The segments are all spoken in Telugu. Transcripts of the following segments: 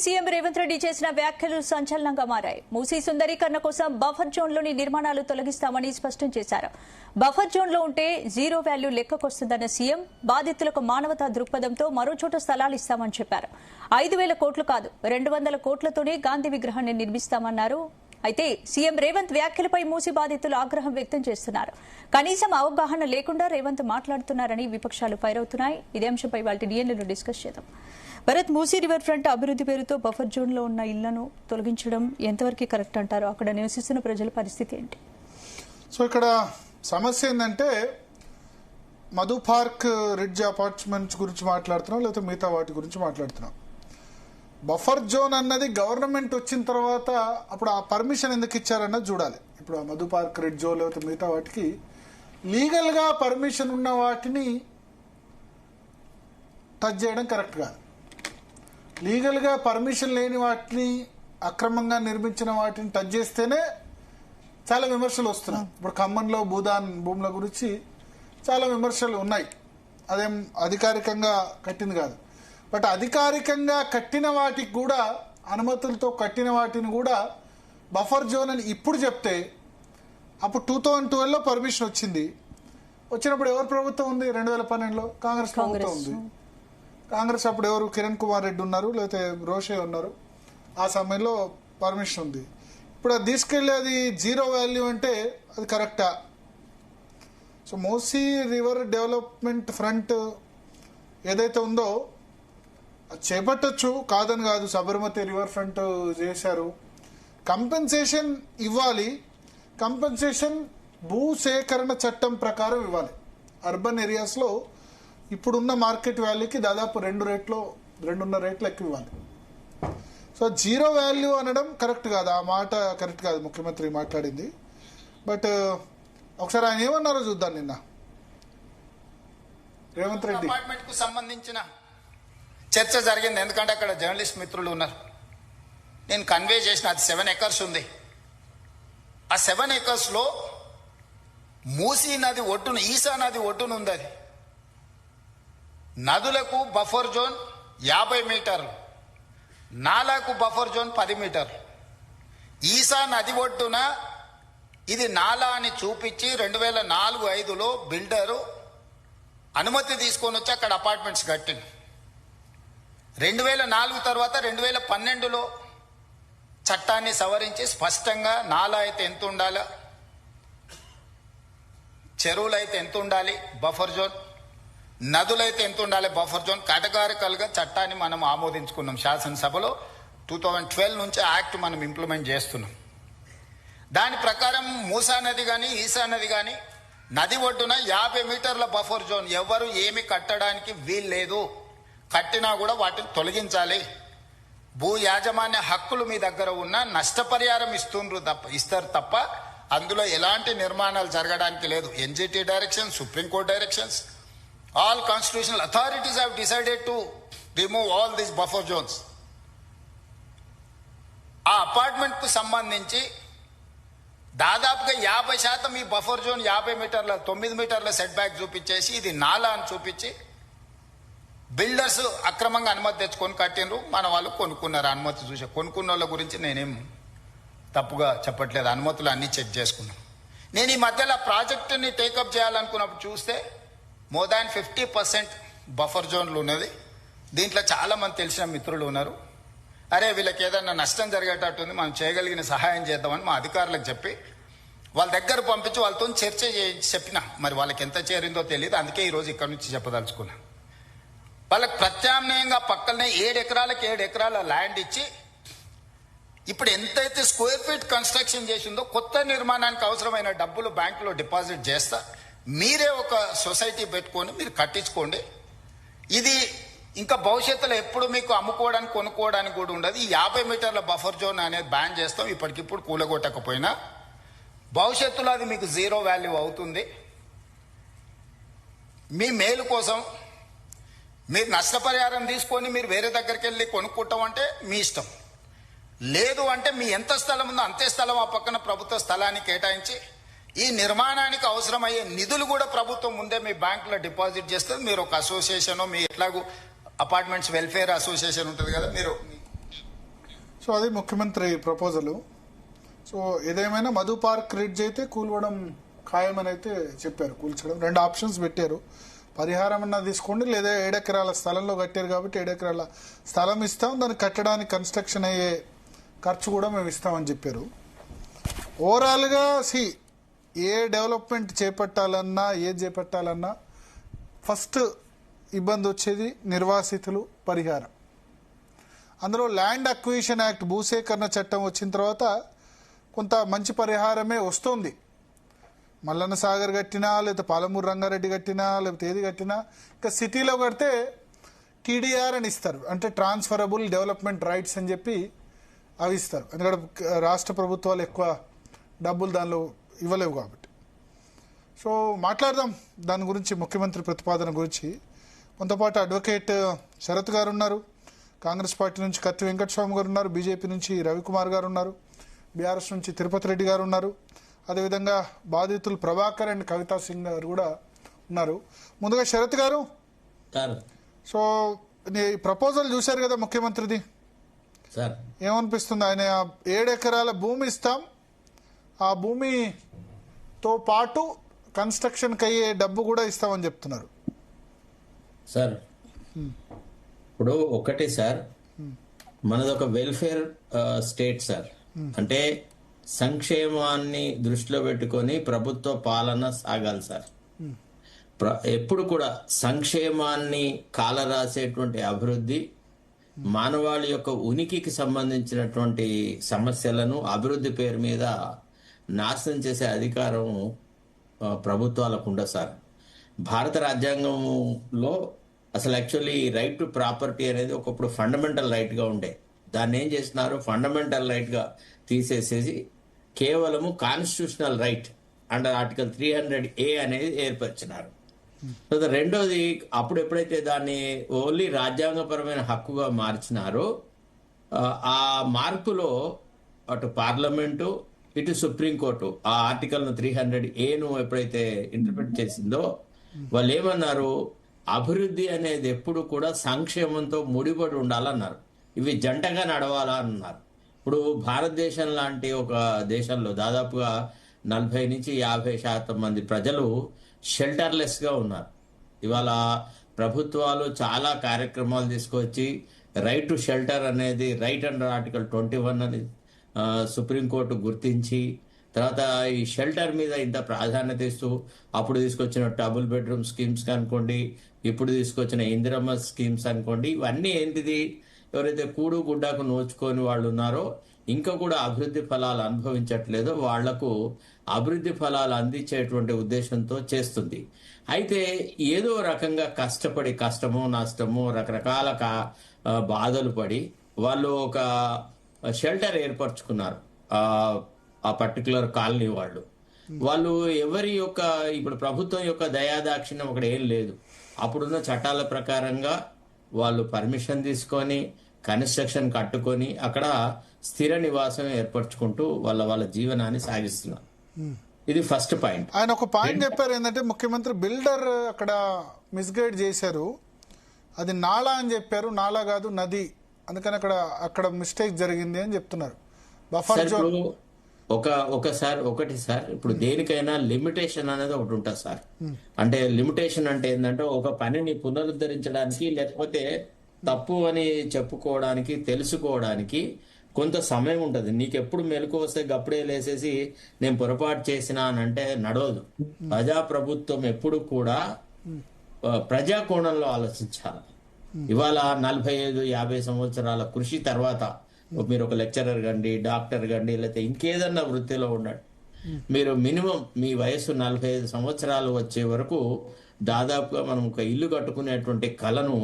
సీఎం రేవంత్ రెడ్డి చేసిన వ్యాఖ్యలు సంచలనంగా మారాయి. మూసీ సుందరీకరణ కోసం బఫర్ జోన్లోని నిర్మాణాలు తొలగిస్తామని స్పష్టం చేశారు. బఫర్ జోన్లో ఉంటే జీరో వాల్యూ లెక్కకొస్తుందన్న సీఎం బాధితులకు మానవతా దృక్పథంతో మరో చోట స్థలాలు ఇస్తామని చెప్పారు. 5,000 కోట్లు కాదు 200 కోట్లతోనే గాంధీ విగ్రహాన్ని నిర్మిస్తామన్నారు. అయితే సీఎం రేవంత్ వ్యాఖ్యలపై మూసీ బాధితులు ఆగ్రహం వ్యక్తం చేస్తున్నారు. కనీసం అవగాహన లేకుండా రేవంత్ మాట్లాడుతున్నారని విపక్షాలు ఫైర్ అవుతున్నాయి. ఇదే అంశంపై వాళ్ళ డిఎన్ఏలో డిస్కస్ చేద్దాం. భరత్, మూసీ రివర్ ఫ్రంట్ అభివృద్ధి పేరుతో బఫర్ జోన్ లో ఉన్న ఇళ్లను తొలగించడం ఎంతవరకు కరెక్ట్ అంటారు? అక్కడ నివసిస్తున్న ప్రజల పరిస్థితి ఏంటి? సో ఇక్కడ సమస్య ఏంటంటే మధు పార్క్ రిడ్జ్ అపార్ట్మెంట్స్ గురించి మాట్లాడుతున్నాం, లేకపోతే మిగతా వాటి గురించి మాట్లాడుతున్నాం. బఫర్ జోన్ అన్నది గవర్నమెంట్ వచ్చిన తర్వాత అప్పుడు ఆ పర్మిషన్ ఎందుకు ఇచ్చారన్నది చూడాలి. ఇప్పుడు ఆ మధు పార్క్ రిడ్జ్ లేకపోతే మిగతా వాటికి లీగల్ గా పర్మిషన్ ఉన్న వాటిని టచ్ చేయడం కరెక్ట్ కాదు. లీగల్ గా పర్మిషన్ లేని వాటిని, అక్రమంగా నిర్మించిన వాటిని టచ్ చేస్తేనే చాలా విమర్శలు వస్తున్నాయి. ఇప్పుడు ఖమ్మంలో భూదాన్ భూముల గురించి చాలా విమర్శలు ఉన్నాయి. అదేం అధికారికంగా కట్టింది కాదు. బట్ అధికారికంగా కట్టిన వాటికి కూడా, అనుమతులతో కట్టిన వాటిని కూడా బఫర్ జోన్ అని ఇప్పుడు చెప్తే, అప్పుడు 2012లో పర్మిషన్ వచ్చింది. వచ్చినప్పుడు ఎవరు ప్రభుత్వం ఉంది? 2012లో కాంగ్రెస్ ప్రభుత్వం ఉంది. కాంగ్రెస్ అప్పుడు ఎవరు? కిరణ్ కుమార్ రెడ్డి ఉన్నారు, లేకపోతే రోషే ఉన్నారు. ఆ సమయంలో పర్మిషన్ ఉంది. ఇప్పుడు అది తీసుకెళ్లి అది జీరో వాల్యూ అంటే అది కరెక్టా? So Musi river development front ఏదైతే ఉందో అది చేపట్టచ్చు, కాదని కాదు. సబర్మతి రివర్ ఫ్రంట్ చేశారు. కంపెన్సేషన్ ఇవ్వాలి. కంపెన్సేషన్ భూసేకరణ చట్టం ప్రకారం ఇవ్వాలి. అర్బన్ ఏరియాస్లో ఇప్పుడున్న మార్కెట్ వాల్యూకి దాదాపు 2.5 రెట్లు ఎక్కువ ఇవ్వాలి. సో జీరో వాల్యూ అనడం కరెక్ట్ కాదు. ఆ మాట కరెక్ట్ కాదు ముఖ్యమంత్రి మాట్లాడింది. బట్ ఒకసారి ఆయన ఏమన్నారో చూద్దాం. నిన్న రేవంత్ రెడ్డి అపార్ట్మెంట్ కు సంబంధించిన చర్చ జరిగింది. ఎందుకంటే అక్కడ జర్నలిస్ట్ మిత్రులు ఉన్నారు. నేను కన్వే చేసిన అది 7 acres ఉంది. ఆ 7 acres లో మూసీ నది ఒడ్డున, ఈసా నది ఒడ్డున ఉంది. అది నదులకు బఫర్ జోన్ 50 మీటర్లు, నాలాకు బఫర్ జోన్ 10 మీటర్లు. ఈసా నది ఒడ్డున ఇది నాలా అని చూపించి 2004-05లో బిల్డరు అనుమతి తీసుకొని వచ్చి అక్కడ అపార్ట్మెంట్స్ కట్టింది. 2004 తర్వాత 2012లో చట్టాన్ని సవరించి స్పష్టంగా నాలా అయితే ఎంత ఉండాలి, చెరువులు అయితే ఎంత ఉండాలి బఫర్ జోన్, నదులైతే ఎంత ఉండాలి బఫర్ జోన్, కేటగారికల్ గా చట్టాన్ని మనం ఆమోదించుకున్నాం శాసనసభలో. 2012 నుంచి యాక్ట్ మనం ఇంప్లిమెంట్ చేస్తున్నాం. దాని ప్రకారం మూసా నది కానీ ఈసా నది కానీ నది ఒడ్డున 50 మీటర్ల బఫర్ జోన్, ఎవరు ఏమి కట్టడానికి వీల్లేదు. కట్టినా కూడా వాటిని తొలగించాలి. భూ యాజమాన్య హక్కులు మీ దగ్గర ఉన్న నష్టపరిహారం ఇస్తారు తప్ప అందులో ఎలాంటి నిర్మాణాలు జరగడానికి లేదు. NGT direction, supreme court directions, all constitutional authorities have decided to remove all these buffer zones. ఆ అపార్ట్మెంట్ కు సంబంధించి దాదాపుగా 50% ఈ బఫర్ జోన్ 50 మీటర్ల 9 మీటర్ల సెట్ బ్యాక్ చూపించేసి ఇది నాలా అని చూపించి బిల్డర్స్ అక్రమంగా అనుమతి తెచ్చుకొని కట్టినరు. మన వాళ్ళు కొనుక్కున్నారు. అనుమతి చూసే కొనుక్కున్న వాళ్ళ గురించి నేనేం తప్పుగా చెప్పట్లేదు. అనుమతులు అన్ని చెక్ చేసుకున్నాం. నేను ఈ మధ్యలో ప్రాజెక్టుని టేకప్ చేయాలనుకున్నప్పుడు చూస్తే మోర్ దాన్ 50% బఫర్ జోన్లు ఉన్నది. దీంట్లో చాలా మంది తెలిసిన మిత్రులు ఉన్నారు. అరే వీళ్ళకి ఏదన్నా నష్టం జరిగేటట్టుంది, మనం చేయగలిగిన సహాయం చేద్దామని మా అధికారులకు చెప్పి వాళ్ళ దగ్గర పంపించి వాళ్ళతో చర్చ చెప్పిన. మరి వాళ్ళకి ఎంత చేరిందో తెలియదు. అందుకే ఈరోజు ఇక్కడ నుంచి చెప్పదలుచుకున్నా. వాళ్ళకి ప్రత్యామ్నాయంగా పక్కనే 7 ఎకరాలకు 7 ఎకరాల ల్యాండ్ ఇచ్చి ఇప్పుడు ఎంతైతే స్క్వేర్ ఫీట్ కన్స్ట్రక్షన్ చేసిందో కొత్త నిర్మాణానికి అవసరమైన డబ్బులు బ్యాంకులో డిపాజిట్ చేస్తా, మీరే ఒక సొసైటీ పెట్టుకొని మీరు కట్టించుకోండి. ఇది ఇంకా భవిష్యత్తులో ఎప్పుడు మీకు అమ్ముకోవడానికి కొనుక్కోవడానికి కూడా ఉండదు. ఈ 50 మీటర్ల బఫర్ జోన్ అనేది బ్యాన్ చేస్తాం. ఇప్పటికిప్పుడు కూలగొట్టకపోయినా భవిష్యత్తులో అది మీకు జీరో వాల్యూ అవుతుంది. మీ మేలు కోసం మీరు నష్టపరిహారం తీసుకొని మీరు వేరే దగ్గరికి వెళ్ళి కొనుక్కుంటాం అంటే మీ ఇష్టం. లేదు అంటే మీ ఎంత స్థలం ఉందో అంతే స్థలం ఆ పక్కన ప్రభుత్వ స్థలాన్ని కేటాయించి ఈ నిర్మాణానికి అవసరమయ్యే నిధులు కూడా ప్రభుత్వం ముందే మీ బ్యాంకులో డిపాజిట్ చేస్తుంది. మీరు ఒక అసోసియేషన్, మీ ఎట్లాగూ అపార్ట్మెంట్స్ వెల్ఫేర్ అసోసియేషన్ ఉంటుంది కదా, మీరు అది ముఖ్యమంత్రి ప్రపోజల్. సో ఏదేమైనా మధు పార్క్ రిడ్జ్ అయితే కూలవడం ఖాయమని అయితే చెప్పారు. కూల్చడం 2 ఆప్షన్స్ పెట్టారు. పరిహారం అన్నా తీసుకోండి, లేదా 7 ఎకరాల స్థలంలో కట్టారు కాబట్టి 7 ఎకరాల స్థలం ఇస్తాం, దాన్ని కట్టడానికి కన్స్ట్రక్షన్ అయ్యే ఖర్చు కూడా మేము ఇస్తామని చెప్పారు. ఓవరాల్గా ఏ డెవలప్మెంట్ చేపట్టాలన్నా ఏది చేపట్టాలన్నా ఫస్ట్ ఇబ్బంది వచ్చేది నిర్వాసితులు పరిహారం. అందులో ల్యాండ్ అక్విజిషన్ యాక్ట్ భూసేకరణ చట్టం వచ్చిన తర్వాత కొంత మంచి పరిహారమే వస్తుంది. మల్లన్న సాగర్ కట్టినా, లేకపోతే పాలమూరు రంగారెడ్డి కట్టినా, లేకపోతే ఏది కట్టినా, ఇంకా సిటీలో కడితే టీడీఆర్ అని ఇస్తారు, అంటే ట్రాన్స్ఫరబుల్ డెవలప్మెంట్ రైట్స్ అని చెప్పి అవి ఇస్తారు. ఎందుకంటే రాష్ట్ర ప్రభుత్వాలు ఎక్కువ డబ్బులు దానిలో ఇవ్వలేవు కాబట్టి. సో మాట్లాడదాం దాని గురించి, ముఖ్యమంత్రి ప్రతిపాదన గురించి. కొంతపాటు అడ్వకేట్ శరత్ గారు ఉన్నారు, కాంగ్రెస్ పార్టీ నుంచి కత్తి వెంకటస్వామి గారు ఉన్నారు, బీజేపీ నుంచి రవికుమార్ గారు ఉన్నారు, బీఆర్ఎస్ నుంచి తిరుపతి రెడ్డి గారు ఉన్నారు, అదేవిధంగా బాధితులు ప్రభాకర్ అండ్ కవితా సింగ్ గారు కూడా ఉన్నారు. ముందుగా శరత్ గారు, సో ఈ ప్రపోజల్ చూశారు కదా ముఖ్యమంత్రిది, ఏమనిపిస్తుంది? ఆయన 7 ఎకరాల భూమి ఇస్తాం, ఆ భూమితో పాటు కన్స్ట్రక్షన్కి అయ్యే డబ్బు కూడా ఇస్తామని చెప్తున్నారు సార్. ఇప్పుడు ఒకటి సార్, మనది ఒక వెల్ఫేర్ స్టేట్ సార్. అంటే సంక్షేమాన్ని దృష్టిలో పెట్టుకొని ప్రభుత్వ పాలన సాగాలి సార్. ఎప్పుడు కూడా సంక్షేమాన్ని కాలరాసేటువంటి అభివృద్ధి, మానవాళి యొక్క ఉనికికి సంబంధించినటువంటి సమస్యలను అభివృద్ధి పేరు మీద నాశనం చేసే అధికారం ప్రభుత్వాలకు ఉండదు సార్. భారత రాజ్యాంగంలో అసలు యాక్చువల్లీ రైట్ టు ప్రాపర్టీ అనేది ఒకప్పుడు ఫండమెంటల్ రైట్ గా ఉండే, దాన్ని ఏం చేస్తున్నారు, ఫండమెంటల్ రైట్ గా తీసేసేసి కేవలము constitutional right under article 300A అనేది ఏర్పరిచినారు. రెండోది, అప్పుడు ఎప్పుడైతే దాన్ని ఓన్లీ రాజ్యాంగపరమైన హక్కుగా మార్చినారో ఆ మార్పులో అటు పార్లమెంటు ఇటు సుప్రీంకోర్టు ఆ ఆర్టికల్ 300Aను ఎప్పుడైతే ఇంటర్ప్రిట్ చేసిందో వాళ్ళు ఏమన్నారు, అభివృద్ధి అనేది ఎప్పుడు కూడా సంక్షేమంతో ముడిపడి ఉండాలన్నారు, ఇవి జంటగా నడవాలా అన్నారు. ఇప్పుడు భారతదేశం లాంటి ఒక దేశంలో దాదాపుగా 40 నుంచి 50% మంది ప్రజలు షెల్టర్లెస్ గా ఉన్నారు. ఇవాళ ప్రభుత్వాలు చాలా కార్యక్రమాలు తీసుకొచ్చి రైట్ టు షెల్టర్ అనేది రైట్ అండర్ ఆర్టికల్ 21 అని సుప్రీంకోర్టు గుర్తించి, తర్వాత ఈ షెల్టర్ మీద ఇంత ప్రాధాన్యత ఇస్తూ అప్పుడు తీసుకొచ్చిన డబుల్ బెడ్రూమ్ స్కీమ్స్ అనుకోండి, ఇప్పుడు తీసుకొచ్చిన ఇందిరమ్మ స్కీమ్స్ అనుకోండి, ఇవన్నీ ఏంటిది, ఎవరైతే కూడు గుడ్డకు నోచుకొని వాళ్ళు ఉన్నారో ఇంకా కూడా అభివృద్ధి ఫలాలు అనుభవించట్లేదో వాళ్లకు అభివృద్ధి ఫలాలు అందించేటువంటి ఉద్దేశంతో చేస్తుంది. అయితే ఏదో రకంగా కష్టపడి కష్టమో నష్టమో రకరకాల బాధలు పడి వాళ్ళు ఒక షెల్టర్ ఏర్పరచుకున్నారు. ఆ పర్టికులర్ కాలనీ వాళ్ళు ఎవరి యొక్క, ఇప్పుడు ప్రభుత్వం యొక్క దయాదాక్షిణ్యం ఒకటి ఏం లేదు. అప్పుడున్న చట్టాల ప్రకారంగా వాళ్ళు పర్మిషన్ తీసుకొని కన్స్ట్రక్షన్ కట్టుకొని అక్కడ స్థిర నివాసం ఏర్పరచుకుంటూ వాళ్ళ జీవనాన్ని సాగిస్తున్నారు. ఇది ఫస్ట్ పాయింట్. ఆయన ఒక పాయింట్ చెప్పారు ఏంటంటే, ముఖ్యమంత్రి బిల్డర్ అక్కడ మిస్గైడ్ చేశారు, అది నాలా అని చెప్పారు, నాలా కాదు నది, అందుకని అక్కడ మిస్టేక్ జరిగింది అని చెప్తున్నారు. బఫర్ జోన్ ఒకటి సార్, ఇప్పుడు దేనికైనా లిమిటేషన్ అనేది ఒకటి ఉంటుంది సార్. అంటే లిమిటేషన్ అంటే ఏంటంటే ఒక పనిని పునరుద్ధరించడానికి లేకపోతే తప్పు అని చెప్పుకోవడానికి తెలుసుకోవడానికి కొంత సమయం ఉంటుంది. నీకు ఎప్పుడు మెలకు వస్తే గప్పుడే లేసేసి నేను పొరపాటు చేసినా అని అంటే నడవదు. ప్రజాప్రభుత్వం ఎప్పుడు కూడా ప్రజా కోణంలో ఆలోచించాలి. ఇవాళ 45-50 సంవత్సరాల కృషి తర్వాత మీరు ఒక లెక్చరర్ కండి, డాక్టర్ కండి, లేకపోతే ఇంకేదన్నా వృత్తిలో ఉండండి, మీరు మినిమం మీ వయసు 45 సంవత్సరాలు వచ్చే వరకు దాదాపుగా మనం ఒక ఇల్లు కట్టుకునేటువంటి కళను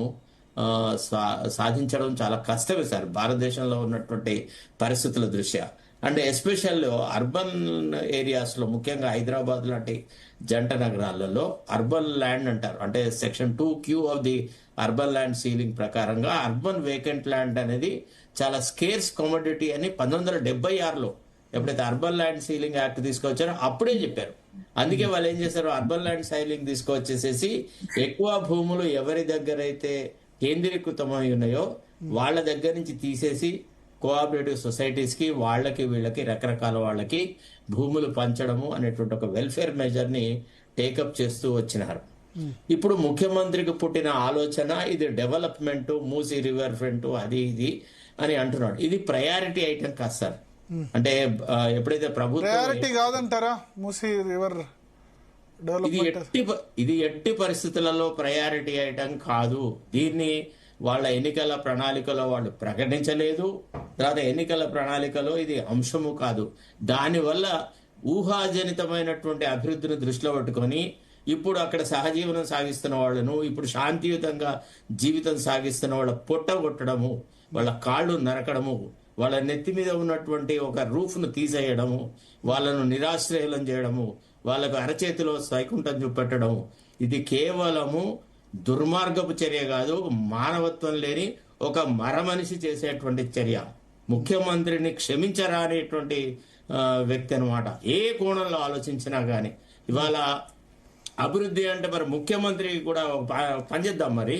సాధించడం చాలా కష్టమే సార్ భారతదేశంలో ఉన్నటువంటి పరిస్థితుల దృష్ట్యా. అంటే ఎస్పెషల్ అర్బన్ ఏరియాస్ లో, ముఖ్యంగా హైదరాబాద్ లాంటి జంట నగరాలలో అర్బన్ ల్యాండ్ అంటారు. అంటే section 2Q of the urban land ceiling ప్రకారంగా అర్బన్ వేకెంట్ ల్యాండ్ అనేది చాలా స్కేర్స్ కమోడిటీ అని 1976లో ఎప్పుడైతే అర్బన్ ల్యాండ్ సీలింగ్ యాక్ట్ తీసుకొచ్చారో అప్పుడే చెప్పారు. అందుకే వాళ్ళు ఏం చేశారు, అర్బన్ ల్యాండ్ సీలింగ్ తీసుకొచ్చేసేసి ఎక్కువ భూములు ఎవరి దగ్గర అయితే కేంద్రీకృతమై ఉన్నాయో వాళ్ళ దగ్గర నుంచి తీసేసి కోఆపరేటివ్ సొసైటీస్ కి వాళ్ళకి వీళ్ళకి రకరకాల వాళ్ళకి భూములు పంచడము అనేటువంటి ఒక వెల్ఫేర్ మెజర్ ని టేకప్ చేస్తూ వచ్చినారు. ఇప్పుడు ముఖ్యమంత్రికి పుట్టిన ఆలోచన ఇది డెవలప్మెంట్, మూసీ రివర్ ఫ్రంట్ అది ఇది అని అంటున్నాడు. ఇది ప్రయారిటీ ఐటమ్ కాదు సార్. అంటే ఎప్పుడైతే ప్రభుత్వం ప్రయారిటీ కాదంటారా మూసీ రివర్ ఇది ఎట్టి పరిస్థితులలో ప్రయారిటీ ఐటమ్ కాదు. దీన్ని వాళ్ళ ఎన్నికల ప్రణాళికలో వాళ్ళు ప్రకటించలేదు. తర్వాత ఎన్నికల ప్రణాళికలో ఇది అంశము కాదు. దానివల్ల ఊహాజనితమైనటువంటి అభివృద్ధిని దృష్టిలో పెట్టుకొని ఇప్పుడు అక్కడ సహజీవనం సాగిస్తున్న వాళ్ళను, ఇప్పుడు శాంతియుతంగా జీవితం సాగిస్తున్న వాళ్ళ పొట్ట కొట్టడము, వాళ్ళ కాళ్ళు నరకడము, వాళ్ళ నెత్తి మీద ఉన్నటువంటి ఒక రూఫ్ను తీసేయడము, వాళ్ళను నిరాశ్రయం చేయడము, వాళ్ళకు అరచేతిలో వైకుంఠం చూపెట్టడము, ఇది కేవలము దుర్మార్గపు చర్య కాదు, మానవత్వం లేని ఒక మరమనిషి చేసేటువంటి చర్య. ముఖ్యమంత్రిని క్షమించరా అనేటువంటి వ్యక్తి అనమాట. ఏ కోణంలో ఆలోచించినా గానీ ఇవాళ అభివృద్ధి అంటే మరి ముఖ్యమంత్రి కూడా పనిచేద్దాం. మరి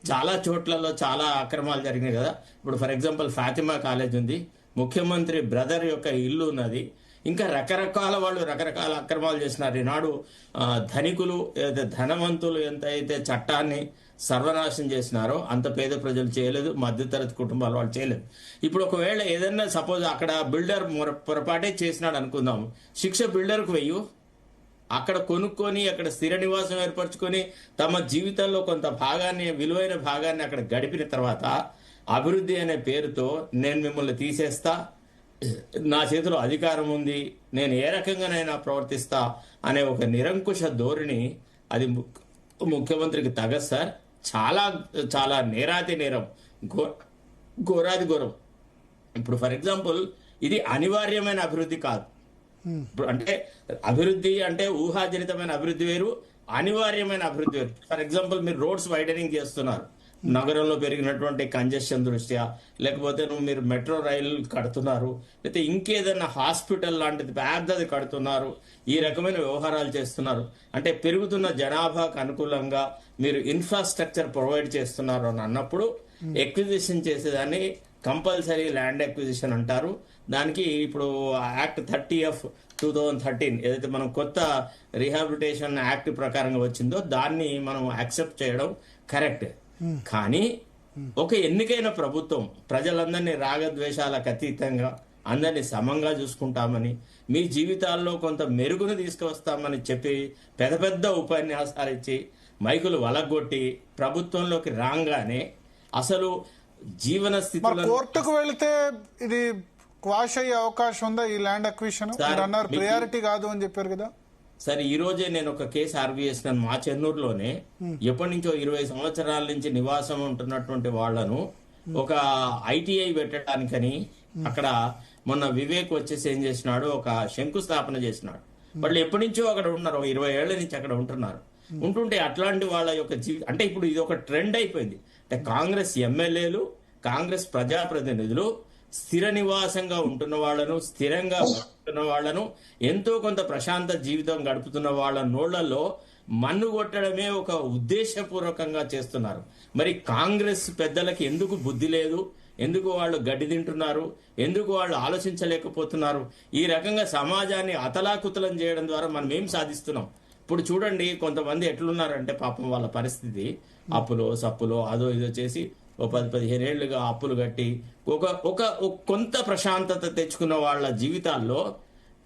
చాలా చోట్లలో చాలా అక్రమాలు జరిగినాయి కదా. ఇప్పుడు ఫర్ ఎగ్జాంపుల్ ఫాతిమా కాలేజ్ ఉంది, ముఖ్యమంత్రి బ్రదర్ యొక్క ఇల్లు ఉన్నది, ఇంకా రకరకాల వాళ్ళు రకరకాల అక్రమాలు చేసినారు. ఈనాడు ధనికులు ధనవంతులు ఎంత అయితే చట్టాన్ని సర్వనాశనం చేసినారో అంత పేద ప్రజలు చేయలేదు, మధ్యతరగతి కుటుంబాల వాళ్ళు చేయలేదు. ఇప్పుడు ఒకవేళ ఏదైనా సపోజ్ అక్కడ బిల్డర్ పొరపాటే చేసినాడు అనుకుందాం, శిక్ష బిల్డర్కు వెయ్యు. అక్కడ కొనుక్కొని అక్కడ స్థిర నివాసం ఏర్పరచుకొని తమ జీవితంలో కొంత భాగాన్ని, విలువైన భాగాన్ని అక్కడ గడిపిన తర్వాత అభివృద్ధి అనే పేరుతో నేను మిమ్మల్ని తీసేస్తా, నా చేతిలో అధికారం ఉంది, నేను ఏ రకంగానైనా ప్రవర్తిస్తా అనే ఒక నిరంకుశ ధోరణి అది ముఖ్యమంత్రికి తగదు సార్. చాలా చాలా నేరాతి నేరం, ఘోరాది ఘోరం. ఇప్పుడు ఫర్ ఎగ్జాంపుల్ ఇది అనివార్యమైన అభివృద్ధి కాదు. అంటే అభివృద్ధి అంటే ఊహాజనితమైన అభివృద్ధి వేరు, అనివార్యమైన అభివృద్ధి వేరు. ఫర్ ఎగ్జాంపుల్ మీరు రోడ్స్ వైడనింగ్ చేస్తున్నారు నగరంలో పెరిగినటువంటి కంజెషన్ దృష్ట్యా, లేకపోతే మీరు మెట్రో రైలు కడుతున్నారు, లేకపోతే ఇంకేదైనా హాస్పిటల్ లాంటిది పెద్దది కడుతున్నారు, ఈ రకమైన వ్యవహారాలు చేస్తున్నారు. అంటే పెరుగుతున్న జనాభాకు అనుకూలంగా మీరు ఇన్ఫ్రాస్ట్రక్చర్ ప్రొవైడ్ చేస్తున్నారు అని అన్నప్పుడు ఎక్విజిషన్ చేసేదాన్ని కంపల్సరీ ల్యాండ్ ఎక్విజిషన్ అంటారు. దానికి ఇప్పుడు యాక్ట్ 30/2013 ఏదైతే మనం కొత్త రీహాబిలిటేషన్ యాక్ట్ ప్రకారంగా వచ్చిందో దాన్ని మనం యాక్సెప్ట్ చేయడం కరెక్ట్. కానీ ఒక ఎన్నికైన ప్రభుత్వం ప్రజలందరినీ రాగద్వేషాలకు అతీతంగా అందరినీ సమంగా చూసుకుంటామని, మీ జీవితాల్లో కొంత మెరుగును తీసుకువస్తామని చెప్పి పెద్ద పెద్ద ఉపన్యాసాలు ఇచ్చి మైకులు వలగొట్టి ప్రభుత్వంలోకి రాగానే అసలు జీవన స్థితిలో కోర్టుకు వెళితే ఇది క్వాష్ అయ్యే అవకాశం ఉందా? ఈ ల్యాండ్ అక్విజిషన్ అన్నారు ప్రయారిటీ కాదు అని చెప్పారు కదా. సరే, ఈ రోజే నేను ఒక కేసు ఆర్గ్యూ చేసినాను. మా చెన్నూరులోనే ఎప్పటి నుంచో 20 సంవత్సరాల నుంచి నివాసం ఉంటున్నటువంటి వాళ్లను ఒక ఐటీఐ పెట్టడానికని అక్కడ మొన్న వివేక్ వచ్చేసి ఏం చేసినాడు, ఒక శంకుస్థాపన చేసినాడు. వాళ్ళు ఎప్పటి నుంచో అక్కడ ఉన్నారు, 20 ఏళ్ల నుంచి అక్కడ ఉంటున్నారు. ఉంటుంటే అట్లాంటి వాళ్ళ యొక్క అంటే ఇప్పుడు ఇది ఒక ట్రెండ్ అయిపోయింది. అంటే కాంగ్రెస్ ఎమ్మెల్యేలు, కాంగ్రెస్ ప్రజాప్రతినిధులు స్థిర నివాసంగా ఉంటున్న వాళ్లను, స్థిరంగా ఉంటున్న వాళ్లను, ఎంతో కొంత ప్రశాంత జీవితం గడుపుతున్న వాళ్ళ నోళ్లలో మన్ను కొట్టడమే ఒక ఉద్దేశపూర్వకంగా చేస్తున్నారు. మరి కాంగ్రెస్ పెద్దలకి ఎందుకు బుద్ధి లేదు? ఎందుకు వాళ్ళు గడ్డి తింటున్నారు? ఎందుకు వాళ్ళు ఆలోచించలేకపోతున్నారు? ఈ రకంగా సమాజాన్ని అతలాకుతలం చేయడం ద్వారా మనం ఏం సాధిస్తున్నాం? ఇప్పుడు చూడండి, కొంతమంది ఎట్లున్నారంటే పాపం వాళ్ళ పరిస్థితి అప్పులో సప్పులో అదో ఇదో చేసి 10-15 ఏళ్లుగా అప్పులు కట్టి ఒక కొంత ప్రశాంతత తెచ్చుకున్న వాళ్ళ జీవితాల్లో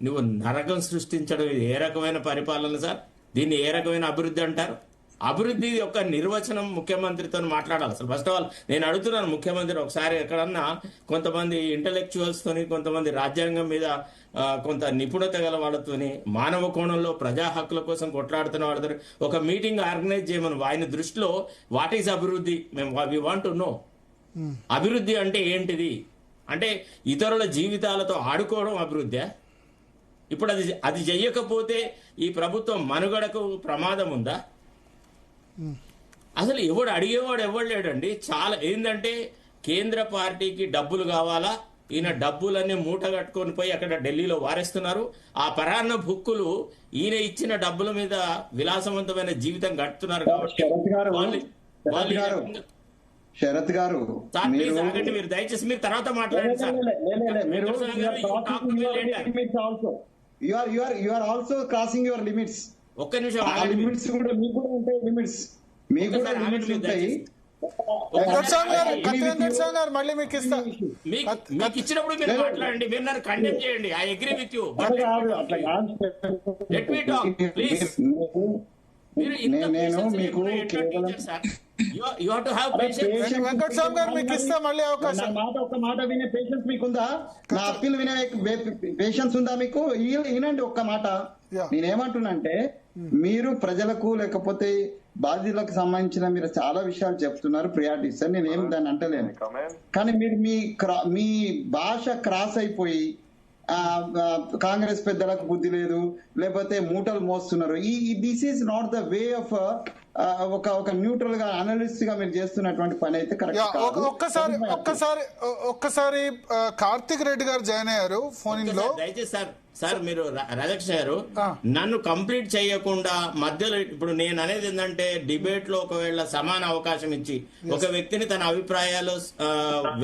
నువ్వు నరకం సృష్టించడం ఇది ఏ రకమైన పరిపాలన సార్? దీన్ని ఏ రకమైన అభివృద్ధి అంటారు? అభివృద్ధి యొక్క నిర్వచనం ముఖ్యమంత్రితో మాట్లాడాలి. అసలు ఫస్ట్ ఆఫ్ ఆల్ నేను అడుగుతున్నాను ముఖ్యమంత్రి, ఒకసారి ఎక్కడన్నా కొంతమంది ఇంటలెక్చువల్స్ తోని, కొంతమంది రాజ్యాంగం మీద కొంత నిపుణత గల వాళ్ళతోని, మానవ కోణంలో ప్రజా హక్కుల కోసం కొట్లాడుతున్న వాళ్ళతో ఒక మీటింగ్ ఆర్గనైజ్ చేయమని. ఆయన దృష్టిలో వాట్ ఈస్ అభివృద్ధి? మేము వి వాంట్ టు నో. అభివృద్ధి అంటే ఏంటిది? అంటే ఇతరుల జీవితాలతో ఆడుకోవడం అభివృద్ధి? ఇప్పుడు అది చెయ్యకపోతే ఈ ప్రభుత్వం మనుగడకు ప్రమాదం ఉందా? అసలు ఎవడు అడిగేవాడు ఎవడు లేడండి. చాలా ఏంటంటే కేంద్ర పార్టీకి డబ్బులు కావాలా, ఈయన డబ్బులన్నీ మూట కట్టుకొని పోయి అక్కడ ఢిల్లీలో వారేస్తున్నారు. ఆ పరాన్న భుక్కులు ఈయన ఇచ్చిన డబ్బుల మీద విలాసవంతమైన జీవితం గడుపుతున్నారు కాబట్టి శరత్ గారు సార్ మీరు ప్లీజ్ ఆగండి, మీరు దయచేసి మీరు తర్వాత మాట్లాడండి సార్. మీరు you are also crossing your limits. ఒక్క నిమిషం ఆ ఆగండి. లిమిట్స్ కూడా మీకు కూడా ఉంటాయి, లిమిట్స్ మీకు కూడా ఒక్కసారి లిమిట్స్ ఆగండి ఉంటాయి. వెంకటస్వామి గారు, కత్తి వెంకటస్వామి గారు, మళ్ళీ మీకు ఇస్తా. మీకు ఇచ్చినప్పుడు మీరు మాట్లాడండి, మీరు నన్ను కండెమ్ చేయండి. ఐ అగ్రీ విత్ యూ, అట్లా కాదు, అట్లా కాదు. Let me talk please. మీరు ఇంత నేను patience మీకు లేకుండా ఎట్లా కేవలం teacher, sir? You have to have patience. Venkataswamy గారు మీకు ఇస్తా మళ్ళీ అవకాశం. ఒక్క మాట వినే పేషెన్స్ మీకుందా? నా అప్పీల్ వినే పేషెన్స్ ఉందా మీకు? వినండి ఒక్క మాట. Yeah. నేనేమంటున్నానంటే మీరు ప్రజలకు లేకపోతే బాధితులకు సంబంధించిన మీరు చాలా విషయాలు చెప్తున్నారు, ప్రియారిటీస్ సార్, నేనేం దాన్ని అంటలేను. కానీ మీరు మీ భాష క్రాస్ అయిపోయి కాంగ్రెస్ పెద్దలకు బుద్ధి లేదు, లేకపోతే మూటలు మోస్తున్నారు. This is not the way of ఒక న్యూట్రల్ గా అనలిస్ట్ గా మీరు చేస్తున్నటువంటి పని అయితే కరెక్ట్ కాదు. ఒక్కసారి కార్తిక్ రెడ్డి గారు జాయిన్ అయ్యారు ఫోన్ లో. దయచేసి సార్ మీరు రాధాకృష్ణ గారు నన్ను కంప్లీట్ చేయకుండా మధ్యలో, ఇప్పుడు నేను అనేది ఏంటంటే డిబేట్ లో ఒకవేళ సమాన అవకాశం ఇచ్చి ఒక వ్యక్తిని తన అభిప్రాయాలు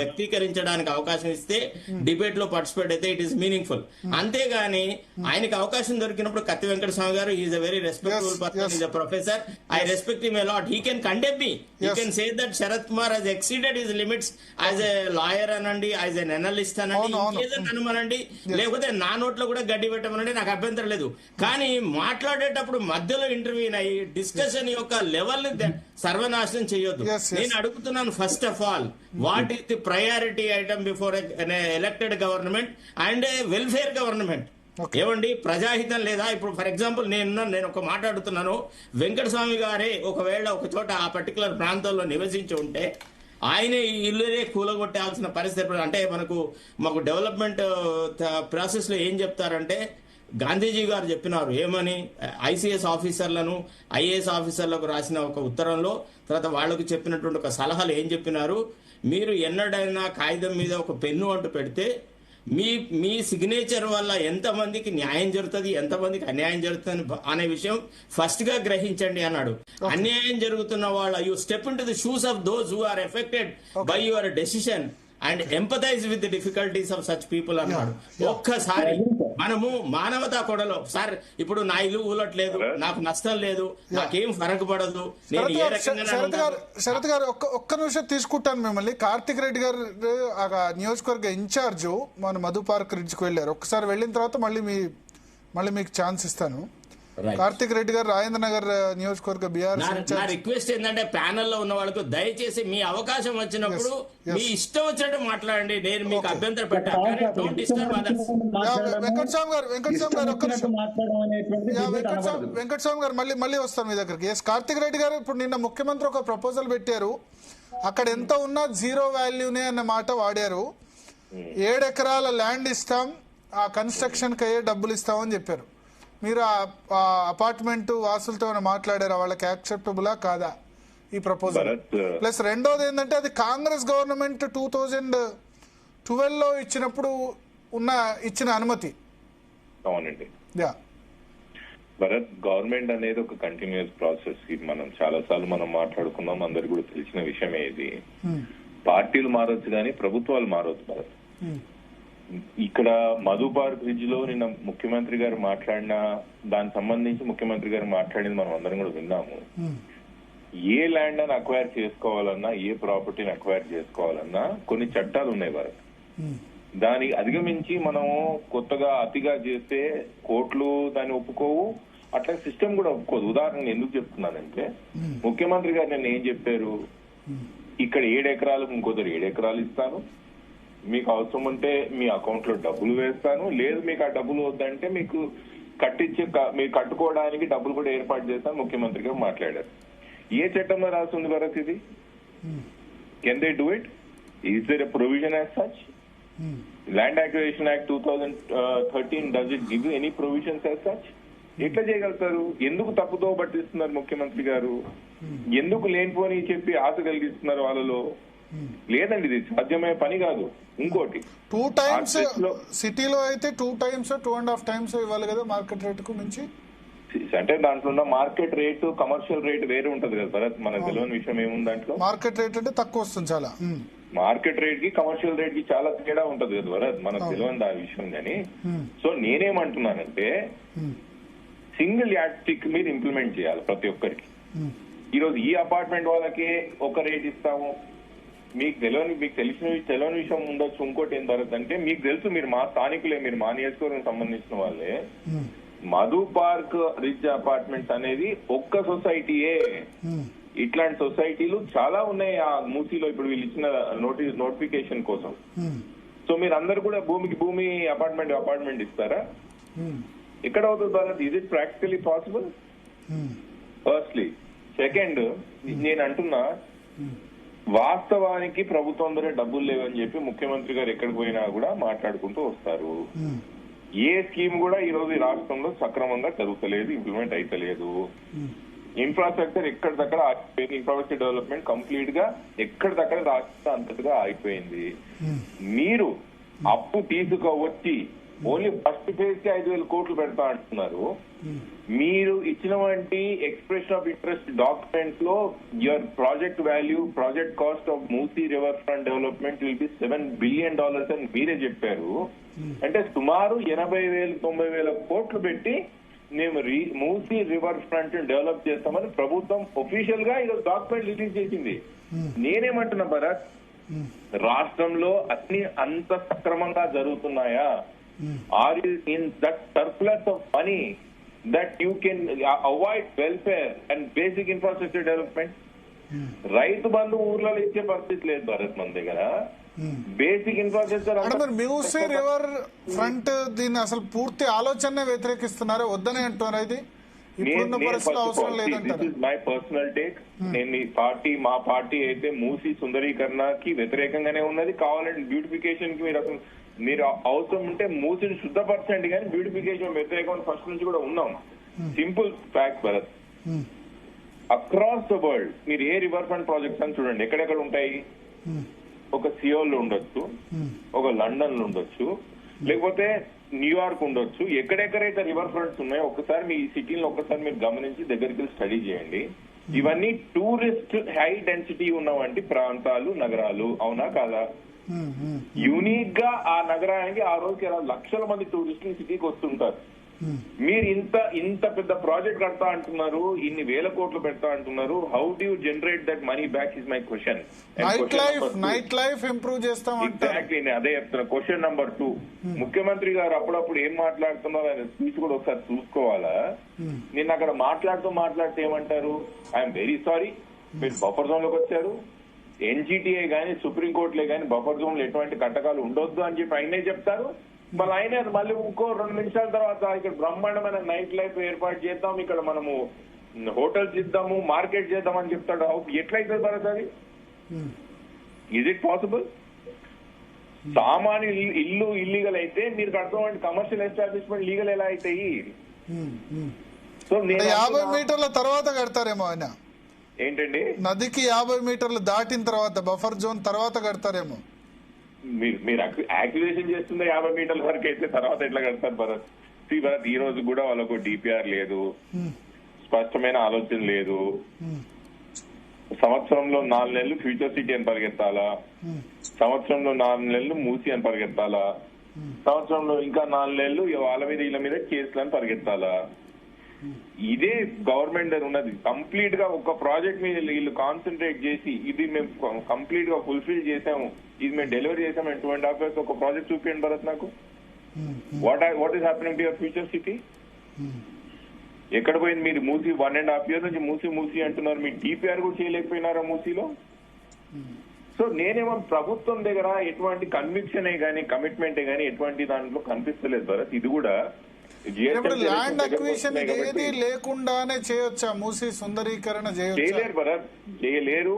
వ్యక్తీకరించడానికి అవకాశం ఇస్తే డిబేట్ లో పార్టిసిపేట్ అయితే ఇట్ ఈస్ మీనింగ్ఫుల్. అంతేగాని ఆయనకి అవకాశం దొరికినప్పుడు Katti Venkataswamy garu is a very respectable person, is a professor, I respect him a lot. He can condemn me, he can say that Sharath Kumar has exceeded his limits as a lawyer అనండి, as an analyst అనండి, ఇంకేదైనా అనుమనండి, లేకపోతే నా నోట్లో కూడా గడ్డి పెట్టమనండి, నాకు అభ్యంతరం లేదు. కానీ మాట్లాడేటప్పుడు మధ్యలో ఇంటర్వ్యూన్ అయ్యి డిస్కషన్ యొక్క లెవెల్ ని సర్వనాశనం చేయొద్దు. నేను అడుగుతున్నాను, first of all what is the priority item before elected government and A welfare government? ఏమండి, ప్రజాహితం లేదా? ఇప్పుడు ఫర్ ఎగ్జాంపుల్ నేను ఒక మాట్లాడుతున్నాను, వెంకటస్వామి గారే ఒకవేళ ఒక చోట ఆ పర్టికులర్ ప్రాంతంలో నివసించి ఉంటే ఆయన ఇల్లునే కూలగొట్టాల్సిన పరిస్థితి. అంటే మాకు డెవలప్మెంట్ ప్రాసెస్ లో ఏం చెప్తారంటే, గాంధీజీ గారు చెప్పినారు ఏమని, ఐసీఎస్ ఆఫీసర్లను ఐఏఎస్ ఆఫీసర్లకు రాసిన ఒక ఉత్తరంలో, తర్వాత వాళ్లకు చెప్పినటువంటి ఒక సలహాలు ఏం చెప్పినారు, మీరు ఎన్నడైనా కాగితం మీద ఒక పెన్ను అంటూ పెడితే మీ సిగ్నేచర్ వల్ల ఎంతమందికి న్యాయం జరుగుతుంది, ఎంతమందికి అన్యాయం జరుగుతుంది అనే విషయం ఫస్ట్ గా గ్రహించండి అన్నాడు. అన్యాయం జరుగుతున్న వాళ్ళ you step into the shoes of those who are affected by your decision and empathise with the difficulties of such people అన్నాడు. ఒక్కసారి మనము మానవతా కొడలో, సార్ ఇప్పుడు నా ఇల్లు ఊలట్లేదు, నాకు నష్టం లేదు, నాకేం ఫరక్ పడదు, నేను ఏ రకంగా. శరత్ గారు ఒక్క నిమిషం తీసుకుంటాను మిమ్మల్ని. కార్తిక్ రెడ్డి గారు నియోజకవర్గ ఇన్ఛార్జ్ మన మధు పార్క్ రిడ్జ్కి వెళ్ళారు. ఒక్కసారి వెళ్ళిన తర్వాత మళ్ళీ మీకు ఛాన్స్ ఇస్తాను. కార్తిక్ రెడ్డి గారు రాజేంద్ర నగర్ నియోజకవర్గ బీఆర్. నా రిక్వెస్ట్ ఏంటంటే ప్యానెల్ లో ఉన్న వాళ్ళకు దయచేసి మీ అవకాశం వచ్చినప్పుడు మీ ఇష్టం వచ్చినట్టు మాట్లాడండి, నేను మీకు అభ్యంతరం పెట్టాను. వెంకటస్వామి గారు మళ్ళీ వస్తాను మీ దగ్గరికి. కార్తిక్ రెడ్డి గారు, ఇప్పుడు నిన్న ముఖ్యమంత్రి ఒక ప్రపోజల్ పెట్టారు, అక్కడ ఎంత ఉన్నా జీరో వాల్యూనే అన్న మాట వాడారు. 7 ఎకరాల ల్యాండ్ ఇస్తాం, ఆ కన్స్ట్రక్షన్ కి అయ్యే డబ్బులు ఇస్తామని చెప్పారు. మీరు ఆ అపార్ట్మెంట్ వాసులతో మాట్లాడారా? వాళ్ళకి యాక్సెప్టబులా కాదా ఈ ప్రపోజల్? ప్లస్ రెండోది ఏంటంటే, అది కాంగ్రెస్ గవర్నమెంట్ 2012లో ఇచ్చినప్పుడు ఇచ్చిన అనుమతి. అవునండి. భరత్, గవర్నమెంట్ అనేది ఒక కంటిన్యూస్ ప్రాసెస్. మనం చాలా సార్లు మనం మాట్లాడుకున్నాం, అందరికి కూడా తెలిసిన విషయమే ఇది. పార్టీలు మారొచ్చు కానీ ప్రభుత్వాలు మారొచ్చు భరత్. ఇక్కడ మధు పార్క్ బ్రిడ్జ్ లో నిన్న ముఖ్యమంత్రి గారు మాట్లాడిన దానికి సంబంధించి ముఖ్యమంత్రి గారు మాట్లాడింది మనం అందరం కూడా విన్నాము. ఏ ల్యాండ్ అని అక్వైర్ చేసుకోవాలన్నా, ఏ ప్రాపర్టీని అక్వైర్ చేసుకోవాలన్నా కొన్ని చట్టాలు ఉన్నాయి భరత్. దానికి అధిగమించి మనము కొత్తగా అతిగా చేస్తే కోర్టులు దాన్ని ఒప్పుకోవు, అట్లా సిస్టమ్ కూడా ఒప్పుకోదు. ఉదాహరణ ఎందుకు చెప్తున్నానంటే, ముఖ్యమంత్రి గారు నిన్న ఏం చెప్పారు, ఇక్కడ 7 ఎకరాలకు ఇంకొకరు 7 ఎకరాలు ఇస్తాను, మీకు అవసరం ఉంటే మీ అకౌంట్ లో డబ్బులు వేస్తాను, లేదు మీకు ఆ డబ్బులు వద్దంటే మీకు మీరు కట్టుకోవడానికి డబ్బులు కూడా ఏర్పాటు చేస్తాను ముఖ్యమంత్రి గారు మాట్లాడారు. ఏ చట్టంలో రాస్తుంది భరత్ ఇది? Can they do it? Is there a provision as such? Land acquisition act 2013 does it give any provisions as such? ఎట్లా చేయగలుగుతారు? ఎందుకు తప్పుతో పట్టిస్తున్నారు ముఖ్యమంత్రి గారు? ఎందుకు లేనిపోని చెప్పి ఆశ కలిగిస్తున్నారు వాళ్ళలో? లేదండి, ఇది సాధ్యమయ్యే పని కాదు. ఇంకోటి 2 times సిటీలో అయితే 2 times 2.5 times ఇవ్వాలి కదా మార్కెట్ రేట్ కు మించి. చూసి అంటే దాంట్లో ఉన్న మార్కెట్ రేటు కమర్షియల్ రేట్ వేరే ఉంటది కదా భరత్, మనకు తెలియని విషయం ఏముంది దాంట్లో. మార్కెట్ రేట్ అంటే తక్కువ వస్తుంది చాలా. మార్కెట్ రేట్ కి కమర్షియల్ రేట్ కి చాలా తేడా ఉంటది కదా భరత్, మనకు తెలియని ఆ విషయం. కానీ సో నేనేమంటున్నానంటే సింగిల్ యాక్టిక్ మీరు ఇంప్లిమెంట్ చేయాలి ప్రతి ఒక్కరికి. ఈరోజు ఈ అపార్ట్మెంట్ వాళ్ళకి ఒక రేట్ ఇస్తాము, మీకు తెలియని విషయం ఉండొచ్చు. ఇంకోటి ఏం భరత్ అంటే మీకు తెలుసు, మీరు మా స్థానికులే, మీరు మా నియోజకవర్గం సంబంధించిన వాళ్ళే. మధు పార్క్ రిచ్ అపార్ట్మెంట్స్ అనేది ఒక్క సొసైటీయే. ఇట్లాంటి సొసైటీలు చాలా ఉన్నాయి ఆ మూసీలో. ఇప్పుడు వీళ్ళు ఇచ్చిన నోటిఫికేషన్ కోసం. సో మీరు అందరు కూడా భూమికి భూమి అపార్ట్మెంట్ ఇస్తారా? ఎక్కడ అవుతుంది Bharat? Is it practically possible? Firstly. Second, నేను అంటున్నా వాస్తవానికి ప్రభుత్వం దగ్గర డబ్బులు లేవని చెప్పి ముఖ్యమంత్రి గారు ఎక్కడికి పోయినా కూడా మాట్లాడుకుంటూ వస్తారు. ఏ స్కీమ్ కూడా ఈ రోజు ఈ రాష్ట్రంలో సక్రమంగా జరుగుతలేదు, ఇంప్లిమెంట్ అయితలేదు. ఇన్ఫ్రాస్ట్రక్చర్ ఎక్కడిదక్కడ ఆగిపోయింది. ఇన్ఫ్రాస్ట్రక్చర్ డెవలప్మెంట్ కంప్లీట్ గా ఎక్కడిదక్కడ రాష్ట్రం అంతటిగా ఆగిపోయింది. మీరు అప్పు తీసుకువచ్చి ఓన్లీ ఫస్ట్ ఫేజ్ కి 5,000 కోట్లు పెడతా అంటున్నారు. మీరు ఇచ్చినటువంటి ఎక్స్ప్రెషన్ ఆఫ్ ఇంట్రెస్ట్ డాక్యుమెంట్ లో your project value, project cost of Musi river front development will be $7 billion అని మీరే చెప్పారు. అంటే సుమారు 80,000-90,000 కోట్లు పెట్టి మేము మూసీ రివర్ ఫ్రంట్ డెవలప్ చేస్తామని ప్రభుత్వం ఒఫీషియల్ గా ఈరోజు డాక్యుమెంట్ రిలీజ్ చేసింది. నేనేమంటున్నా భరత్, రాష్ట్రంలో అన్ని అంత సక్రమంగా జరుగుతున్నాయా? Are you in that surplus of money that you can avoid welfare and basic infrastructure development? Rythu Bandhu ఊర్లలో ఇచ్చే పరిస్థితి లేదు భరత్ మన దగ్గర. Basic infrastructure Musi river front దీన్ని అసలు పూర్తి ఆలోచన వ్యతిరేకిస్తున్నారు, వద్దనే అంటున్నారు. ఇది ఇప్పుడున్న పరిస్థితుల్లో అవసరం లేదంటారు. My personal take. నేను ఈ మా పార్టీ అయితే మూసీ సుందరీకరణకి వ్యతిరేకంగానే ఉన్నది. కావాలంటే బ్యూటిఫికేషన్ కి మీరు అవసరం ఉంటే మూసీని శుద్ధపరచండి, కానీ బ్యూటిఫికేషన్ వ్యతిరేకం ఫస్ట్ నుంచి కూడా ఉన్నాం. Simple fact Bharat, across the world మీరు ఏ రివర్ ఫ్రంట్ ప్రాజెక్ట్స్ అని చూడండి, ఎక్కడెక్కడ ఉంటాయి. ఒక సియోల్ లో ఉండొచ్చు, ఒక లండన్ లో ఉండొచ్చు, లేకపోతే న్యూయార్క్ ఉండొచ్చు. ఎక్కడెక్కడైతే రివర్ ఫ్రంట్స్ ఉన్నాయో ఒక్కసారి మీ సిటీలో ఒక్కసారి మీరు గమనించి దగ్గరికి స్టడీ చేయండి. ఇవన్నీ టూరిస్ట్ హై డెన్సిటీ ఉన్నవంటి ప్రాంతాలు, నగరాలు, అవునా కాదా? యూనిక్ గా ఆ నగరానికి ఆ రోజుకి లక్షల మంది టూరిస్టులు సిటీకి వస్తుంటారు. మీరు ఇంత పెద్ద ప్రాజెక్ట్ కడతా అంటున్నారు, ఇన్ని వేల కోట్లు పెడతా అంటున్నారు. How do you generate that money back is my question. Night life improve చేస్తాం. ఎగ్జాక్ట్లీ, నేను అదే చెప్తున్నా. క్వశ్చన్ నెంబర్ 2, ముఖ్యమంత్రి గారు అప్పుడప్పుడు ఏం మాట్లాడుతున్నారు ఆయన స్పీచ్ కూడా ఒకసారి చూసుకోవాలా. నిన్న అక్కడ మాట్లాడుతూ ఏమంటారు, ఐఎమ్ వెరీ సారీ మీరు బఫర్ జోన్ లోకి వచ్చారు. ఎన్జిటిఏ గానీ సుప్రీంకోర్టులే గానీ బఫర్ జోన్ లో ఎటువంటి కట్టకాలు ఉండొద్దు అని చెప్పి ఆయనే చెప్తారు. మళ్ళీ ఇంకో 2 నిమిషాల తర్వాత ఇక్కడ బ్రహ్మాండమైన నైట్ లైఫ్ ఏర్పాటు చేద్దాం, ఇక్కడ మనము హోటల్స్ ఇద్దాము, మార్కెట్ చేద్దాం అని చెప్తాడు. ఎట్లయితుంది భరత్ అది? Is it possible? సామాన్య ఇల్లు ఇల్లీగల్ అయితే మీరు కడతామంటే కమర్షియల్ ఎస్టాబ్లిష్మెంట్ లీగల్ ఎలా అవుతాయి? సో 50 మీటర్ల తర్వాత కడతారేమో ఆయన. ఏంటండి? నదికి 50 మీటర్లు దాటిన తర్వాత బఫర్ జోన్ తర్వాత కడతారేమో. మీరు యాక్టివేషన్ చేస్తుందే 50 మీటర్ల వరకు అయితే, తర్వాత ఎట్లా కడతారు భరత్? భరత్ ఈ రోజు కూడా వాళ్ళకు డిపిఆర్ లేదు, స్పష్టమైన ఆలోచన లేదు. సంవత్సరంలో 4 నెలలు ఫ్యూచర్ సిటీ అని పరిగెత్తాలా, సంవత్సరంలో 4 నెలలు మూసి అని పరిగెత్తాలా, సంవత్సరంలో ఇంకా 4 నెలలు వాళ్ళ మీద వీళ్ళ మీద కేసులు అని పరిగెత్తాలా. ఇదే గవర్నమెంట్ దగ్గర ఉన్నది. కంప్లీట్ గా ఒక ప్రాజెక్ట్ మీద వీళ్ళు కాన్సన్ట్రేట్ చేసి ఇది మేము కంప్లీట్ గా ఫుల్ఫిల్ చేసాము, ఇది మేము డెలివరీ చేసాము 2.5 years ఒక ప్రాజెక్ట్ చూపించండి భరత్ నాకు. What is happening to your future city? ఎక్కడ పోయింది? మీరు మూసి 1.5 years నుంచి మూసి అంటున్నారు, మీ డిపిఆర్ కూడా చేయలేకపోయినారా మూసీలో? సో నేనేమో ప్రభుత్వం దగ్గర ఎటువంటి కన్విక్షన్ గానీ కమిట్మెంటే గానీ ఎటువంటి దాంట్లో కనిపిస్తలేదు భరత్. ఇది కూడా ల్యాండ్ అక్విజిషన్ ఏది లేకుండానే చేయొచ్చా మూసీ సుందరీకరణ? చేయలేరు భరత్, చేయలేరు.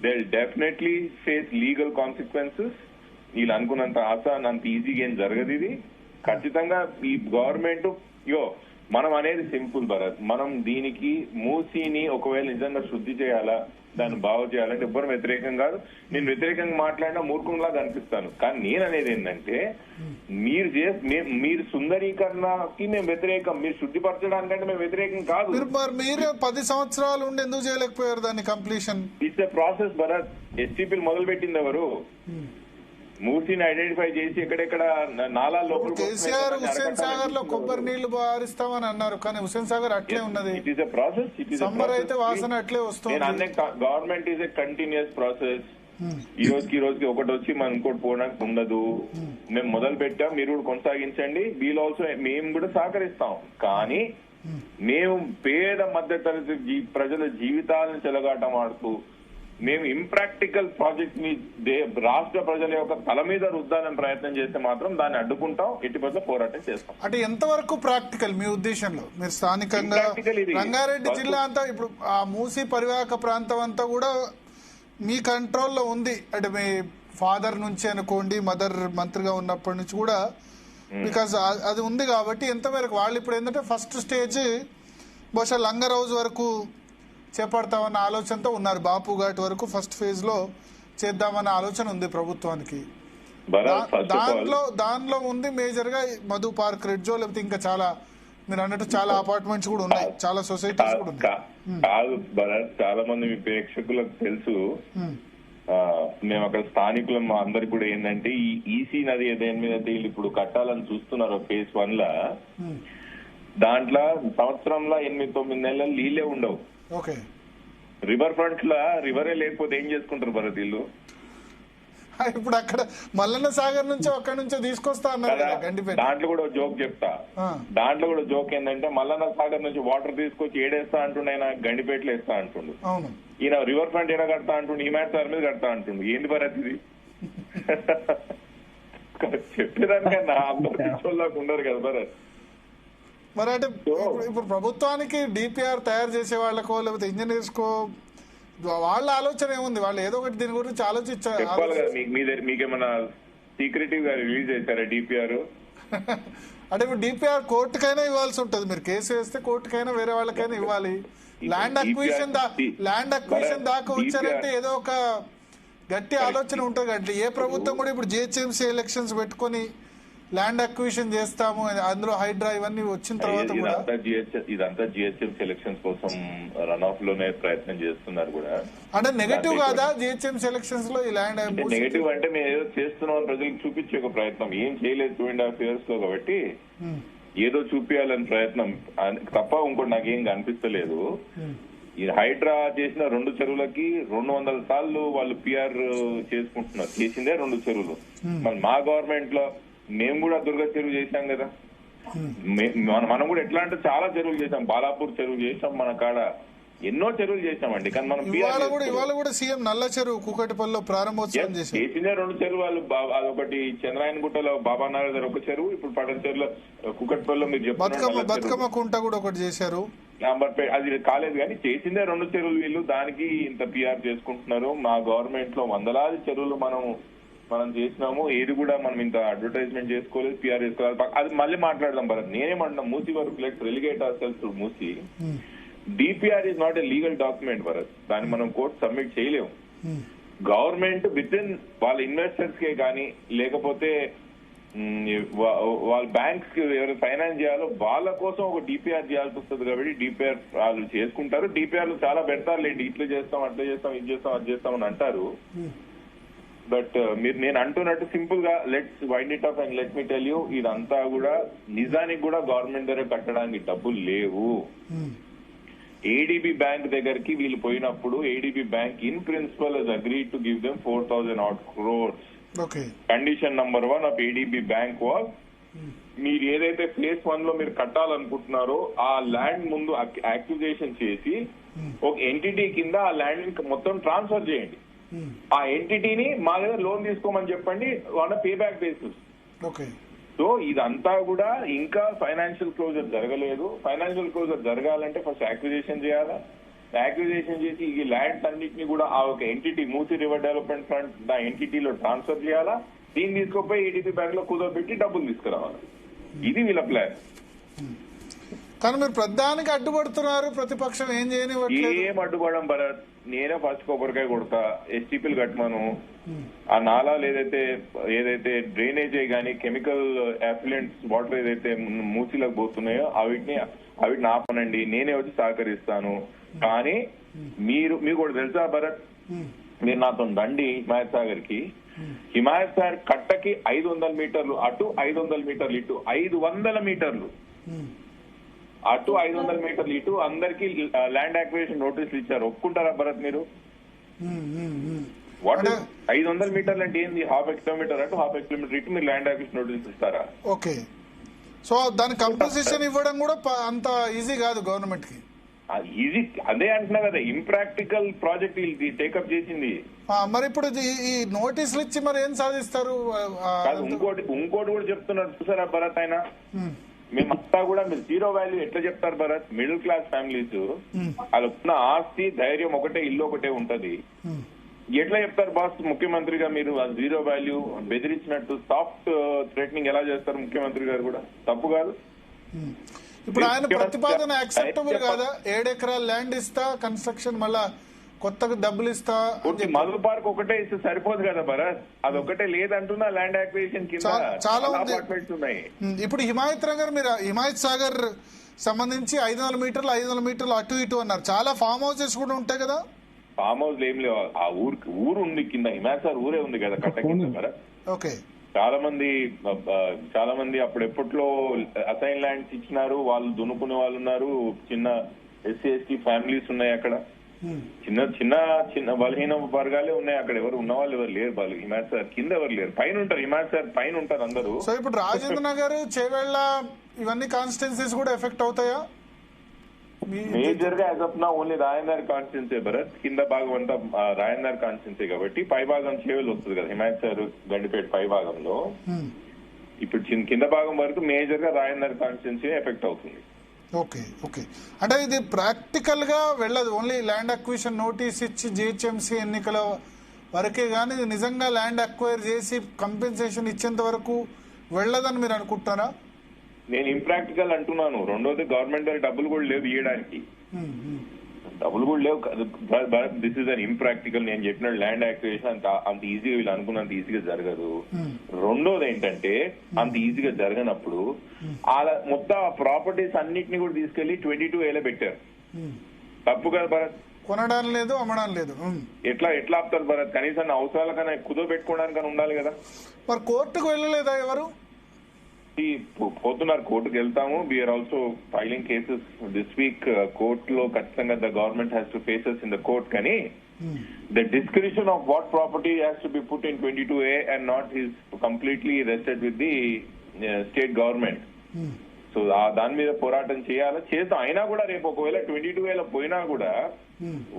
They definitely face legal consequences. వీళ్ళు అనుకున్నంత ఆసాన్ అంత ఈజీగా ఏం జరగదు. ఇది ఖచ్చితంగా ఈ గవర్నమెంట్ మనం అనేది సింపుల్ భరత్, మనం దీనికి మూసీని ఒకవేళ నిజంగా శుద్ధి చేయాలా, దాన్ని బాగు చేయాలంటే ఎవ్వరు వ్యతిరేకం కాదు. నేను వ్యతిరేకంగా మాట్లాడినా మూర్ఖంలాగా అనిపిస్తాను. కానీ నేను అనేది ఏంటంటే మీరు సుందరీకరణకి మేము వ్యతిరేకం, మీరు శుద్ధిపరచడానికంటే మేము వ్యతిరేకం కాదు. మీరు 10 సంవత్సరాలు ఉండి ఎందుకు చేయలేకపోయారు దాన్ని completion? It's a process Bharat. ఎస్టీపీలు మొదలు పెట్టింది ఎవరు? మూసీని ఐడెంటిఫై చేసి ఎక్కడెక్కడ నాలాల లోపల కేసీఆర్ హుస్సేన్ సాగర్ లో కొబ్బరి నీళ్లు బారిస్తామని అన్నారు, కానీ హుస్సేన్ సాగర్ అట్లే ఉన్నది. It is a process. Summer అయితే వాసన అట్లే వస్తుంది. Government is a continuous process. ఈ రోజుకి ఒకటి వచ్చి మనం ఇంకోటి పోవడానికి ఉండదు. మేము మొదలు పెట్టాం, మీరు కూడా కొనసాగించండి. వీల్ ఆల్సో మేము కూడా సహకరిస్తాం. కానీ మేము పేద మధ్యతరగతి ప్రజల జీవితాలను చెలగాటం ఆడుతూ మేము ఇంప్రాక్టికల్ ప్రాజెక్ట్ ని రాష్ట్ర ప్రజల యొక్క తల మీద రుద్దాలని ప్రయత్నం చేస్తే మాత్రం దాన్ని అడ్డుకుంటాం, ఎట్టి పరిస్థితుల్లో పోరాటం చేస్తాం. అంటే ఎంతవరకు ప్రాక్టికల్ మీ ఉద్దేశంలో? మీరు స్థానికంగా రంగారెడ్డి జిల్లా అంతా ఇప్పుడు ఆ మూసీ పరివాహక ప్రాంతం అంతా కూడా మీ కంట్రోల్లో ఉంది. అంటే మీ ఫాదర్ నుంచి అనుకోండి, మదర్ మంత్రిగా ఉన్నప్పటి నుంచి కూడా బికాస్ అది ఉంది కాబట్టి ఎంతవరకు వాళ్ళు ఇప్పుడు ఏంటంటే ఫస్ట్ స్టేజ్ బహుశా లంగర్ హౌస్ వరకు చేపడతామన్న ఆలోచనతో ఉన్నారు. బాపు ఘాట్ వరకు ఫస్ట్ ఫేజ్ లో చేద్దామన్న ఆలోచన ఉంది ప్రభుత్వానికి. దానిలో ఉంది మేజర్ గా మధు పార్క్, రెడ్జో, లేకపోతే ఇంకా చాలా మీరు అన్నట్టు చాలా అపార్ట్మెంట్స్ కూడా ఉన్నాయి, చాలా సొసైటీస్ కూడా ఉన్నాయి. కాదు భరత్, చాలా మంది మీ ప్రేక్షకులకు తెలుసు, మేము అక్కడ స్థానికులం మా అందరికి కూడా ఏంటంటే ఈ ఈసీ నది ఏదైతే వీళ్ళు ఇప్పుడు కట్టాలని చూస్తున్నారు ఫేజ్ 1 లా, దాంట్లో సంవత్సరంలో 8-9 నెలలు నీళ్ళే ఉండవు. ఓకే, రివర్ ఫ్రంట్ లా రివరే లేకపోతే ఏం చేసుకుంటారు భరత్ వీళ్ళు? ఇప్పుడు అక్కడ మల్లన్న సాగర్ నుంచి అక్కడ నుంచో తీసుకొస్తా అన్నారు. దాంట్లో కూడా జోక్ చెప్తా. దాంట్లో కూడా జోక్ ఏంటంటే మల్లన్న సాగర్ నుంచి వాటర్ తీసుకొచ్చి ఏడేస్తా అంటుండే, ఆయన గండిపేటలో వేస్తా అంటుండు. ఈయన రివర్ ఫ్రంట్ ఏడా కడతా అంటుండు, హిమాయత్ సార్ మీద కడతా అంటుండు. ఏంది భరత్ ఇది? చెప్పేదానికన్నా అందరూ ఉండరు కదా భరత్. మరి అంటే ఇప్పుడు ప్రభుత్వానికి డిపిఆర్ తయారు చేసే వాళ్ళకో లేకపోతే ఇంజనీర్స్ కో వాళ్ళ ఆలోచన ఏముంది? వాళ్ళు ఏదో ఒకటి దీని గురించి ఆలోచించారు. చెప్పాలి కదా, మీకేమన్నా సీక్రెటివ్ గా రిలీజ్ చేశారా డిపిఆర్? అంటే ఇప్పుడు డిపిఆర్ కోర్టుకైనా ఇవ్వాల్సి ఉంటుంది. మీరు కేసు వేస్తే కోర్టుకైనా వేరే వాళ్ళకైనా ఇవ్వాలి. ల్యాండ్ అక్విజిషన్ దాకా వచ్చారంటే ఏదో ఒక గట్టి ఆలోచన ఉంటుంది కదా. ఏ ప్రభుత్వం కూడా ఇప్పుడు జిహెచ్ఎంసీ ఎలక్షన్స్ పెట్టుకుని ల్యాండ్ అక్విజిషన్ చేస్తాము, అందులో హైడ్రా ఇవన్నీ వచ్చిన తర్వాత కూడా ఇదంతా జిహెచ్ఎంసీ ఎలక్షన్స్ కోసం రన్ ఆఫ్ లోనే ప్రయత్నం చేస్తున్నారు కూడా. అంటే నెగటివ్ కాదా జిహెచ్ఎంసీ ఎలక్షన్స్ లో ఈ ల్యాండ్? నెగటివ్ అంటే మేము ఏదో చేస్తున్నాం ప్రజలకు చూపించే ఒక ప్రయత్నం. ఏం చేయలేదు 2.5 years లో కాబట్టి ఏదో చూపించాలని ప్రయత్నం తప్ప ఇంకోటి నాకేం కనిపిస్తలేదు. ఈ హైడ్రా చేసిన 2 చెరువులకి 200 సార్లు వాళ్ళు పిఆర్ చేసుకుంటున్నారు. చేసిందే 2 చెరువులు. మరి మా గవర్నమెంట్ లో మేము కూడా దుర్గ చెరువు చేశాం కదా. మనం కూడా ఎట్లా అంటే చాలా చెరువులు చేశాం. బాలాపూర్ చెరువు చేసాం, మన కాడ ఎన్నో చెరువులు చేసామండి. కానీ మనం ఇవాళ కూడా సీఎం నల్ల చెరువు కూకటిపల్లిలో ప్రారంభోత్సవం చేసిందే 2 చెరువులు. అదొకటి చంద్రాయనగుట్టలో బాబానగర్ దగ్గర ఒక చెరువు, ఇప్పుడు పటన్ చెరువులో కూకటిపల్లిలో మీరు చెప్పారు బతుకమ్మ కుంట కూడా ఒకటి చేశారు. అది కాలేదు కానీ చేసిందే 2 చెరువులు. వీళ్ళు దానికి ఇంత పిఆర్ చేసుకుంటున్నారు. మా గవర్నమెంట్ లో వందలాది చెరువులు మనం చేసినాము. ఏది కూడా మనం ఇంత అడ్వర్టైజ్మెంట్ చేసుకోలేదు, పిఆర్ చేసుకోవాలి. అది మళ్ళీ మాట్లాడదాం భరత్. నేనేమంటున్నా, మూసీ వరకు let's relegate our to Musi. DPR is not a legal document Bharat. దాన్ని మనం కోర్టు సబ్మిట్ చేయలేము. గవర్నమెంట్ విత్ ఇన్ వాళ్ళ ఇన్వెస్టర్స్ కే కానీ లేకపోతే వాళ్ళ బ్యాంక్స్ కి ఎవరు ఫైనాన్స్ చేయాలో వాళ్ళ కోసం ఒక డిపిఆర్ చేయాల్సి వస్తుంది. కాబట్టి డిపిఆర్ వాళ్ళు చేసుకుంటారు. డిపిఆర్లు చాలా పెడతారు లేండి, ఇట్లా చేస్తాం, అట్లా చేస్తాం, ఇది చేస్తాం, అది చేస్తాం అని అంటారు. బట్ మీరు నేను అంటున్నట్టు సింపుల్ గా let's wind it up and let me tell you, ఇదంతా కూడా నిజానికి కూడా గవర్నమెంట్ దగ్గర కట్టడానికి డబ్బులు లేవు. ఏడీబీ బ్యాంక్ దగ్గరికి వీళ్ళు పోయినప్పుడు ADB bank in principle has agreed to give them 4,000 crores. Condition number 1 of ADB bank was, మీరు ఏదైతే ఫేజ్ 1 లో మీరు కట్టాలనుకుంటున్నారో ఆ ల్యాండ్ ముందు యాక్విజిషన్ చేసి ఒక ఎంటిటీ కింద ఆ ల్యాండ్ మొత్తం ట్రాన్స్ఫర్ చేయండి. ఆ ఎంటిటీని మా దగ్గర లోన్ తీసుకోమని చెప్పండి on pay back basis. So ఇదంతా కూడా ఇంకా ఫైనాన్షియల్ క్లోజర్ జరగలేదు. ఫైనాన్షియల్ క్లోజర్ జరగాలంటే ఫస్ట్ యాక్విజిషన్ చేయాలా. యాక్విజిషన్ చేసి ఈ ల్యాండ్స్ అన్నింటినీ కూడా ఆ ఒక entity Musi river development fund ఆ ఎంటిటీలో ట్రాన్స్ఫర్ చేయాలా. దీన్ని తీసుకుపోయి ఏడీబీ బ్యాంక్ లో కుదరబెట్టి డబ్బులు తీసుకురావాలి. ఇది వీళ్ళ ప్లాన్. కానీ మీరు ప్రధానికి అడ్డుపడుతున్నారు, ప్రతిపక్షం ఏం చేయనివ్వట్లేదు. ఏం అడ్డుపడడం భరత్, నేనే ఫస్ట్ కొబ్బరికాయ కొడతా, ఎస్టీపీలు కట్టమను. ఆ నాలాలు ఏదైతే డ్రైనేజ్ గానీ కెమికల్ ఎఫ్లుయెంట్స్ వాటర్ ఏదైతే మూసీలకు పోతున్నాయో అవిటిని ఆపనండి, నేనే వచ్చి సహకరిస్తాను. కానీ మీకు కూడా తెలుసా భరత్, మీరు నాతో రండి హిమాయత్ సాగర్ కి. హిమాయత్ సాగర్ కట్టకి 500 మీటర్లు అటు, 500 మీటర్లు ఇటు, 500 మీటర్లు అటు, 500 మీటర్లు ఇటు, అందరికి ల్యాండ్ యాక్విజిషన్ నోటీసులు ఇచ్చారు. ఒప్పుకుంటారా భరత్ మీరు? వాట్ 500 మీటర్లు అంటే ఏంది? ½ కిలోమీటర్ అటు, ½ కిలోమీటర్ ఇటు మీరు ల్యాండ్ యాక్విజిషన్ నోటీసులు ఇస్తారా? ఓకే, సో దాని కంపెన్సేషన్ ఇవ్వడం కూడా అంత ఈజీ కాదు గవర్నమెంట్ కి. ఈజీ, అదే అంటున్నా కదా, ఇంప్రాక్టికల్ ప్రాజెక్ట్ టేకప్ చేసింది. మరి ఇప్పుడు ఈ నోటీసులు ఇచ్చి మరి ఏం సాధిస్తారు? ఇంకోటి కూడా చెప్తున్నారు చూసారా భరత్, ఆయన మేమంతా కూడా మీరు జీరో వాల్యూ ఎట్లా చెప్తారు భరత్? మిడిల్ క్లాస్ ఫ్యామిలీస్ వాళ్ళకున్న ఆస్తి ధైర్యం ఒకటే, ఇల్లు ఒకటే ఉంటది. ఎట్లా చెప్తారు బాస్ ముఖ్యమంత్రిగా మీరు జీరో వాల్యూ బెదిరించినట్టు? సాఫ్ట్ థ్రెటనింగ్ ఎలా చేస్తారు ముఖ్యమంత్రి గారు కూడా? తప్పు కాదు. ఇప్పుడు ఆయన ప్రతిపాదన యాక్సెప్టబుల్ కాదా? 7 ఎకరాల ల్యాండ్ ఇస్తా, కన్స్ట్రక్షన్ మళ్ళా కొత్తగా డబ్బులు ఇస్తా. మధు పార్క్ ఒకటే ఇస్తే సరిపోదు కదా భరత్, అదొకటే లేదంటున్నా ల్యాండ్ యాక్విజిషన్ కింద చాలా అపార్ట్మెంట్స్ ఉన్నాయి. ఇప్పుడు హిమాయత్ నగర్, మీరు హిమాయత్ సాగర్ సంబంధించి 500 మీటర్లు అటు ఇటు అన్నారు. చాలా ఫామ్ హౌసెస్ కూడా ఉంటాయి కదా? ఫామ్ హౌస్ ఏం లేవు, ఆ ఊరు ఉంది కింద, హిమాయత్ సాగర్ ఊరే ఉంది కదా కట్ట కింద భరత్. ఓకే, చాలా మంది అప్పుడు ఎప్పట్లో అసైన్ ల్యాండ్స్ ఇచ్చినారు, వాళ్ళు దున్నుకునే వాళ్ళు ఉన్నారు. చిన్న ఎస్సీ ఎస్టీ ఫ్యామిలీస్ ఉన్నాయి అక్కడ, చిన్న బలహీన వర్గాలే ఉన్నాయి అక్కడ. ఎవరు ఉన్న వాళ్ళు ఎవరు లేరు. వాళ్ళు హిమాయత్ సాగర్ కింద ఎవరు లేరు, పైన ఉంటారు. హిమాయత్ సాగర్ పైన ఉంటారు అందరూ. సో ఇప్పుడు రాజేంద్ర నగర్, చేవెళ్ల ఇవన్నీ కాన్స్టిట్యున్సీస్ కూడా ఎఫెక్ట్ అవుతాయా? మేజర్ గా as of now only Rayanagar constituency Bharat. కింద భాగం అంతా రాయనగర్ కాన్స్టిట్యున్సీ కాబట్టి పై భాగం చేవెల్ వస్తుంది కదా, హిమాయత్ సాగర్ గండిపేట పై భాగంలో. ఇప్పుడు కింద భాగం వరకు మేజర్ గా రాయనగర్ కాన్స్టిట్యున్సీ ఎఫెక్ట్ అవుతుంది. ఓకే, అంటే ఇది ప్రాక్టికల్ గా వెళ్ళదు, ఓన్లీ ల్యాండ్ అక్విజిషన్ నోటీస్ ఇచ్చి జిహెచ్ఎంసీ ఎన్నికల వరకే గానీ నిజంగా ల్యాండ్ అక్వైర్ చేసి కంపెన్సేషన్ ఇచ్చేంత వరకు వెళ్ళదని మీరు అనుకుంటున్నారా? నేను ఇంప్రాక్టికల్ అంటున్నాను. రెండోది గవర్నమెంట్ దగ్గర డబ్బులు కూడా లేవు ఇవ్వడానికి, డబ్బులు కూడా లేవు. This is an impractical. నేను చెప్పిన ల్యాండ్ యాక్విజిషన్ అంత ఈజీగా వీళ్ళు అనుకున్నంత ఈజీగా జరగదు. రెండోది ఏంటంటే అంత ఈజీగా జరగనప్పుడు మొత్తం ఆ ప్రాపర్టీస్ అన్నిటిని కూడా తీసుకెళ్లి 22A పెట్టారు. తప్పు కదా భరత్? కొనడం లేదు, అమ్మడం లేదు. ఎట్లా ఆపుతారు భరత్? కనీసం అవసరాలకన్నా కుదో పెట్టుకోవడానికన్నా ఉండాలి కదా. మరి కోర్టుకు వెళ్ళలేదా ఎవరు? పోతున్నారు, కోర్టుకు వెళ్తాము. We're also filing cases this week. కోర్టులో ఖచ్చితంగా the government has to faces in the court. కానీ the description of what property has to be put in 22A and not is completely rested with the state government. So దాని మీద పోరాటం చేస్తాం. అయినా కూడా రేపు ఒకవేళ 22A పోయినా కూడా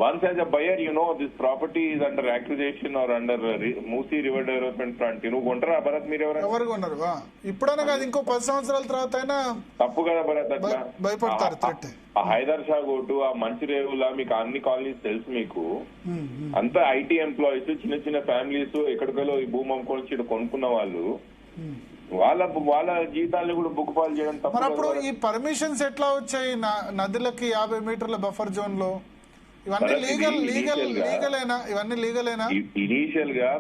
once as a buyer this property is under acquisition or under Musi river development front. నువ్వు కొంటారా భరత్? మీరు ఎవరు కొన్నారు? ఇప్పుడైనా కాదు, ఇంకో 10 సంవత్సరాల తర్వాత అయినా తప్పు కదా భరత్? అట్లా భయపడతారు. ఆ హైదర్ షా కోటు, ఆ మంచిరేవులా, మీకు అన్ని కాలనీస్ తెలుసు. మీకు అంతా ఐటీ ఎంప్లాయీస్, చిన్న ఫ్యామిలీస్, ఎక్కడికో ఈ భూమి అమ్ముకొని కొనుక్కున్న వాళ్ళు, వాళ్ళ జీతాలను కూడా బుక్కుపాలు చేయడం తప్ప. అప్పుడు ఈ పర్మిషన్స్ ఎట్లా వచ్చాయి? నదులకి 50 మీటర్ల బఫర్ జోన్ లో ఇవన్నీ లీగలేనా? ఇవన్నీ లీగలేనా? ఇనీషియల్ గా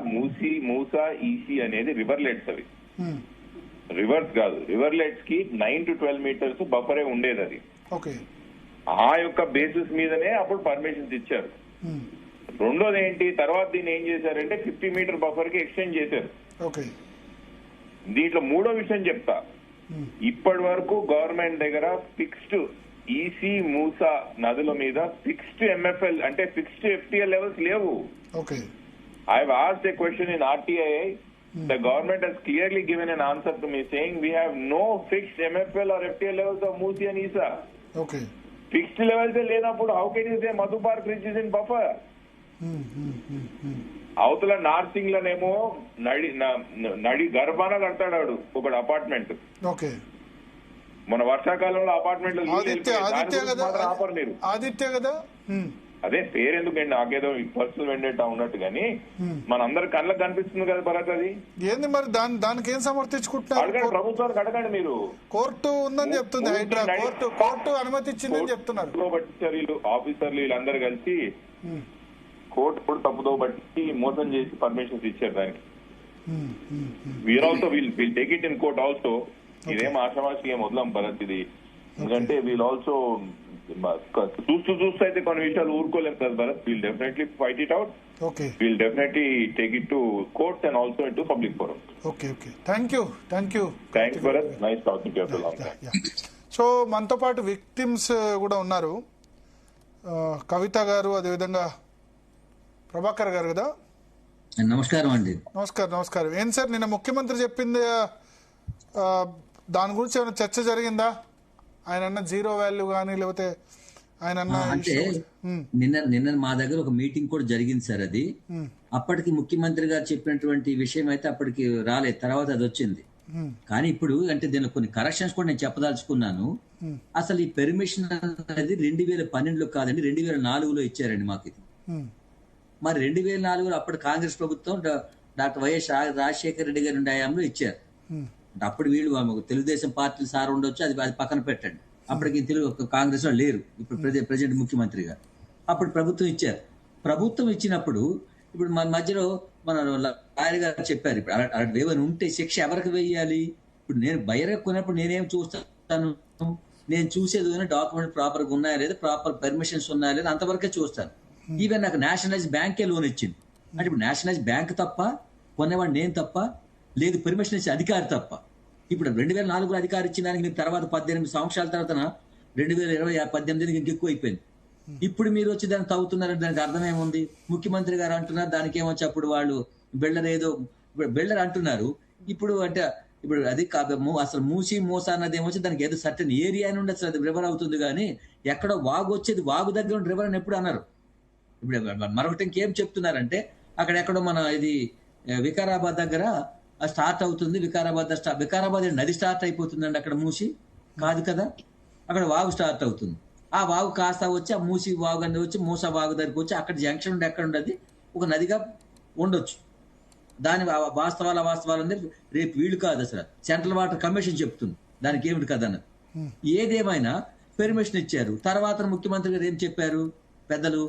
మూసా ఈసీ అనేది రివర్లెట్స్, అవి రివర్స్ కాదు. రివర్లెట్స్ కి 9 to 12 మీటర్స్ బఫరే ఉండేది. అది ఆ యొక్క బేసిస్ మీదనే అప్పుడు పర్మిషన్స్ ఇచ్చారు. రెండోది ఏంటి, తర్వాత దీన్ని ఏం చేశారంటే 50 మీటర్ బఫర్ కి ఎక్స్టెండ్ చేశారు. దీంట్లో మూడో విషయం చెప్తా. ఇప్పటి వరకు గవర్నమెంట్ దగ్గర ఫిక్స్డ్ ఈసీ మూసా నదుల మీద ఫిక్స్డ్ ఎంఎఫ్ఎల్ అంటే ఫిక్స్డ్ ఎఫ్టీఎల్ లెవెల్స్ లేవు. I have asked a question in RTI. The government has clearly given an answer to me saying we have no fixed MFL or FTL levels of Moosi and Isa. Fixed levels లేనప్పుడు how can you say Madhu Park Ridge is in buffer? అవతల నార్సింగ్ లోనేమో నడి గర్భాన కడతాడు ఒకడు అపార్ట్మెంట్. మన వర్షాకాలంలో అపార్ట్మెంట్ ఆదిత్య కదా అదే పేరు ఎందుకండి, నాకేదో పర్సనల్ వెండేటా ఉన్నట్టు కానీ మనందరి కళ్ళకు కనిపిస్తుంది కదా భరత్. అది ఏంది మరి దానికి ఏం సమర్థించుకుంటున్నారు? అడగండి, ప్రభుత్వానికి అడగండి. మీరు కోర్టు ఉందని చెప్తుంది, హైడ్రా కోర్టు అనుమతి ఇచ్చిందని చెప్తున్నారు. వీళ్ళు ఆఫీసర్లు వీళ్ళందరూ కలిసి కోర్టు కూడా తప్పుదో బట్టి మోసం చేసి పర్మిషన్స్ ఇచ్చారు దానికి. We're also will take it in court also. ఇదేం ఆషామాషి ఏం వదలం భరత్ ఇది. ఎందుకంటే వీల్ ఆల్సో చూస్తూ అయితే కొన్ని విషయాలు ఊరుకోలేము కదా Bharat. We'll definitely fight it out. We'll definitely take it to courts and also in to public forum. Thank you Bharat. Nice talking to you. So మనతో పాటు విక్టిమ్స్ కూడా ఉన్నారు, కవిత గారు, అదేవిధంగా ప్రభాకర్ గారు కదా. నమస్కారం అండి. నమస్కారం. ఏం సార్ నిన్న ముఖ్యమంత్రి చెప్పింది, దాని గురించి ఏమైనా చర్చ జరిగిందా? ఆయన అన్న జీరో వాల్యూ కానీ లేకపోతే ఆయన అంటే నిన్న మా దగ్గర ఒక మీటింగ్ కూడా జరిగింది సార్. అది అప్పటికి ముఖ్యమంత్రి గారు చెప్పినటువంటి విషయం అయితే అప్పటికి రాలేదు, తర్వాత అది వచ్చింది. కానీ ఇప్పుడు అంటే దీనిలో కొన్ని కరెక్షన్స్ కూడా నేను చెప్పదలుచుకున్నాను. అసలు ఈ పెర్మిషన్ అనేది 2012లో కాదండి, 2004లో ఇచ్చారండి మాకు ఇది. మరి 2004లో అప్పుడు కాంగ్రెస్ ప్రభుత్వం డాక్టర్ వైఎస్ రాజశేఖర రెడ్డి గారి హయాంలో ఇచ్చారు. అప్పుడు వీళ్ళు తెలుగుదేశం పార్టీలు సార్ ఉండొచ్చు, అది పక్కన పెట్టండి. అప్పటికి తెలుగు కాంగ్రెస్ లో లేరు ఇప్పుడు ప్రెసిడెంట్ ముఖ్యమంత్రి గారు. అప్పుడు ప్రభుత్వం ఇచ్చారు. ప్రభుత్వం ఇచ్చినప్పుడు ఇప్పుడు మన మధ్యలో మన లాయర్ గారు చెప్పారు, ఇప్పుడు అలాంటి ఏమైనా ఉంటే శిక్ష ఎవరికి వేయాలి? ఇప్పుడు నేను బయట కొన్నప్పుడు నేనేం చూస్తాను, నేను చూసేది డాక్యుమెంట్ ప్రాపర్ గా ఉన్నాయా లేదా, ప్రాపర్ పర్మిషన్స్ ఉన్నాయా లేదా, అంతవరకే చూస్తాను. ఈవెన్ నాకు నేషనలైజ్ బ్యాంకే లోన్ ఇచ్చింది. అంటే ఇప్పుడు నేషనలైజ్ బ్యాంక్ తప్ప, కొనేవాడు నేను తప్ప, లేదు పర్మిషన్ ఇచ్చే అధికారి తప్ప. ఇప్పుడు 2004లో అధికారి ఇచ్చిన దానికి మీరు తర్వాత 18 సంవత్సరాల తర్వాత 2018 ఇంకెక్కువ అయిపోయింది. ఇప్పుడు మీరు వచ్చి దాన్ని తవ్వుతున్నారంటే దానికి అర్థమేముంది? ముఖ్యమంత్రి గారు అంటున్నారు దానికి ఏమొచ్చి అప్పుడు వాళ్ళు బిల్డర్ అంటున్నారు. ఇప్పుడు అంటే ఇప్పుడు అది అసలు మూసి మోస అన్నది ఏమొచ్చి దానికి ఏదో సర్టన్ ఏరియా నుండి అసలు అది రివర్ అవుతుంది, కానీ ఎక్కడో వాగు వచ్చేది, వాగు దగ్గర ఉన్న రివర్ అని ఎప్పుడు అన్నారు. ఇప్పుడు మరొకటి ఇంకేం చెప్తున్నారంటే అక్కడెక్కడో మన ఇది వికారాబాద్ దగ్గర స్టార్ట్ అవుతుంది, వికారాబాద్ నది స్టార్ట్ అయిపోతుందండి అక్కడ, మూసి కాదు కదా, అక్కడ వాగు స్టార్ట్ అవుతుంది. ఆ వాగు కాస్త వచ్చి ఆ మూసి వాగు అనేది వచ్చి మూస వాగు దగ్గరికి వచ్చి అక్కడ జంక్షన్ ఉండి ఎక్కడ ఉండదు ఒక నదిగా ఉండొచ్చు. దాని వాస్తవాలన్నీ రేపు వీళ్ళు కాదు, అసలు సెంట్రల్ వాటర్ కమిషన్ చెప్తుంది దానికి ఏమిటి కదా అన్నది. ఏదేమైనా పెర్మిషన్ ఇచ్చారు. తర్వాత ముఖ్యమంత్రి గారు ఏం చెప్పారు పెద్దలు,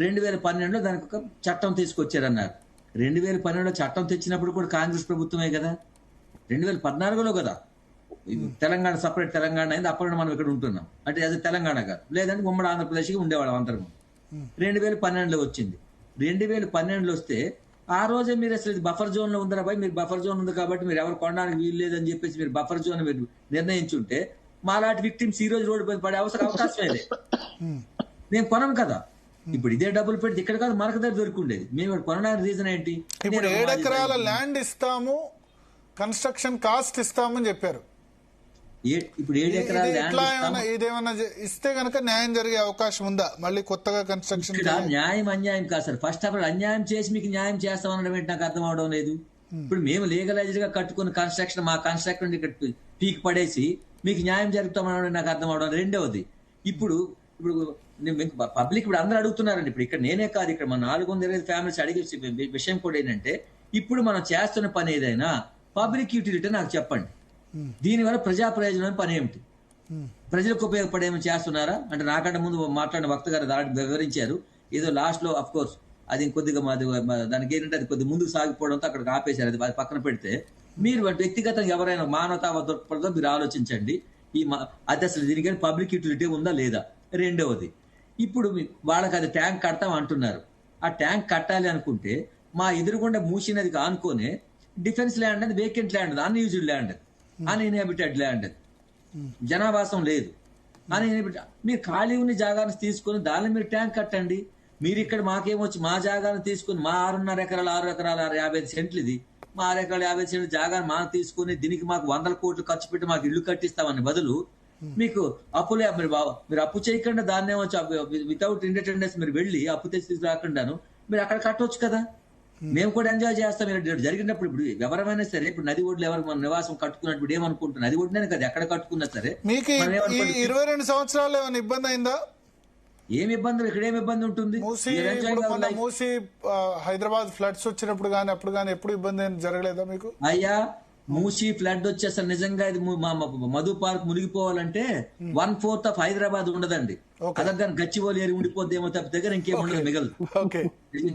2012లో దానికి ఒక చట్టం తీసుకొచ్చారన్నారు. 2012లో చట్టం తెచ్చినప్పుడు కూడా కాంగ్రెస్ ప్రభుత్వమే కదా. 2014లో కదా తెలంగాణ సపరేట్ తెలంగాణ అయింది, అప్పుడు మనం ఇక్కడ ఉంటున్నాం. అంటే అది తెలంగాణ కాదు, లేదంటే ఉమ్మడి ఆంధ్రప్రదేశ్కి ఉండేవాళ్ళం అందరం. 2012లో వచ్చింది. 2012లో వస్తే ఆ రోజే మీరు అసలు ఇది బఫర్ జోన్ లో ఉందరా బాయ్, మీరు బఫర్ జోన్ ఉంది కాబట్టి మీరు ఎవరు కొనడానికి వీలు లేదని చెప్పేసి మీరు బఫర్ జోన్ మీరు నిర్ణయించుంటే మాలాంటి విక్టిమ్స్ ఈ రోజు రోడ్డు మీద పడే అవకాశమే లేదు. మేము కొనం కదా. ఇప్పుడు ఇదే డబ్బులు పెడితే ఇక్కడ కాదు మనకు దగ్గర దొరికిండేది. మేము కొనడానికి రీజన్ ఏంటి? ఇప్పుడు 7 ఎకరాల ల్యాండ్ ఇస్తాము, కన్స్ట్రక్షన్ కాస్ట్ ఇస్తామని చెప్పారు. ఇప్పుడు 7 ఎకరాల ల్యాండ్ ఇదేమన్నా ఇస్తే గనక న్యాయం జరిగే అవకాశం ఉందా? మళ్ళీ కొత్తగా కన్స్ట్రక్షన్ న్యాయం అన్యాయం కాదు సార్. ఫస్ట్ ఆఫ్ ఆల్ అన్యాయం చేసి మీకు న్యాయం చేస్తామనడం ఏంటి నాకు అర్థం అవడం లేదు. ఇప్పుడు మేము లీగలైజ్డ్ గా కట్టుకున్న కన్స్ట్రక్షన్ మా కన్స్ట్రక్షన్ ఇక్కడ పీక్ పడేసి మీకు న్యాయం జరుగుతామనడం నాకు అర్థం అవడం. రెండవది ఇప్పుడు పబ్లిక్ ఇప్పుడు అందరూ అడుగుతున్నారండి. ఇప్పుడు ఇక్కడ నేనే కాదు, ఇక్కడ మన 420 ఫ్యామిలీస్ అడిగే విషయం కూడా ఏంటంటే ఇప్పుడు మనం చేస్తున్న పని ఏదైనా పబ్లిక్ యూటిలిటీ నాకు చెప్పండి. దీనివల్ల ప్రజా ప్రయోజనం పని ఏమిటి? ప్రజలకు ఉపయోగపడేమో చేస్తున్నారా అంటే? నాకంటే ముందు మాట్లాడిన వక్త గారు వివరించారు. ఏదో లాస్ట్ లో అఫ్ కోర్స్ అది కొద్దిగా దానికి ఏంటంటే అది కొద్దిగా ముందుకు సాగిపోవడంతో అక్కడికి ఆపేశారు. అది పక్కన పెడితే మీరు వ్యక్తిగతంగా ఎవరైనా మానవతా దృక్పథంతో మీరు ఆలోచించండి. అది అసలు దీనికైనా పబ్లిక్ యూటిలిటీ ఉందా లేదా? రెండవది, ఇప్పుడు వాళ్ళకి అది ట్యాంక్ కడతాం అంటున్నారు. ఆ ట్యాంక్ కట్టాలి అనుకుంటే మా ఎదురుగుండా మూసినది ఆనుకోనే డిఫెన్స్ ల్యాండ్ అది vacant land, unused land, uninhabited land, జనావాసం లేదు. మీరు ఖాళీ ఉన్న జాగాను తీసుకుని దాన్ని మీరు ట్యాంక్ కట్టండి. మీరు ఇక్కడ మాకేమొచ్చి మా జాగాను తీసుకుని మా 6.5 ఎకరాలు 6 ఎకరాలు 55 సెంట్లు ఇది మా 6 ఎకరాలు 50 సెంట్లు జాగాను మాకు తీసుకుని దీనికి మాకు 100 కోట్లు ఖర్చు పెట్టి మాకు ఇల్లు కట్టిస్తామని బదులు మీకు అప్పులే మీరు అప్పు చేయకుండా దాన్నే వచ్చి వితౌట్ ఇండిపెండెన్స్ మీరు వెళ్ళి అప్పు తెచ్చి రాకుండాను మీరు అక్కడ కట్టవచ్చు కదా. మేము కూడా ఎంజాయ్ చేస్తాం. మీరు జరిగినప్పుడు ఇప్పుడు ఎవరైనా సరే ఇప్పుడు నది ఒడ్లు ఎవరు మన నివాసం కట్టుకున్నప్పుడు ఏమనుకుంటున్నారు? నది ఒడ్డునే కదా ఎక్కడ కట్టుకున్నా సరే. మీకు 22 సంవత్సరాలు ఏమైనా ఇబ్బంది అయిందా? ఏమి ఇబ్బంది, ఇక్కడ ఏమి ఇబ్బంది ఉంటుంది? మూసీ ఇప్పుడు మొన్న మూసీ హైదరాబాద్ ఫ్లడ్స్ వచ్చినప్పుడు కానీ అప్పుడు కానీ ఎప్పుడు ఇబ్బంది ఏం జరగలేదా మీకు? అయ్యా మూసీ ఫ్లడ్ వచ్చి అసలు నిజంగా ఇది మధు పార్క్ మునిగిపోవాలంటే 1/4 ఆఫ్ హైదరాబాద్ ఉండదండి. అదర్ గచ్చిబౌలి ఏరి ఉండిపోద్దేమో తప్పితే ఇంకేం ఉండదు, మిగలదు.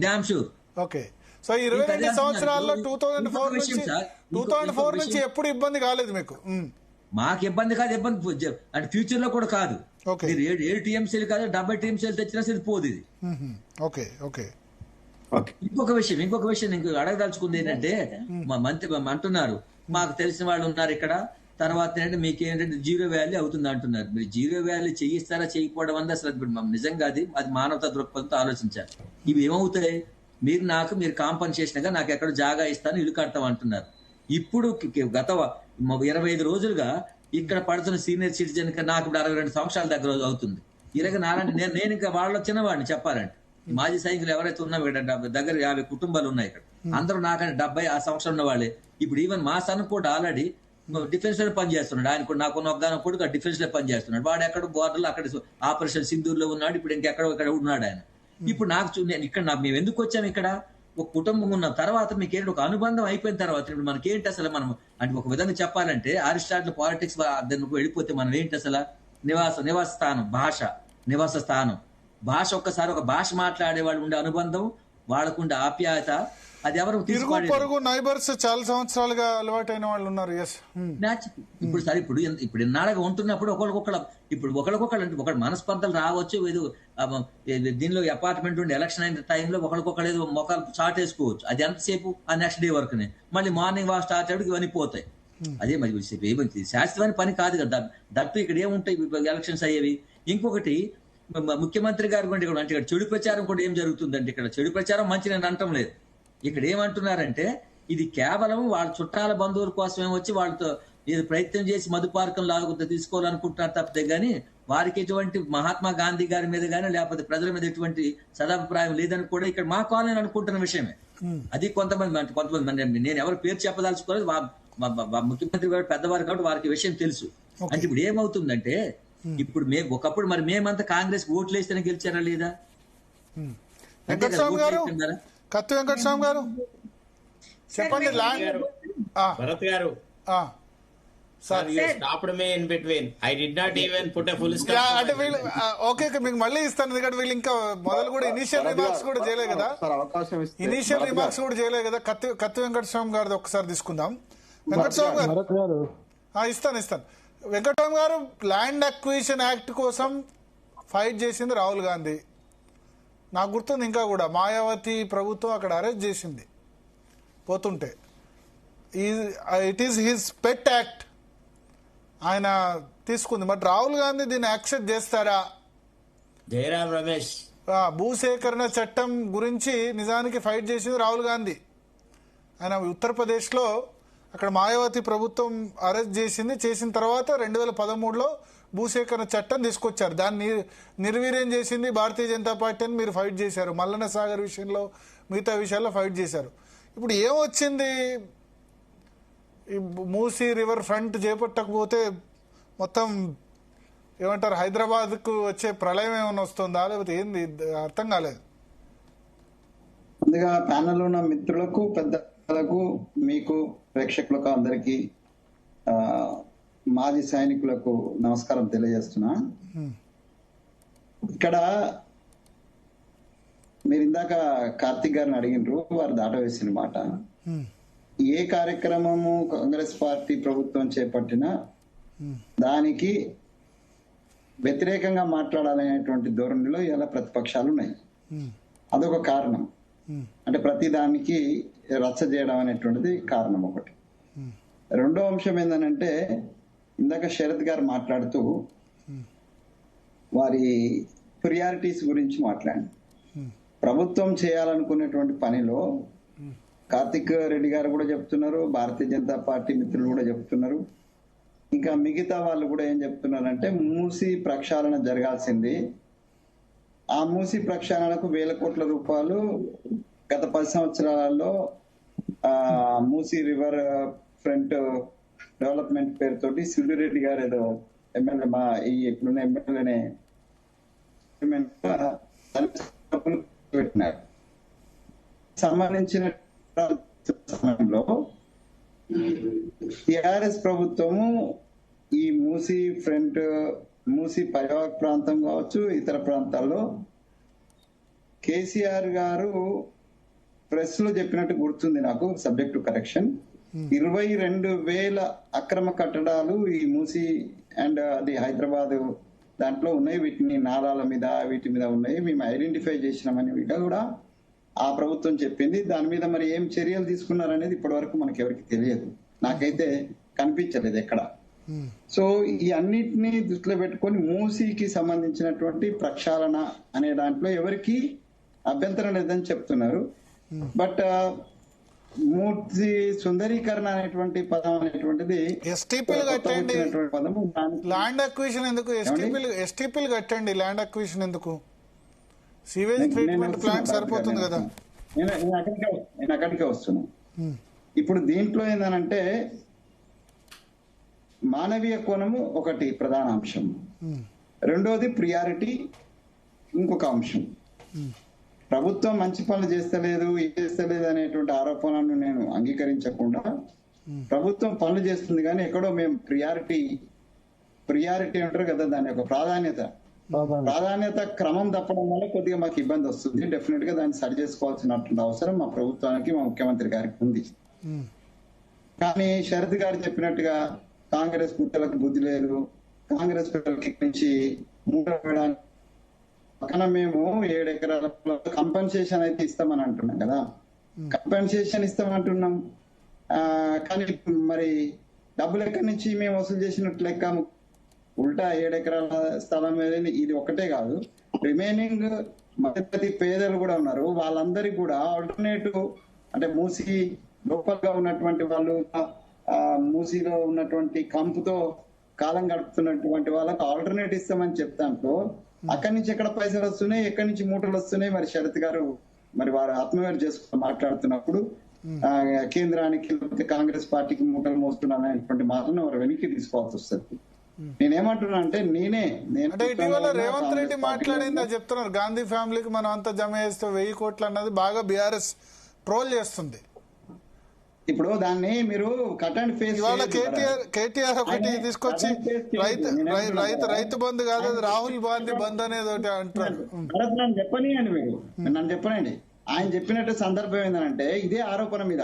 Damn sure. ఓకే. సో 22 సంవత్సరాల్లో 2004 నుంచి ఎప్పుడు ఇబ్బంది కాలేదు మీకు? మాకు ఇబ్బంది కాదు, ఇబ్బంది అంటే ఫ్యూచర్ లో కూడా కాదు. 7 టీఎంసీలు కాదు 70 టీఎంసీలు తెచ్చినా సరే పోదు ఇది. ఇంకొక విషయం ఇంకో అడగదలుచుకుంది ఏంటంటే, మా మంత్రి అంటున్నారు మాకు తెలిసిన వాళ్ళు ఉన్నారు ఇక్కడ, తర్వాత ఏంటంటే మీకు ఏంటంటే జీరో వాల్యూ అవుతుంది అంటున్నారు. మీరు జీరో వాల్యూ చేయిస్తారా చేయకపోవడం వల్ల అసలు నిజంగా అది మానవతా దృక్పథంతో ఆలోచించారు. ఇవి ఏమవుతాయి? మీరు కాంపన్సేషన్ గా నాకు ఎక్కడ జాగా ఇస్తాను, ఇల్లు కడతాం అంటున్నారు. ఇప్పుడు గత 25 రోజులుగా ఇక్కడ పడుతున్న సీనియర్ సిటిజన్ నాకు ఇప్పుడు 62 సంవత్సరాల దగ్గర అవుతుంది. ఇలాగ నాలంటే నేను ఇంకా వాళ్ళ చిన్నవాడిని చెప్పాలంటే, మాజీ సైనికులు ఎవరైతే ఉన్నారో దగ్గర 50 కుటుంబాలు ఉన్నాయి ఇక్కడ. అందరూ నాకంటే 70 ఆ సంవత్సరం ఉన్న వాళ్ళే. ఇప్పుడు ఈవెన్ మా సన్ కూడా ఆల్రెడీ డిఫెన్స్ లో పనిచేస్తున్నాడు. ఆయన కూడా నాకు ఒక కొడుకు డిఫెన్స్ లో పనిచేస్తున్నాడు. వాడు ఎక్కడ బోర్డర్లో అక్కడ ఆపరేషన్ సింధూర్లో ఉన్నాడు. ఇప్పుడు ఇంకెక్కడ ఉన్నాడు ఆయన. ఇప్పుడు ఇక్కడ మేము ఎందుకు వచ్చాము? ఇక్కడ ఒక కుటుంబం ఉన్న తర్వాత మీకేంటి ఒక అనుబంధం అయిపోయిన తర్వాత ఇప్పుడు మనకేంటి అసలు మనం అంటే ఒక విధంగా చెప్పాలంటే అరిస్టాటిల్ పాలిటిక్స్ వెళ్ళిపోతే మనం ఏంటి అసలు నివాస స్థానం, నివాస స్థానం, భాష. ఒక్కసారి ఒక భాష మాట్లాడే వాళ్ళు ఉండే అనుబంధం, వాళ్ళకుండే ఆప్యాయత, అది ఎవరు పొరుగు నైబర్స్ చాలా సంవత్సరాలుగా అలవాటైన వాళ్ళు ఉన్నారు. ఇప్పుడు ఇన్నాళ్ళగా ఉంటున్నప్పుడు ఒకరికొకళ్ళు ఒక మనస్పర్ధలు రావచ్చు. ఏదో దీనిలో అపార్ట్మెంట్ ఉండి ఎలక్షన్ అయిన టైంలో ఒకరికొకరు ఏదో మొక్కలు స్టార్ట్ వేసుకోవచ్చు. అది ఎంతసేపు ఆ నెక్స్ట్ డే వరకు మళ్ళీ మార్నింగ్ వాక్ స్టార్ట్ అయ్యి ఇవన్నీ పోతాయి. అదే మరి శాస్త్రమైన పని కాదు కదా. దట్టు ఇక్కడ ఏముంటాయి ఎలక్షన్స్ అయ్యేవి. ఇంకొకటి ముఖ్యమంత్రి గారు కూడా అంటే ఇక్కడ చెడు ప్రచారం కూడా ఏం జరుగుతుందంటే, ఇక్కడ చెడు ప్రచారం మంచి నేను అనటం లేదు. ఇక్కడ ఏమంటున్నారంటే ఇది కేవలం వాళ్ళ చుట్టాల బంధువుల కోసమే వచ్చి వాళ్ళతో ఏదో ప్రయత్నం చేసి మధు పార్కం లాగుతూ తీసుకోవాలనుకుంటున్నారు తప్పితే గానీ వారికి ఎటువంటి మహాత్మా గాంధీ గారి మీద గానీ లేకపోతే ప్రజల మీద ఎటువంటి సదాభిప్రాయం లేదని కూడా ఇక్కడ మా కాలనీ అనుకుంటున్న విషయమే. అది కొంతమంది నేను ఎవరు పేరు చెప్పదలుచుకోలేదు. ముఖ్యమంత్రి గారు పెద్దవారు కాబట్టి వారికి విషయం తెలుసు. అంటే ఇప్పుడు ఏమవుతుందంటే, ఇప్పుడు ఒకప్పుడు మరి మేమంతా కాంగ్రెస్ ఓట్లు వేస్తేనే గెలిచారా లేదా? కత్తి వెంకటస్వామి గారు చెప్పండి. భరత్ గారు, ఓకే మీకు మళ్ళీ ఇస్తాను, ఎందుకంటే వీళ్ళు ఇంకా మొదలు కూడా ఇనిషియల్ రిమార్క్స్ కూడా చేయలేదు కదా. కత్తి వెంకటస్వామి గారిది ఒక్కసారి తీసుకుందాం. వెంకటస్వామి గారు ఇస్తాను. వెంకటస్వామి గారు, ల్యాండ్ అక్విజిషన్ యాక్ట్ కోసం ఫైట్ చేసింది రాహుల్ గాంధీ. నాకు గుర్తుంది ఇంకా కూడా మాయావతి ప్రభుత్వం అక్కడ అరెస్ట్ చేసింది పోతుంటే. It is his pet act, ఆయన తీసుకుంది. మరి రాహుల్ గాంధీ దీన్ని యాక్సెప్ట్ చేస్తారా? జయరాం రమేష్ భూసేకరణ చట్టం గురించి నిజానికి ఫైట్ చేసింది రాహుల్ గాంధీ. ఆయన ఉత్తరప్రదేశ్లో అక్కడ మాయావతి ప్రభుత్వం అరెస్ట్ చేసిన తర్వాత 2013లో భూసేకరణ చట్టం తీసుకొచ్చారు. దాన్ని నిర్వీర్యం చేసింది భారతీయ జనతా పార్టీ అని మీరు ఫైట్ చేశారు. మల్లన్న సాగర్ విషయంలో, మిగతా విషయాల్లో ఫైట్ చేశారు. ఇప్పుడు ఏమొచ్చింది? ఈ మూసీ రివర్ ఫ్రంట్ చేపట్టకపోతే మొత్తం ఏమంటారు, హైదరాబాద్కు వచ్చే ప్రళయం ఏమైనా వస్తుందా, లేకపోతే ఏంది అర్థం కాలేదు. ముందుగా ప్యానెల్ ఉన్న మిత్రులకు, పెద్దలకు, మీకు, ప్రేక్షకులకు అందరికీ, మాజీ సైనికులకు నమస్కారం తెలియజేస్తున్నా. ఇక్కడ మీరు ఇందాక కార్తిక్ గారిని అడిగినారు, వారు దాటవేసిన మాట. ఏ కార్యక్రమము కాంగ్రెస్ పార్టీ ప్రభుత్వం చేపట్టినా దానికి వ్యతిరేకంగా మాట్లాడాలనేటువంటి ధోరణిలో ఇలా ప్రతిపక్షాలు ఉన్నాయి. అదొక కారణం. అంటే ప్రతి దానికి రచ్చ చేయడం అనేటువంటిది కారణం ఒకటి. రెండో అంశం ఏంటంటే, ఇందాక శరత్ గారు మాట్లాడుతూ వారి ప్రియారిటీస్ గురించి మాట్లాడి, ప్రభుత్వం చేయాలనుకునేటువంటి పనిలో కార్తిక్ రెడ్డి గారు కూడా చెప్తున్నారు, భారతీయ జనతా పార్టీ మిత్రులు కూడా చెప్తున్నారు, ఇంకా మిగతా వాళ్ళు కూడా ఏం చెప్తున్నారంటే, మూసీ ప్రక్షాళన జరగాల్సింది. ఆ మూసీ ప్రక్షాళనకు 1000 కోట్ల రూపాయలు గత 10 సంవత్సరాలలో మూసీ రివర్ ఫ్రంట్ డెవలప్మెంట్ పేరుతోటి సిద్ధిరెడ్డి గారు ఏదో ఎమ్మెల్యే, ఇప్పుడున్న ఎమ్మెల్యేనే పెట్టినారు. సంబంధించిన సమయంలో టిఆర్ఎస్ ప్రభుత్వము ఈ మూసీ పరివాహక ప్రాంతం కావచ్చు, ఇతర ప్రాంతాల్లో కేసీఆర్ గారు ప్రెస్ లో చెప్పినట్టు గుర్తుంది నాకు, సబ్జెక్ట్ టు కరెక్షన్, 22,000 అక్రమ కట్టడాలు ఈ మూసీ అండ్ అది హైదరాబాద్ దాంట్లో ఉన్నాయి, వీటిని నాలాల మీద వీటి మీద ఉన్నాయి, మేము ఐడెంటిఫై చేసినామని కూడా ఆ ప్రభుత్వం చెప్పింది. దాని మీద మరి ఏం చర్యలు తీసుకున్నారనేది ఇప్పటి వరకు మనకి ఎవరికి తెలియదు, నాకైతే కనిపించలేదు ఎక్కడ. సో ఈ అన్నిటినీ దృష్టిలో పెట్టుకొని మూసీకి సంబంధించినటువంటి ప్రక్షాళన అనే దాంట్లో ఎవరికి అభ్యంతరం లేదని చెప్తున్నారు. బట్ మూర్తి సుందరీకరణ అనేటువంటి పదం అనేటువంటిది ఎస్టీపీలు కట్టండి, పదము. ల్యాండ్ అక్విజిషన్ ఎందుకు? ఎస్టీపీలు కట్టండి, ల్యాండ్ అక్విజిషన్ ఎందుకు? సీవేజ్ ట్రీట్మెంట్ ప్లాంట్ సరిపోతుంది కదా. నేను అక్కడికే వస్తున్నా. ఇప్పుడు దీంట్లో ఏందనంటే మానవీయ కోణము ఒకటి ప్రధాన అంశం, రెండోది ప్రియారిటీ ఇంకొక అంశం. ప్రభుత్వం మంచి పనులు చేస్తలేదు అనేటువంటి ఆరోపణలను నేను అంగీకరించకుండా, ప్రభుత్వం పనులు చేస్తుంది కానీ ఎక్కడో మేము ప్రియారిటీ అంటారు కదా, దాని యొక్క ప్రాధాన్యత క్రమం తప్పడం వల్ల కొద్దిగా మాకు ఇబ్బంది వస్తుంది. డెఫినెట్ గా దాన్ని సరి చేసుకోవాల్సినటువంటి అవసరం మా ప్రభుత్వానికి, మా ముఖ్యమంత్రి గారికి ఉంది. కానీ శరత్ గారు చెప్పినట్టుగా కాంగ్రెస్ పిల్లలకు బుద్ధి లేదు, కాంగ్రెస్ పిల్లలకి నుంచి మూడడానికి పక్కన మేము 7 ఎకరాల కంపెన్సేషన్ అయితే ఇస్తామని అంటున్నాం కదా, కంపెన్సేషన్ ఇస్తామంటున్నాం. కానీ మరి డబ్బులు ఎక్కడి నుంచి మేము వసూలు చేసినట్టు లెక్క? ఉల్టా 7 ఎకరాల స్థలం మీద ఇది ఒకటే కాదు, రిమైనింగ్ మధ్యతరగతి పేదలు కూడా ఉన్నారు, వాళ్ళందరికీ కూడా ఆల్టర్నేటివ్ అంటే మూసీ లోకల్గా ఉన్నటువంటి వాళ్ళు, మూసీలో ఉన్నటువంటి కంపుతో కాలం గడుపుతున్నటువంటి వాళ్ళకి ఆల్టర్నేట్ ఇస్తామని చెప్తాంతో అక్కడి నుంచి ఎక్కడ పైసలు వస్తున్నాయి, ఎక్కడి నుంచి మూటలు వస్తున్నాయి? మరి శరత్ గారు మరి వారు ఆత్మహత్య చేసుకుని మాట్లాడుతున్నప్పుడు కేంద్రానికి లేకపోతే కాంగ్రెస్ పార్టీకి మూటలు మోస్తున్నాను అనేటువంటి మాటను వారు వెనక్కి తీసుకోవాల్సి వస్తుంది. నేనేమంటున్నా అంటే అంటే ఇటీవల రేవంత్ రెడ్డి మాట్లాడిందా చెప్తున్నారు, గాంధీ ఫ్యామిలీకి మనం అంతా జమ చేస్తే 1000 కోట్లు అన్నది బాగా బీఆర్ఎస్ ట్రోల్ చేస్తుంది. ఇప్పుడు దాన్ని మీరు కట్ అండ్ ఫేస్ ఇవాళ కేటీఆర్ ఒకటి తీసుకొచ్చి రైతు బంధు కాదు, రాహుల్ గాంధీ బంధు అనేది ఒకటి అంటారు. నన్ను చెప్పనియండి, మీరు నన్ను చెప్పనండి. ఆయన చెప్పినట్టు సందర్భం ఏంటంటే ఇదే ఆరోపణ మీద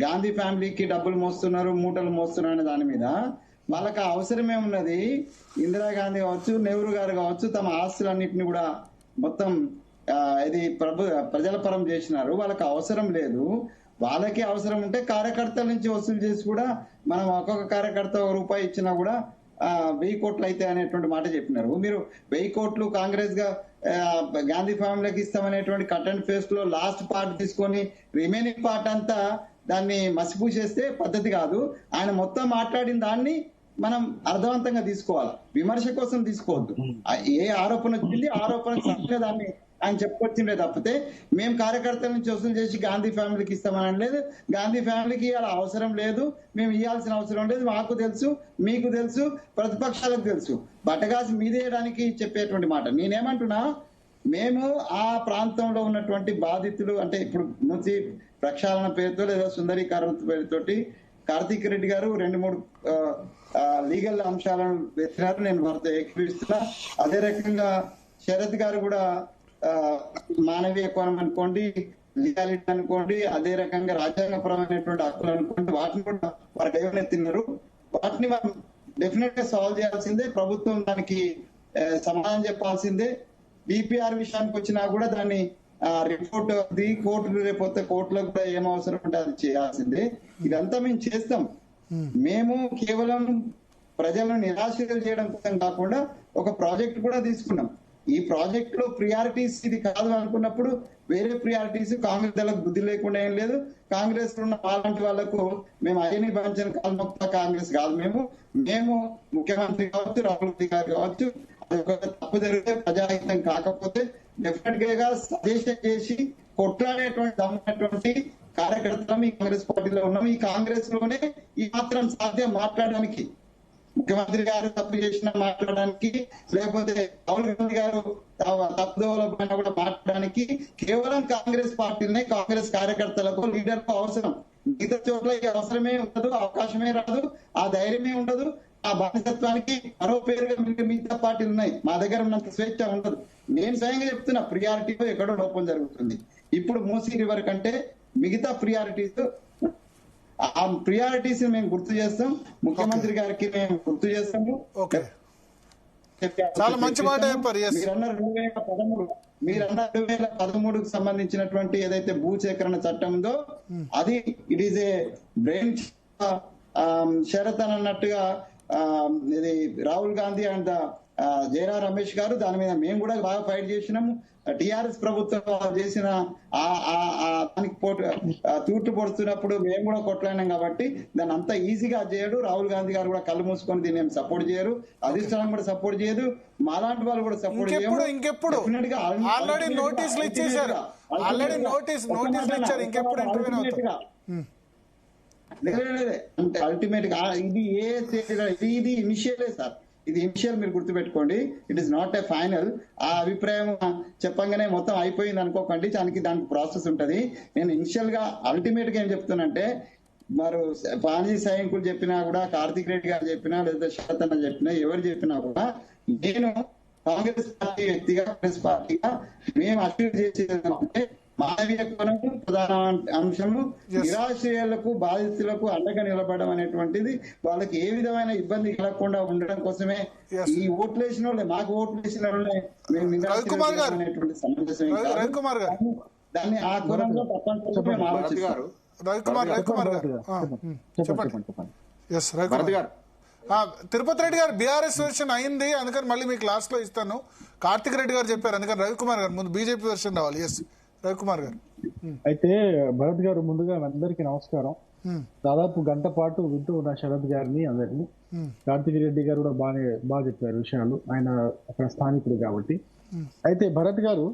గాంధీ ఫ్యామిలీకి డబ్బులు మోస్తున్నారు, మూటలు మోస్తున్నారు అనే దాని మీద వాళ్ళకి అవసరమే ఉన్నది. ఇందిరాగాంధీ కావచ్చు, నెహ్రూ గారు కావచ్చు, తమ ఆస్తులన్నింటినీ కూడా మొత్తం ఇది ప్రజల పరం చేసినారు. వాళ్ళకి అవసరం లేదు. వాళ్ళకి అవసరం ఉంటే కార్యకర్తల నుంచి వసూలు చేసి కూడా మనం ఒక్కొక్క కార్యకర్త ₹1 ఇచ్చినా కూడా 1000 కోట్లు అయితే అనేటువంటి మాట చెప్పినారు. మీరు 1000 కోట్లు కాంగ్రెస్ గా గాంధీ ఫ్యామిలీకి ఇస్తామనేటువంటి కట్ అండ్ ఫేస్ లో లాస్ట్ పార్ట్ తీసుకొని రిమైనింగ్ పార్ట్ అంతా దాన్ని మసిపూసేస్తే పద్ధతి కాదు. ఆయన మొత్తం మాట్లాడిన దాన్ని మనం అర్థవంతంగా తీసుకోవాలి, విమర్శ కోసం తీసుకోవద్దు. ఏ ఆరోపణ వచ్చింది ఆరోపణ సరిగ్గా దాన్ని ఆయన చెప్పుకొచ్చిండే తప్పితే మేము కార్యకర్తల నుంచి వసూలు చేసి గాంధీ ఫ్యామిలీకి ఇస్తామని లేదు. గాంధీ ఫ్యామిలీకి ఇవాళ అవసరం లేదు, మేము ఇవ్వాల్సిన అవసరం లేదు. మాకు తెలుసు, మీకు తెలుసు, ప్రతిపక్షాలకు తెలుసు. బట్టగాసి మీదేయడానికి చెప్పేటువంటి మాట. నేనేమంటున్నా, మేము ఆ ప్రాంతంలో ఉన్నటువంటి బాధితులు అంటే ఇప్పుడు మూసీ ప్రక్షాళన పేరుతో లేదా సుందరీకరణ పేరుతోటి కార్తీక్ రెడ్డి గారు 2-3 లీగల్ అంశాలను పెట్టినారు, నేను వారితో ఏకీభవిస్తున్నా. అదే రకంగా శరత్ గారు కూడా మానవీయ కోణం అనుకోండి, లీగాలిటీ అనుకోండి, అదే రకంగా రాజ్యాంగపరమైనటువంటి హక్కులు అనుకోండి, వాటిని కూడా వారు లేవనెత్తినారు. వాటిని మనం డెఫినెట్ గా సాల్వ్ చేయాల్సిందే. ప్రభుత్వం దానికి సమాధానం చెప్పాల్సిందే. డిపిఆర్ విషయానికి వచ్చినా కూడా దాన్ని రిపోర్ట్ అది కోర్టు రేపోతే కోర్టులో కూడా ఏం అవసరం ఉంటే అది చేయాల్సిందే. ఇదంతా మేము చేస్తాం. మేము కేవలం ప్రజలను నిరాశలు చేయడం కోసం కాకుండా ఒక ప్రాజెక్ట్ కూడా తీసుకున్నాం. ఈ ప్రాజెక్ట్ లో ప్రియారిటీస్ ఇది కాదు అనుకున్నప్పుడు వేరే ప్రియారిటీస్ కాంగ్రెస్ దళకు బుద్ధి లేకుండా ఏం లేదు. కాంగ్రెస్ లో ఉన్న అలాంటి వాళ్లకు మేము అయ్యని భావించిన కాల్మొక్త కాంగ్రెస్ కాదు. మేము ముఖ్యమంత్రి కావచ్చు, రాహుల్ గాంధీ గారు కావచ్చు, అది ఒక తప్పు జరిగితే ప్రజాహితం కాకపోతే డెఫినెట్ గా సజెషన్ చేసి కొట్లాడేటువంటి దమ్మున్నటువంటి కార్యకర్తలు ఈ కాంగ్రెస్ పార్టీలో ఉన్నాం. ఈ కాంగ్రెస్ లోనే ఈ మాత్రం సాధ్యం మాట్లాడడానికి. ముఖ్యమంత్రి గారు తప్పు చేసిన మాట్లాడడానికి, లేకపోతే రాహుల్ గాంధీ గారు తప్పుదోవల పైన కూడా మాట్లాడడానికి కేవలం కాంగ్రెస్ పార్టీనే, కాంగ్రెస్ కార్యకర్తలకు, లీడర్కు అవసరం. మిగతా చోట్ల ఈ అవసరమే ఉండదు, అవకాశమే రాదు, ఆ ధైర్యమే ఉండదు. ఆ బానిసత్వానికి మరో పేరుగా మిగతా పార్టీలు ఉన్నాయి. మా దగ్గర ఉన్నంత స్వేచ్ఛ ఉండదు. నేను స్వయంగా చెప్తున్నా, ప్రియారిటీలో ఎక్కడో లోపం జరుగుతుంది. ఇప్పుడు మూసీ రివర్ కంటే మిగతా ప్రియారిటీస్, ఆ ప్రియారిటీస్ మేము గుర్తు చేస్తాం, ముఖ్యమంత్రి గారికి మేము గుర్తు చేస్తాము. చాలా మంచి మాట చెప్పారు. మీరన్న 2013కు సంబంధించినటువంటి ఏదైతే భూసేకరణ చట్టం ఉందో అది ఇట్ ఈస్ ఏ బ్రెయిన్ షరత్ అని అన్నట్టుగా ఇది రాహుల్ గాంధీ అండ్ జయరాం రమేష్ గారు దాని మీద మేము కూడా బాగా ఫైట్ చేసినాము. టిఆర్ఎస్ ప్రభుత్వం చేసిన దానికి తూట్లు పొడుస్తున్నప్పుడు మేము కూడా కొట్లాడినాం. కాబట్టి దాన్ని అంత ఈజీగా చేయడు. రాహుల్ గాంధీ గారు కూడా కళ్ళు మూసుకొని దీన్ని సపోర్ట్ చేయరు, అధిష్టానం కూడా సపోర్ట్ చేయదు, మాలాంటి వాళ్ళు కూడా సపోర్ట్ చేయరు. ఇంకెప్పుడు ఆల్రెడీ నోటీసులు ఇచ్చేసారు, ఇంకెప్పుడు ఇంటర్వ్యూ అవుతారు? అంటే అల్టిమేట్ గా ఇది ఏ ఇది ఇనిషియలే సార్, ఇది ఇనిషియల్. మీరు గుర్తుపెట్టుకోండి, it is not a final. ఆ అభిప్రాయం చెప్పంగానే మొత్తం అయిపోయింది అనుకోకండి, దానికి ప్రాసెస్ ఉంటది. నేను ఇనిషియల్ గా అల్టిమేట్ గా ఏం చెప్తున్నంటే, మరి పాంజీ సైనికులు చెప్పినా కూడా, కార్తిక్ రెడ్డి గారు చెప్పినా, లేదా శరత్ అన్న చెప్పినా, ఎవరు చెప్పినా కూడా, నేను కాంగ్రెస్ పార్టీ వ్యక్తిగా, కాంగ్రెస్ పార్టీగా మేము అప్పీల్ చేసేది మానవీయ కోణం ప్రధాన అంశము. నిరాశ్రయాలకు, బాధితులకు అండగా నిలబడడం అనేటువంటిది, వాళ్ళకి ఏ విధమైన ఇబ్బంది కలగకుండా ఉండడం కోసమే ఈ ఓట్లు వేసిన వాళ్ళే, మాకు ఓట్లు వేసిన వాళ్ళే మేము నిరాశ్రయటువంటి సమంజసం. దాన్ని ఆ కోణంలో తప్పనిసరిగా మేము ఆలోచిస్తారు. తిరుపతి రెడ్డి గారు బీఆర్ఎస్ వెర్షన్ అయింది, అందుకని మళ్ళీ మీకు లాస్ట్ లో ఇస్తాను. కార్తిక్ రెడ్డి గారు చెప్పారు, అందుకని రవికుమార్ గారు ముందు బీజేపీ వెర్షన్ రావాలి. ఎస్ రవికుమార్ గారు. అయితే భరత్ గారు, ముందుగా అందరికీ నమస్కారం. దాదాపు గంట పాటు వింటూ ఉన్న శరత్ గారిని, అందరినీ. కార్తిక్ రెడ్డి గారు కూడా బాగా చెప్పారు విషయాలు, ఆయన అక్కడ స్థానికుడు కాబట్టి. అయితే భరత్ గారు,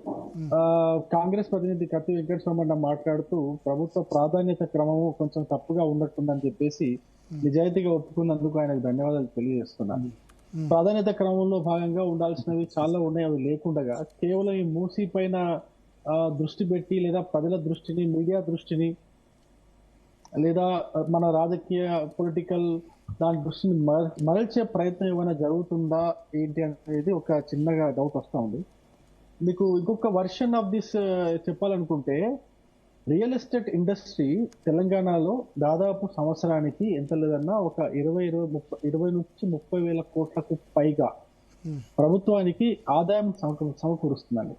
కాంగ్రెస్ ప్రతినిధి కత్తి వెంకటస్వామి మాట్లాడుతూ ప్రభుత్వ ప్రాధాన్యత క్రమము కొంచెం తప్పుగా ఉన్నట్టుందని చెప్పేసి నిజాయితీగా ఒప్పుకున్నందుకు ఆయనకు ధన్యవాదాలు తెలియజేస్తున్నాను. ప్రాధాన్యత క్రమంలో భాగంగా ఉండాల్సినవి చాలా ఉన్నాయి, అవి లేకుండా కేవలం ఈ మూసీ పైన దృష్టి పెట్టి, లేదా ప్రజల దృష్టిని, మీడియా దృష్టిని, లేదా మన రాజకీయ పొలిటికల్ దాని దృష్టిని మరల్చే ప్రయత్నం ఏమైనా జరుగుతుందా ఏంటి అనేది ఒక చిన్నగా డౌట్ వస్తూ ఉంది. మీకు ఇంకొక వర్షన్ ఆఫ్ దిస్ చెప్పాలనుకుంటే, రియల్ ఎస్టేట్ ఇండస్ట్రీ తెలంగాణలో దాదాపు సంవత్సరానికి ఎంత లేదన్నా ఒక 20 నుంచి 30 వేల కోట్లకు పైగా ప్రభుత్వానికి ఆదాయం సమకూరుస్తుందండి.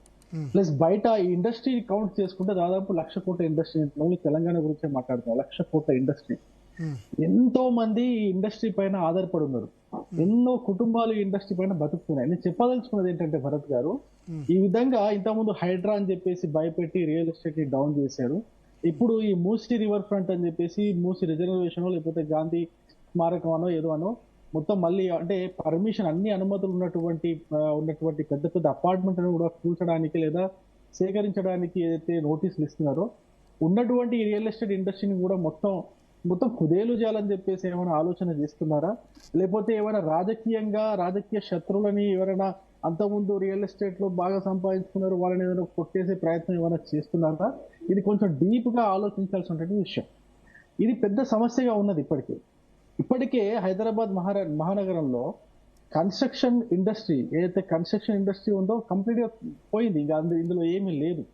ప్లస్ బయట ఈ ఇండస్ట్రీ కౌంట్ చేసుకుంటే దాదాపు 1,00,000 కోట్ల ఇండస్ట్రీ, తెలంగాణ గురించే మాట్లాడుతున్నాం, 1,00,000 కోట్ల ఇండస్ట్రీ. ఎంతో మంది ఈ ఇండస్ట్రీ పైన ఆధారపడి ఉన్నారు, ఎన్నో కుటుంబాలు ఈ ఇండస్ట్రీ పైన బతుకుతున్నాయి. నేను చెప్పదలుచుకున్నది ఏంటంటే భరత్ గారు, ఈ విధంగా ఇంతకుముందు హైడ్రా అని చెప్పేసి భయపెట్టి రియల్ ఎస్టేట్ ని డౌన్ చేశారు. ఇప్పుడు ఈ మూసీ రివర్ ఫ్రంట్ అని చెప్పేసి, మూసీ రిజర్వేషన్ లేకపోతే గాంధీ స్మారకం అనో ఏదో అనో, మొత్తం మళ్ళీ అంటే పర్మిషన్, అన్ని అనుమతులు ఉన్నటువంటి పెద్ద పెద్ద అపార్ట్మెంట్ కూడా కూల్చడానికి లేదా సేకరించడానికి ఏదైతే నోటీసులు ఇస్తున్నారో, ఉన్నటువంటి రియల్ ఎస్టేట్ ఇండస్ట్రీని కూడా మొత్తం కుదేలు చేయాలని చెప్పేసి ఏమైనా ఆలోచన చేస్తున్నారా? లేకపోతే ఏమైనా రాజకీయ శత్రువులని ఎవరైనా అంతకుముందు రియల్ ఎస్టేట్ లో బాగా సంపాదించుకున్నారు, వాళ్ళని ఏదైనా కొట్టేసే ప్రయత్నం ఏమైనా చేస్తున్నారా? ఇది కొంచెం డీప్ గా ఆలోచించాల్సినటువంటి విషయం. ఇది పెద్ద సమస్యగా ఉన్నది. ఇప్పటికే హైదరాబాద్ మహానగరంలో కన్స్ట్రక్షన్ ఇండస్ట్రీ, ఏదైతే కన్స్ట్రక్షన్ ఇండస్ట్రీ ఉందో కంప్లీట్ గా పోయింది. ఇంకా ఇందులో ఏమీ లేదు.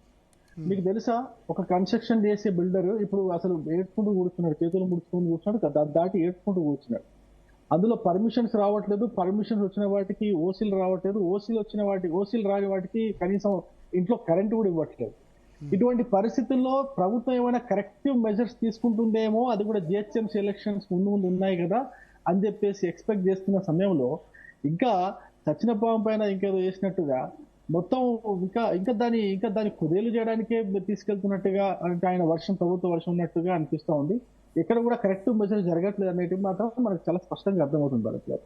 మీకు తెలుసా, ఒక కన్స్ట్రక్షన్ చేసే బిల్డర్ ఇప్పుడు అసలు ఏడ్చుకుంటూ కూర్చున్నాడు, చేతులు ముడుచుకుంటూ కూర్చున్నాడు, దాటి ఏడ్చుకుంటూ కూర్చున్నాడు. అందులో పర్మిషన్స్ రావట్లేదు, పర్మిషన్స్ వచ్చిన వాటికి ఓసీలు రావట్లేదు, ఓసీలు రాని వాటికి కనీసం ఇంట్లో కరెంట్ కూడా ఇవ్వట్లేదు. ఇటువంటి పరిస్థితుల్లో ప్రభుత్వం ఏమైనా కరెక్టివ్ మెజర్స్ తీసుకుంటుందేమో, అది కూడా జిహెచ్ఎంసీ ఎలక్షన్స్ ముందు ఉన్నాయి కదా అని చెప్పేసి ఎక్స్పెక్ట్ చేస్తున్న సమయంలో ఇంకా చచ్చిన పాము పైన ఇంకేదో చేసినట్టుగా మొత్తం ఇంకా దాన్ని కుదేలు చేయడానికే తీసుకెళ్తున్నట్టుగా, అంటే ఆయన ప్రభుత్వ వర్షం ఉన్నట్టుగా అనిపిస్తూ ఉంది. ఎక్కడ కూడా కరెక్టివ్ మెజర్ జరగట్లేదు అనేది మాత్రం మనకు చాలా స్పష్టంగా అర్థమవుతుంది భారత్లో.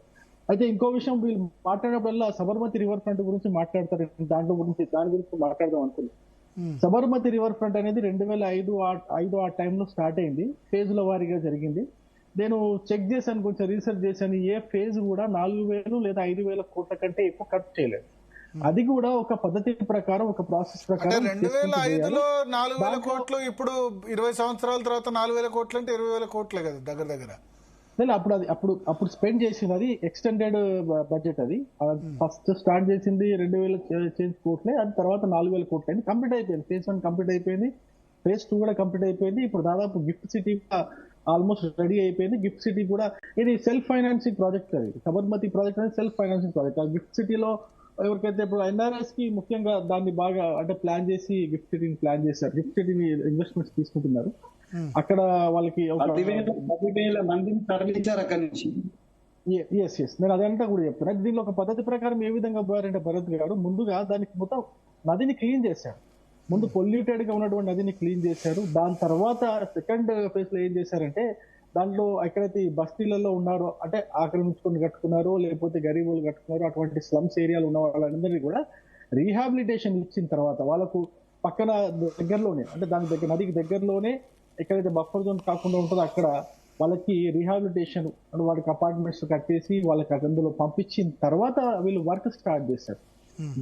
అయితే ఇంకో విషయం, వీళ్ళు మాట్లాడినప్పుడల్లా సబర్మతి రివర్ ఫ్రంట్ గురించి మాట్లాడతారు, దాని గురించి మాట్లాడదాం అనుకున్నాను. సబర్మతి రివర్ ఫ్రంట్ అనేది 2005 ఆ టైంలో స్టార్ట్ అయింది, ఫేజ్ల వారీగా జరిగింది. నేను చెక్ చేశాను, కొంచెం రీసెర్చ్ చేశాను, ఏ ఫేజ్ కూడా 4,000 లేదా 5,000 కోట్ల కంటే ఎక్కువ ఖర్చు చేయలేదు. అది కూడా ఒక పద్ధతి ప్రకారం, ఒక ప్రాసెస్ ప్రకారం. 2005లో 4,000 కోట్లు, ఇప్పుడు 20 సంవత్సరాల తర్వాత 4,000 కోట్లు అంటే 20,000 కోట్లే కదా దగ్గర దగ్గర. అప్పుడు స్పెండ్ చేసింది అది ఎక్స్టెండెడ్ బడ్జెట్. అది ఫస్ట్ స్టార్ట్ చేసింది 2,000 కోట్లే, అది తర్వాత 4,000 కోట్లు అయింది. కంప్లీట్ అయిపోయింది. ఫేజ్ 1 కంప్లీట్ అయిపోయింది, ఫేజ్ 2 కూడా కంప్లీట్ అయిపోయింది. ఇప్పుడు దాదాపు గిఫ్ట్ సిటీ ఆల్మోస్ట్ రెడీ అయిపోయింది. గిఫ్ట్ సిటీ కూడా ఇది సెల్ఫ్ ఫైనాన్సింగ్ ప్రాజెక్ట్. అది సబర్మతి ప్రాజెక్ట్ అనేది సెల్ఫ్ ఫైనాన్సింగ్ ప్రాజెక్ట్. ఆ గిఫ్ట్ సిటీలో ఎవరికైతే ఇప్పుడు ఎన్ఆర్ఎస్ కి ముఖ్యంగా దాన్ని బాగా అంటే ప్లాన్ చేసి గిఫ్ట్ సిటీని ప్లాన్ చేశారు. గిఫ్ట్ సిటీని ఇన్వెస్ట్మెంట్స్ తీసుకుంటున్నారు. అక్కడ వాళ్ళకి 10,000 మందిని తరలించారు అక్కడి నుంచి. ఎస్ నేను అదంతా కూడా చెప్తున్నా. దీనిలో ఒక పద్ధతి ప్రకారం ఏ విధంగా పోయారంటే భరత్ గారు ముందుగా దానికి మొత్తం నదిని క్లీన్ చేశారు. ముందు పొల్యూటెడ్ గా ఉన్నటువంటి నదిని క్లీన్ చేశారు. దాని తర్వాత సెకండ్ ఫేజ్ లో ఏం చేశారంటే దాంట్లో ఎక్కడైతే బస్తీలలో ఉన్నారో అంటే ఆక్రమించుకొని కట్టుకున్నారో లేకపోతే గరీబులు కట్టుకున్నారో అటువంటి స్లమ్స్ ఏరియాలు ఉన్న వాళ్ళందరినీ కూడా రీహాబిలిటేషన్ ఇచ్చిన తర్వాత వాళ్ళకు పక్కన దగ్గరలోనే అంటే దాని దగ్గర నదికి దగ్గరలోనే ఎక్కడైతే బఫర్ జోన్ కాకుండా ఉంటుందో అక్కడ వాళ్ళకి రీహాబిలిటేషన్ అంటే వాళ్ళకి అపార్ట్మెంట్స్ కట్టేసి వాళ్ళకి అందులో పంపించిన తర్వాత వీళ్ళు వర్క్ స్టార్ట్ చేశారు.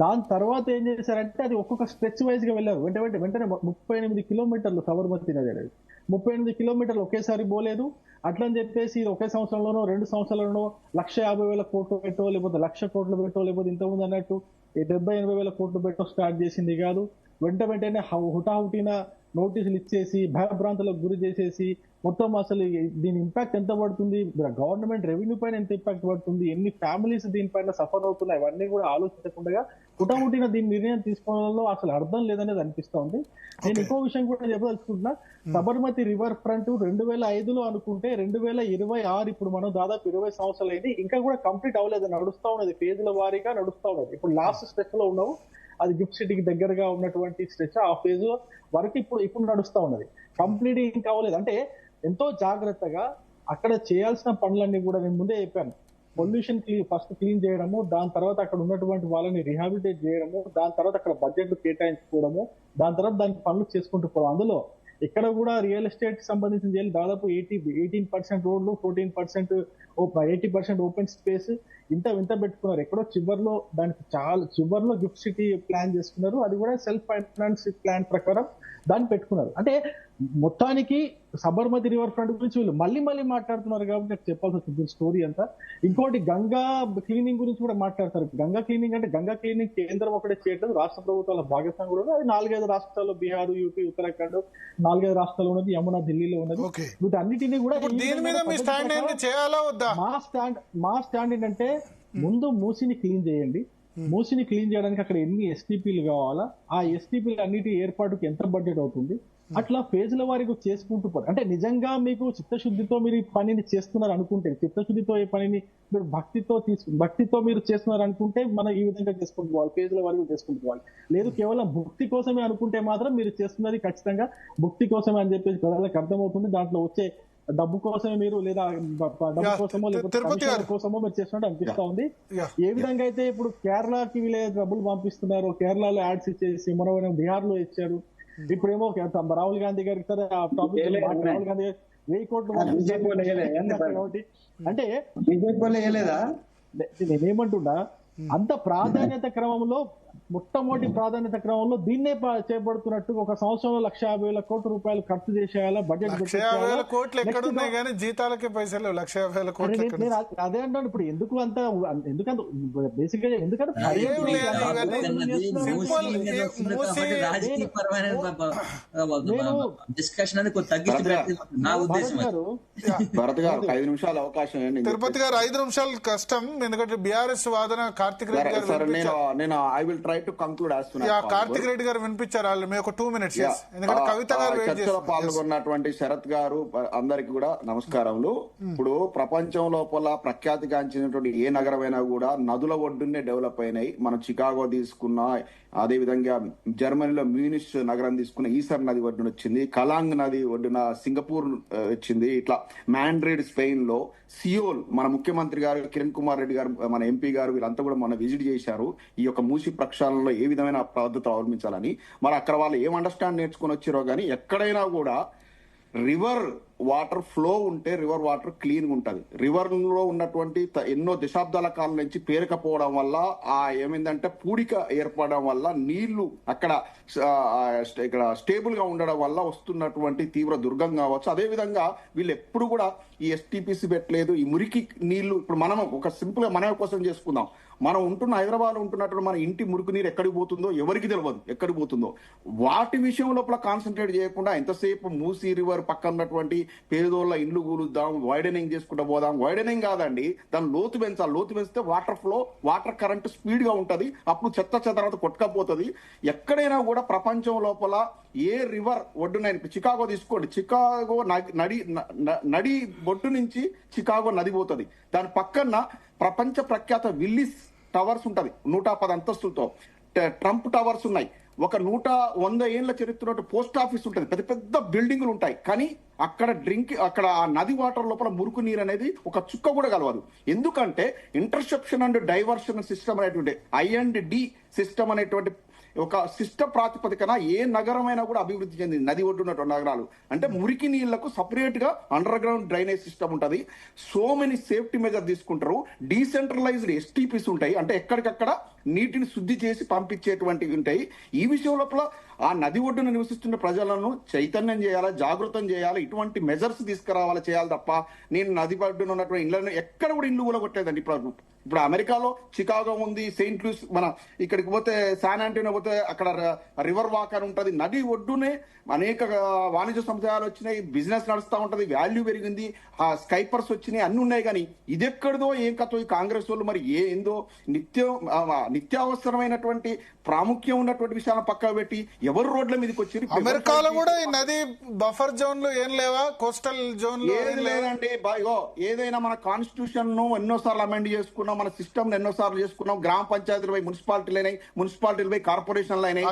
దాని తర్వాత ఏం చేశారంటే అది ఒక్కొక్క స్ట్రెచ్ వైజ్ గా వెళ్ళారు. వెంటనే 38 కిలోమీటర్లు సబర్మతి నది అనేది 38 కిలోమీటర్లు ఒకేసారి పోలేదు. అట్లని చెప్పేసి ఒకే సంవత్సరంలోనో 2 సంవత్సరాల్లోనో 150,000 కోట్లు పెట్టో లేకపోతే 1,00,000 కోట్లు పెట్టో లేకపోతే ఇంతకుముందు అన్నట్టు 70,000-80,000 కోట్లు పెట్టో స్టార్ట్ చేసింది కాదు. వెంటనే హుటాహుటిన నోటీసులు ఇచ్చేసి భయభ్రాంతులకు గురి చేసేసి మొత్తం అసలు దీని ఇంపాక్ట్ ఎంత పడుతుంది, గవర్నమెంట్ రెవెన్యూ పైన ఎంత ఇంపాక్ట్ పడుతుంది, ఎన్ని ఫ్యామిలీస్ దీనిపైన సఫర్ అవుతున్నాయి, అవన్నీ కూడా ఆలోచించకుండా హుటాహుటిన దీని నిర్ణయం తీసుకోవడంలో అసలు అర్థం లేదనేది అనిపిస్తా ఉంది. నేను ఇంకో విషయం కూడా చెప్పదలుచుకుంటున్నా. సబర్మతి రివర్ ఫ్రంట్ 2005లో అనుకుంటే 2026 ఇప్పుడు మనం దాదాపు 20 సంవత్సరాలు అయింది, ఇంకా కూడా కంప్లీట్ అవ్వలేదు, నడుస్తా ఉన్నది, ఫేజ్ల వారీగా నడుస్తా ఉన్నది. ఇప్పుడు లాస్ట్ స్టెప్ లో ఉన్నావు, అది గిఫ్ట్ సిటీకి దగ్గరగా ఉన్నటువంటి స్ట్రెచ్ ఆ ఫేజ్ వరకు ఇప్పుడు నడుస్తా ఉన్నది, కంప్లీట్ ఇంకా అవ్వలేదు. అంటే ఎంతో జాగ్రత్తగా అక్కడ చేయాల్సిన పనులన్నీ కూడా నేను ముందే చెప్పాను. పొల్యూషన్ ఫస్ట్ క్లీన్ చేయడము, దాని తర్వాత అక్కడ ఉన్నటువంటి వాళ్ళని రిహాబిలిటేట్ చేయడము, దాని తర్వాత అక్కడ బడ్జెట్ కేటాయించుకోవడము, దాని తర్వాత దానికి పనులు చేసుకుంటూ పోవడం. అందులో ఇక్కడ కూడా రియల్ ఎస్టేట్ సంబంధించిన చేయాలి దాదాపు 18% రోడ్లు, 80% ఓపెన్ స్పేస్ ఇంత పెట్టుకున్నారు. ఎక్కడో చివరిలో దానికి చాలా చివరిలో గిఫ్ట్ సిటీ ప్లాన్ చేసుకున్నారు. అది కూడా సెల్ఫ్ ఫైనాన్స్ ప్లాన్ ప్రకారం దాన్ని పెట్టుకున్నారు. అంటే మొత్తానికి సబర్మతి రివర్ ఫ్రంట్ గురించి వీళ్ళు మళ్ళీ మాట్లాడుతున్నారు కాబట్టి నాకు చెప్పాల్సి వచ్చింది స్టోరీ అంతా. ఇంకోటి గంగా క్లీనింగ్ గురించి కూడా మాట్లాడతారు. గంగా క్లీనింగ్ అంటే గంగా క్లీనింగ్ కేంద్రం ఒకటే చేయట్లేదు, రాష్ట్ర ప్రభుత్వాల భాగస్వామ్యం కూడా. అది 4-5 రాష్ట్రాల్లో బీహార్, యూపీ, ఉత్తరాఖండ్ 4-5 రాష్ట్రాల్లో ఉన్నది, యమునా ఢిల్లీలో ఉన్నది. వీటన్నిటినీ కూడా మా స్టాండ్ ఏంటంటే ముందు మూసిని క్లీన్ చేయండి. మూసిని క్లీన్ చేయడానికి అక్కడ ఎన్ని ఎస్టీపీలు కావాలా, ఆ ఎస్టీపీలు అన్నిటి ఏర్పాటుకి ఎంత బడ్జెట్ అవుతుంది, అట్లా ఫేజ్ల వారికి చేసుకుంటూ పోతారు. అంటే నిజంగా మీకు చిత్తశుద్ధితో మీరు ఈ పనిని చేస్తున్నారు అనుకుంటే, చిత్తశుద్ధితో ఈ పనిని మీరు భక్తితో మీరు చేస్తున్నారు అనుకుంటే మనం ఈ విధంగా చేసుకుంటూ పోవాలి, ఫేజ్ల వారికి చేసుకుంటూ పోవాలి. లేదు కేవలం భక్తి కోసమే అనుకుంటే మాత్రం మీరు చేస్తున్నది ఖచ్చితంగా భక్తి కోసమే అని చెప్పేసి ప్రజలకు అర్థమవుతుంది. దాంట్లో వచ్చే డబ్బు కోసమే మీరు లేదా డబ్బు కోసమో లేకపోతే కోసమో మీరు చేస్తున్నట్టు అనిపిస్తా ఉంది. ఏ విధంగా అయితే ఇప్పుడు కేరళకి వీళ్ళే డబ్బులు పంపిస్తున్నారు, కేరళలో యాడ్స్ ఇచ్చేసి మనం బీహార్ లో ఇచ్చారు. ఇప్పుడేమో రాహుల్ గాంధీ గారికి సరే రాహుల్ గాంధీ గారు 1000 కోట్లు కాబట్టి అంటే నేనేమంటున్నా అంత ప్రాధాన్యత క్రమంలో మొట్టమొదటి ప్రాధాన్యత క్రమంలో దీన్నే చేపడుతున్నట్టు ఒక సంవత్సరంలో 150,000 కోట్ల రూపాయలు ఖర్చు చేసేయాలా, బడ్జెట్ 150,000 కోట్లు ఎక్కడున్నాయి కానీ జీతాలకే పైసలు 150,000 కోట్లు. నేను అదే అంటాను. ఇప్పుడు ఎందుకంటే బేసిక్ గా ఎందుకంటే తిరుపతి గారు 5 నిమిషాలు కష్టం, ఎందుకంటే బీఆర్ఎస్ వాదన కార్తిక్ రెడ్డి గారు కార్తిక్ రెడ్డి గారు వినిపించారు. మేము ఒక 2 minutes ఎందుకంటే కవిత గారు చర్చలో పాల్గొన్నటువంటి శరత్ గారు అందరికి కూడా నమస్కారములు. ఇప్పుడు ప్రపంచం లోపల ప్రఖ్యాతిగాంచినటువంటి ఏ నగరమైనా కూడా నదుల ఒడ్డునే డెవలప్ అయినాయి. మనం చికాగో తీసుకున్నా, అదే విధంగా జర్మనీలో మ్యూనిష్ నగరం తీసుకున్న ఈసర్ నది ఒడ్డున వచ్చింది, కలాంగ్ నది ఒడ్డున సింగపూర్ వచ్చింది, ఇట్లా మాండ్రిడ్ స్పెయిన్ లో, సియోల్ మన ముఖ్యమంత్రి గారు కిరణ్ కుమార్ రెడ్డి గారు మన ఎంపీ గారు వీళ్ళంతా కూడా మన విజిట్ చేశారు ఈ యొక్క మూసి ప్రక్షాళనలో ఏ విధమైన పద్ధతి అవలంబించాలని. మరి అక్కడ వాళ్ళు ఏం అండర్స్టాండ్ నేర్చుకుని వచ్చారో కానీ ఎక్కడైనా కూడా రివర్ వాటర్ ఫ్లో ఉంటే రివర్ వాటర్ క్లీన్ గా ఉంటది. రివర్ లో ఉన్నటువంటి ఎన్నో దశాబ్దాల కాలం నుంచి పేరకపోవడం వల్ల ఏమైందంటే పూడిక ఏర్పడడం వల్ల నీళ్లు అక్కడ ఇక్కడ స్టేబుల్ గా ఉండడం వల్ల వస్తున్నటువంటి తీవ్ర దుర్గం కావచ్చు. అదే విధంగా వీళ్ళు ఎప్పుడు కూడా ఈ STPC పెట్టలేదు. ఈ మురికి నీళ్లు ఇప్పుడు మనం ఒక సింపుల్ గా మన కోసం చేసుకుందాం. మనం ఉంటున్న హైదరాబాద్ లో ఉంటున్నట్టు మన ఇంటి మురికి నీరు ఎక్కడికి పోతుందో ఎవరికి తెలియదు, ఎక్కడికి పోతుందో. వాటి విషయం లోపల కాన్సన్ట్రేట్ చేయకుండా ఎంతసేపు మూసీ రివర్ పక్కన ఉన్నటువంటి పేదోళ్ళ ఇండ్లు కూలుద్దాం, వైడనింగ్ చేసుకుంటూ పోదాం. వైడనింగ్ కాదండి, దాని లోతు పెంచాలి. లోతు పెంచితే water flow, water current speed గా ఉంటది. అప్పుడు చెత్త తర్వాత కొట్టుకపోతుంది. ఎక్కడైనా కూడా ప్రపంచం లోపల ఏ రివర్ ఒడ్డున చికాగో తీసుకోండి, చికాగో నడి ఒడ్డు నుంచి చికాగో నది పోతుంది. దాని పక్కన ప్రపంచ ప్రఖ్యాత విల్లిస్ టవర్స్ ఉంటది 110 అంతస్తులతో. ట్రంప్ టవర్స్ ఉన్నాయి. ఒక 100 ఏళ్ల చరిత్ర పోస్ట్ ఆఫీస్ ఉంటుంది. పెద్ద పెద్ద బిల్డింగులు ఉంటాయి. కానీ అక్కడ ఆ నది వాటర్ లోపల మురుకు నీరు అనేది ఒక చుక్క కూడా కలవదు. ఎందుకంటే ఇంటర్సెప్షన్ అండ్ డైవర్షన్ సిస్టమ్ అనేటువంటి I&D సిస్టమ్ అనేటువంటి ఒక సిస్టమ్ ప్రాతిపదికన ఏ నగరమైనా కూడా అభివృద్ధి చెందింది. నది ఒడ్డున్నటువంటి నగరాలు అంటే మురికి నీళ్లకు సపరేట్ గా అండర్ గ్రౌండ్ డ్రైనేజ్ సిస్టమ్ ఉంటది. సో మెనీ సేఫ్టీ మెజర్ తీసుకుంటారు. డీసెంట్రలైజ్డ్ STPs ఉంటాయి. అంటే ఎక్కడికక్కడ నీటిని శుద్ధి చేసి పంపించేటువంటివి ఉంటాయి. ఈ విషయం లోపల ఆ నది ఒడ్డున నివసిస్తున్న ప్రజలను చైతన్యం చేయాలి, జాగృతం చేయాలి, ఇటువంటి మెజర్స్ తీసుకురావాలి చేయాలి తప్ప నేను నది ఒడ్డున ఉన్నటువంటి ఇళ్లను ఎక్కడ కూడా ఇల్లు కూడా కొట్టేదండి. ఇప్పుడు అమెరికాలో చికాగో ఉంది, సెయింట్ లూయిస్, మన ఇక్కడికి పోతే శాన్ ఆంటోనియో పోతే అక్కడ రివర్ వాక్ అని ఉంటది. నది ఒడ్డునే అనేక వాణిజ్య సముదాయాలు వచ్చినాయి, బిజినెస్ నడుస్తూ ఉంటది, వాల్యూ పెరిగింది, స్కైపర్స్ వచ్చినాయి, అన్ని ఉన్నాయి. కానీ ఇది ఎక్కడిదో ఏం కథో ఈ కాంగ్రెస్ వాళ్ళు మరి ఏందో నిత్యావసరమైనటువంటి ప్రాముఖ్యం ఉన్నటువంటి విషయాలను పక్కన పెట్టి ఎవరు రోడ్ల మీదకి వచ్చి. అమెరికాలో కూడా ఈ నది బఫర్ జోన్ లో ఏం లేవా? కోస్టల్ జోన్ లో ఏది లేదండి. ఏదైనా మన కాన్స్టిట్యూషన్ ను ఎన్నోసార్లు అమెండ్ చేసుకున్నాం, మన సిస్టమ్ ఎన్నోసార్లు చేసుకున్నాం. గ్రామ పంచాయతీలపై మున్సిపాలిటీలు అయినాయి, మున్సిపాలిటీలపై కార్పొరేషన్లు అయినాయి.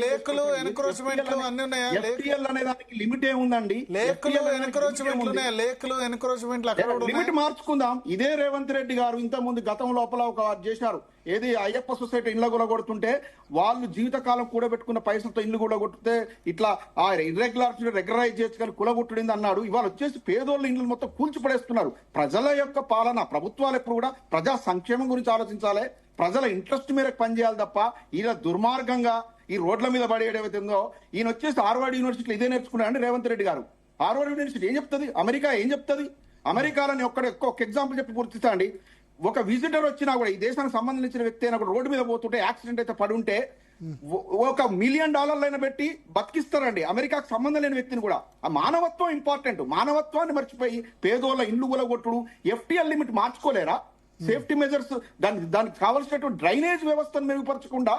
లేకులు ఎన్క్రోచ్మెంట్లు అన్ని ఉన్నాయా? FTL అనే దానికి లిమిట్ ఏముందండి? లేకులు ఎన్క్రోచ్మెంట్లు లిమిట్ మార్చుకుందాం. ఇదే రేవంత్ రెడ్డి గారు ఇంత ముందు గతం లోపల ఒక చేశారు. ఏది అయ్యప్ప సొసైటీ ఇండ్ల కూడా కొడుతుంటే వాళ్ళు జీవితకాలం కూడబెట్టుకున్న పైసలతో ఇల్లు కూడా కొట్టితే ఇట్లా ఆ ఇర్రెగ్యులారిటీ రెగ్యులరైజ్ చేయొచ్చు కానీ కులగొట్టుడింది అన్నాడు. ఇవాళ వచ్చేసి పేదోళ్ళ ఇండ్లు మొత్తం కూల్చిపడేస్తున్నారు. ప్రజల యొక్క పాలన, ప్రభుత్వాలు ఎప్పుడు కూడా ప్రజా సంక్షేమం గురించి ఆలోచించాలి, ప్రజల ఇంట్రెస్ట్ మేరకు పనిచేయాలి తప్ప ఇలా దుర్మార్గంగా ఈ రోడ్ల మీద పడేయడేదో. ఈయన వచ్చేసి హార్వర్డ్ యూనివర్సిటీలో ఇదే నేర్చుకున్నాడు అండి రేవంత్ రెడ్డి గారు. హార్వర్డ్ యూనివర్సిటీ ఏం చెప్తుంది? అమెరికా ఏం చెప్తుంది? అమెరికాలోని ఒక్క ఎగ్జాంపుల్ చెప్పి పూర్తిస్తా అండి. ఒక విజిటర్ వచ్చినా కూడా, ఈ దేశానికి సంబంధించిన వ్యక్తి అయినా కూడా రోడ్డు మీద పోతుంటే యాక్సిడెంట్ అయితే పడి ఉంటే $1 మిలియన్ పెట్టి బతికిస్తారండి. అమెరికాకు సంబంధం లేని వ్యక్తిని కూడా. ఆ మానవత్వం ఇంపార్టెంట్. మానవత్వాన్ని మర్చిపోయి పేదోళ్ళ ఇండ్లు కూలగొట్టుడు, FTL లిమిట్ మార్చుకోలేరా? సేఫ్టీ మెజర్స్, దానికి కావాల్సినటువంటి డ్రైనేజ్ వ్యవస్థను మెరుగుపరచకుండా,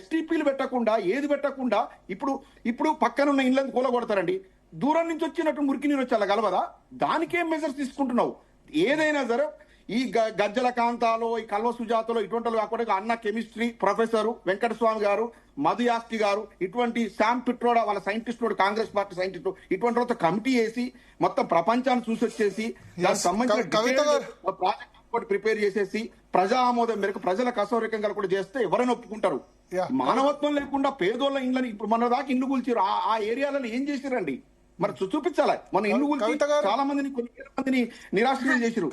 STPలు పెట్టకుండా, ఏది పెట్టకుండా ఇప్పుడు పక్కనున్న ఇళ్లను కూలగొడతారండి. దూరం నుంచి వచ్చినట్టు మురికి నీరు వచ్చి అలా గలవదా? దానికేం మెజర్స్ తీసుకుంటున్నావు? ఏదైనా సరే ఈ గజ్జల కాంతాలో, ఈ కల్వ సుజాతలో ఇటువంటి కాకుండా అన్న కెమిస్ట్రీ ప్రొఫెసర్ వెంకటస్వామి గారు, మధు యాస్కి గారు, ఇటువంటి శామ్ పిట్రోడా వాళ్ళ సైంటిస్టులు, కాంగ్రెస్ పార్టీ సైంటిస్టులు, ఇటువంటి కమిటీ వేసి మొత్తం ప్రపంచాన్ని చూసి వచ్చేసి దానికి సంబంధించిన ప్రాజెక్ట్ ప్రిపేర్ చేసేసి ప్రజా ఆమోదం మేరకు ప్రజలకు అసౌకర్యంగా కూడా చేస్తే ఎవరైనా ఒప్పుకుంటారు. మానవత్వం లేకుండా పేదోళ్ళ ఇండ్లని ఇప్పుడు మన దాకా ఇండ్లు కూల్చారు. ఆ ఏరియాలను ఏం చేసిరండి? మరి చూపించాలి. మన ఇల్లు కూల్చి చాలా మందిని, కొన్ని వేల మందిని నిరాశ్రయం చేశారు.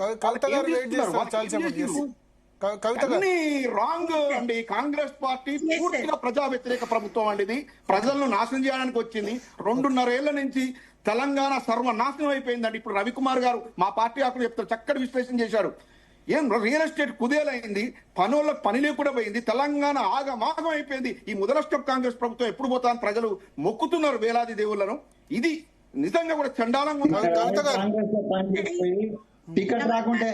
అన్ని రాంగ్ అండి. కాంగ్రెస్ పార్టీ పూర్తిగా ప్రజా వ్యతిరేక ప్రభుత్వం అండి. ఇది ప్రజలను నాశనం చేయడానికి వచ్చింది. 2.5 ఏళ్ల నుంచి తెలంగాణ సర్వనాశనం అయిపోయిందండి. ఇప్పుడు రవికుమార్ గారు మా పార్టీ అక్కడ చెప్తారు, చక్కటి విశ్లేషణ చేశారు. ఏం రియల్ ఎస్టేట్ కుదేలైంది, పనులకు పని లేకుండా పోయింది, తెలంగాణ ఆగమాగం అయిపోయింది. ఈ మొదలస్టెప్ కాంగ్రెస్ ప్రభుత్వం ఎప్పుడు పోతాను ప్రజలు మొక్కుతున్నారు వేలాది దేవుళ్లను. ఇది నిజంగా కూడా చండాలంగా టికెట్ రాకుంటే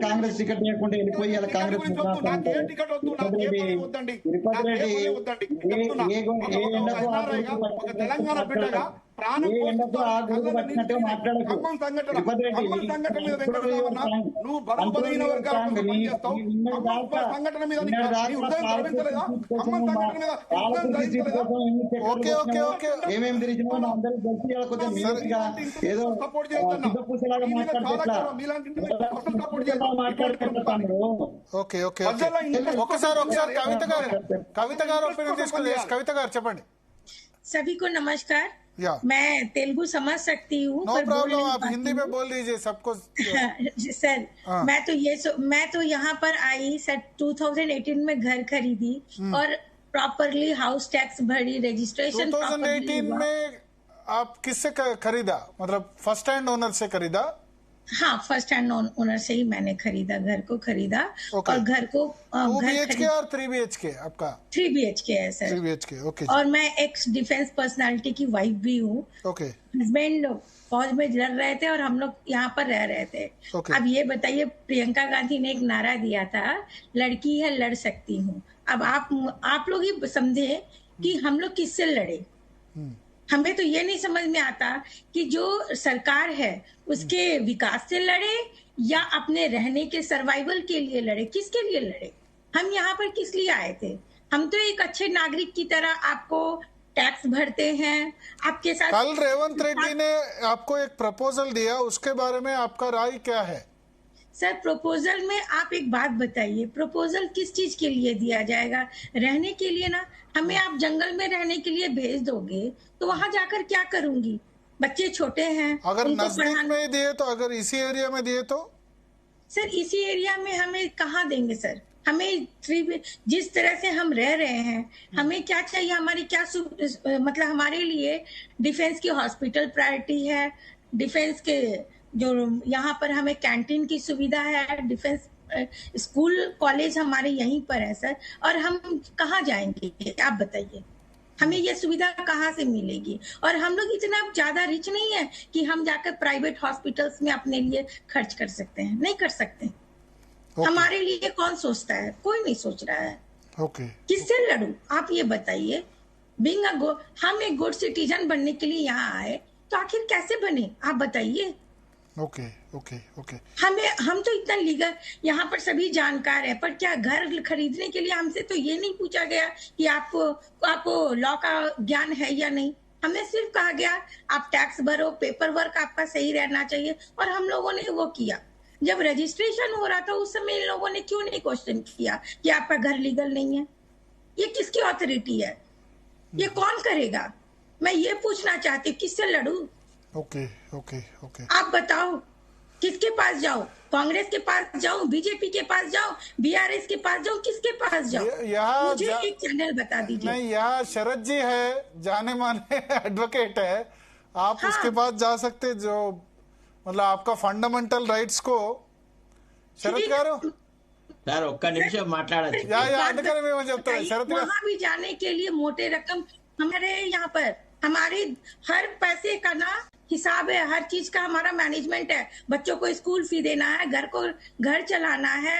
కాంగ్రెస్ టికెట్ లేకుండా వెళ్ళిపోయి కాంగ్రెస్ తెలంగాణ బిడ్డగా నువ్వు బడుగు బలహీన వర్గాలకు పనిచేస్తావు. సంఘటన మీద ఏమేమి తిరిగినా ఏదో కవిత గారు ఒపీనియన్ తీసుకుని కవిత గారు చెప్పండి. सभी को नमस्कार। या मैं तेलुगु समझ सकती हूँ नो पर बोल प्रॉब्लम, नहीं आप पाती हिंदी में हूँ। बोल दीजिए सबको। सर हाँ। मैं तो यहाँ पर आई सर 2018 में घर खरीदी और प्रॉपरली हाउस टैक्स भरी, रजिस्ट्रेशन प्रॉपरली 2018 हुआ। में आप किससे खरीदा, मतलब फर्स्ट हैंड ओनर से खरीदा? हाँ, फर्स्ट हैंड ओनर से ही मैंने खरीदा, घर को खरीदा। ओके। और घर को 2 घर BHK और 3 BHK आपका? 3 BHK है सर। 3 BHK, ओके और मैं एक्स डिफेंस पर्सनालिटी की वाइफ भी हूँ। ओके। हस्बैंड फौज में लड़ रहे थे और हम लोग यहाँ पर रह रहे थे। Okay. अब ये बताइए, प्रियंका गांधी ने एक नारा दिया था, लड़की है लड़ सकती हूँ। अब आप लोग ही समझे कि हम लोग किससे लड़े। हमें तो ये नहीं समझ में आता कि जो सरकार है उसके विकास से लड़े या अपने रहने के सर्वाइवल के लिए लड़े, किसके लिए लड़े। हम यहाँ पर किस लिए आए थे? हम तो एक अच्छे नागरिक की तरह आपको टैक्स भरते हैं, आपके साथ। कल रेवंत रेड्डी ने आपको एक प्रपोजल दिया, उसके बारे में आपका राय क्या है? सर प्रपोजल में आप एक बात बताइए, प्रपोजल किस चीज के लिए दिया जाएगा? रहने के लिए ना। हमें आप जंगल में रहने के लिए भेज दोगे तो वहां जाकर क्या करूंगी? बच्चे छोटे हैं, अगर उनको नजदीक पढ़ाना। में दिए तो, अगर इसी एरिया में दिए तो? सर इसी एरिया में हमें कहाँ देंगे सर? हमें जिस तरह से हम रह रहे हैं, हमें क्या चाहिए? हमारी क्या मतलब हमारे लिए डिफेंस की हॉस्पिटल प्रायोरिटी है, डिफेंस के जो यहाँ पर हमें कैंटीन की सुविधा है, डिफेंस स्कूल कॉलेज हमारे यहीं पर है सर। और हम कहाँ जाएंगे आप बताइए? हमें ये सुविधा कहाँ से मिलेगी? और हम लोग इतना ज्यादा रिच नहीं है कि हम जाकर प्राइवेट हॉस्पिटल्स में अपने लिए खर्च कर सकते हैं, नहीं कर सकते। हमारे लिए कौन सोचता है? कोई नहीं सोच रहा है। ओके। किससे लड़ूं आप ये बताइए? हम एक गुड सिटीजन बनने के लिए यहाँ आए तो आखिर कैसे बने आप बताइए? Okay okay okay. हम तो इतना लीगल यहाँ पर सभी जानकार है, पर क्या घर खरीदने के लिए हमसे तो ये नहीं पूछा गया कि आपको लॉ का ज्ञान है या नहीं। हमें सिर्फ कहा गया आप टैक्स भरो, पेपर वर्क आपका सही रहना चाहिए, और हम लोगों ने वो किया। जब रजिस्ट्रेशन हो रहा था उस समय इन लोगों ने क्यों नहीं क्वेश्चन किया कि आपका घर लीगल नहीं है? ये किसकी ऑथोरिटी है? ये कौन करेगा? मैं ये पूछना चाहती हूँ, किससे लड़ूं? Okay okay okay. आप बताओ किसके पास जाऊं? कांग्रेस के पास जाऊं, बीजेपी के पास जाऊं, बीआरएस के पास जाऊं, किसके पास जाऊं? यहाँ मुझे एक चैनल बता दीजिए। नहीं, यहाँ शरद जी है, जाने माने एडवोकेट है, आप हाँ। उसके पास जा सकते, जो मतलब आपका ఫండమెంటల్ రైట్స్ को। శరత్ గారు సార్ ఒక్క నిమిషం మాట్లాడచ్చు? అందుకని మేము చెప్తాం శరత్ గారు, वहाँ भी जाने के लिए मोटे रकम हमारे यहाँ पर, हमारे हर पैसे का ना हिसाब है, हर चीज का हमारा मैनेजमेंट है। बच्चों को स्कूल फी देना है, घर चलाना है।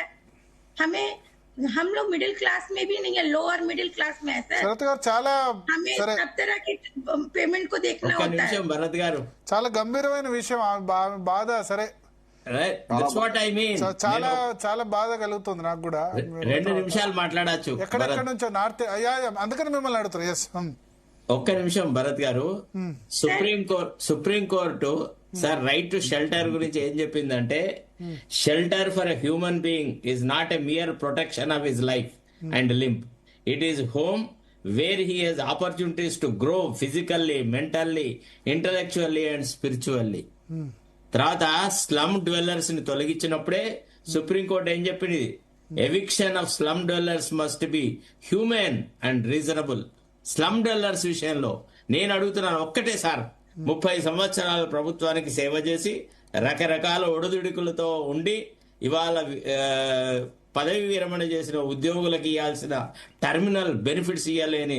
हम लोग मिडिल क्लास में भी नहीं है, लोअर मिडिल क्लास में है सर। శరత్ గారు చాలా हमें సరే, सब तरह के पेमेंट को देखना ఒక్క होता है। నిమిషం భరత్ గారు, చాలా గంభీరమైన విషయం, ఆమె బాధ. సరే, దట్స్ వాట్ ఐ మీన్. చాలా చాలా బాధ కలుగుతుంది నాకు కూడా. 2 నిమిషాలు మాట్లాడచ్చు ఎక్కడెక్కడ నుంచో నార్త్ అయ్యా, అందుకని మిమ్మల్ని అడుగుతారు. ఎస్, ఒక్క నిమిషం Bharath garu. Supreme court sir right to shelter గురించి ఏం చెప్పిందంటే, shelter for a human being is not a mere protection of his life and limb. It is home where he has opportunities to grow physically, mentally, intellectually and spiritually. తర్వాత స్లమ్ డ్వెల్లర్స్ ని తొలగించినప్పుడే సుప్రీంకోర్టు ఏం చెప్పింది, eviction of slum dwellers must be human and reasonable. Slum dwellers విషయంలో నేను అడుగుతున్నాను ఒక్కటే సార్, 30 సంవత్సరాల ప్రభుత్వానికి సేవ చేసి రకరకాల ఒడిదుడుకులతో ఉండి ఇవాళ పదవి విరమణ చేసిన ఉద్యోగులకు ఇవ్వాల్సిన టర్మినల్ బెనిఫిట్స్ ఇవ్వలేని,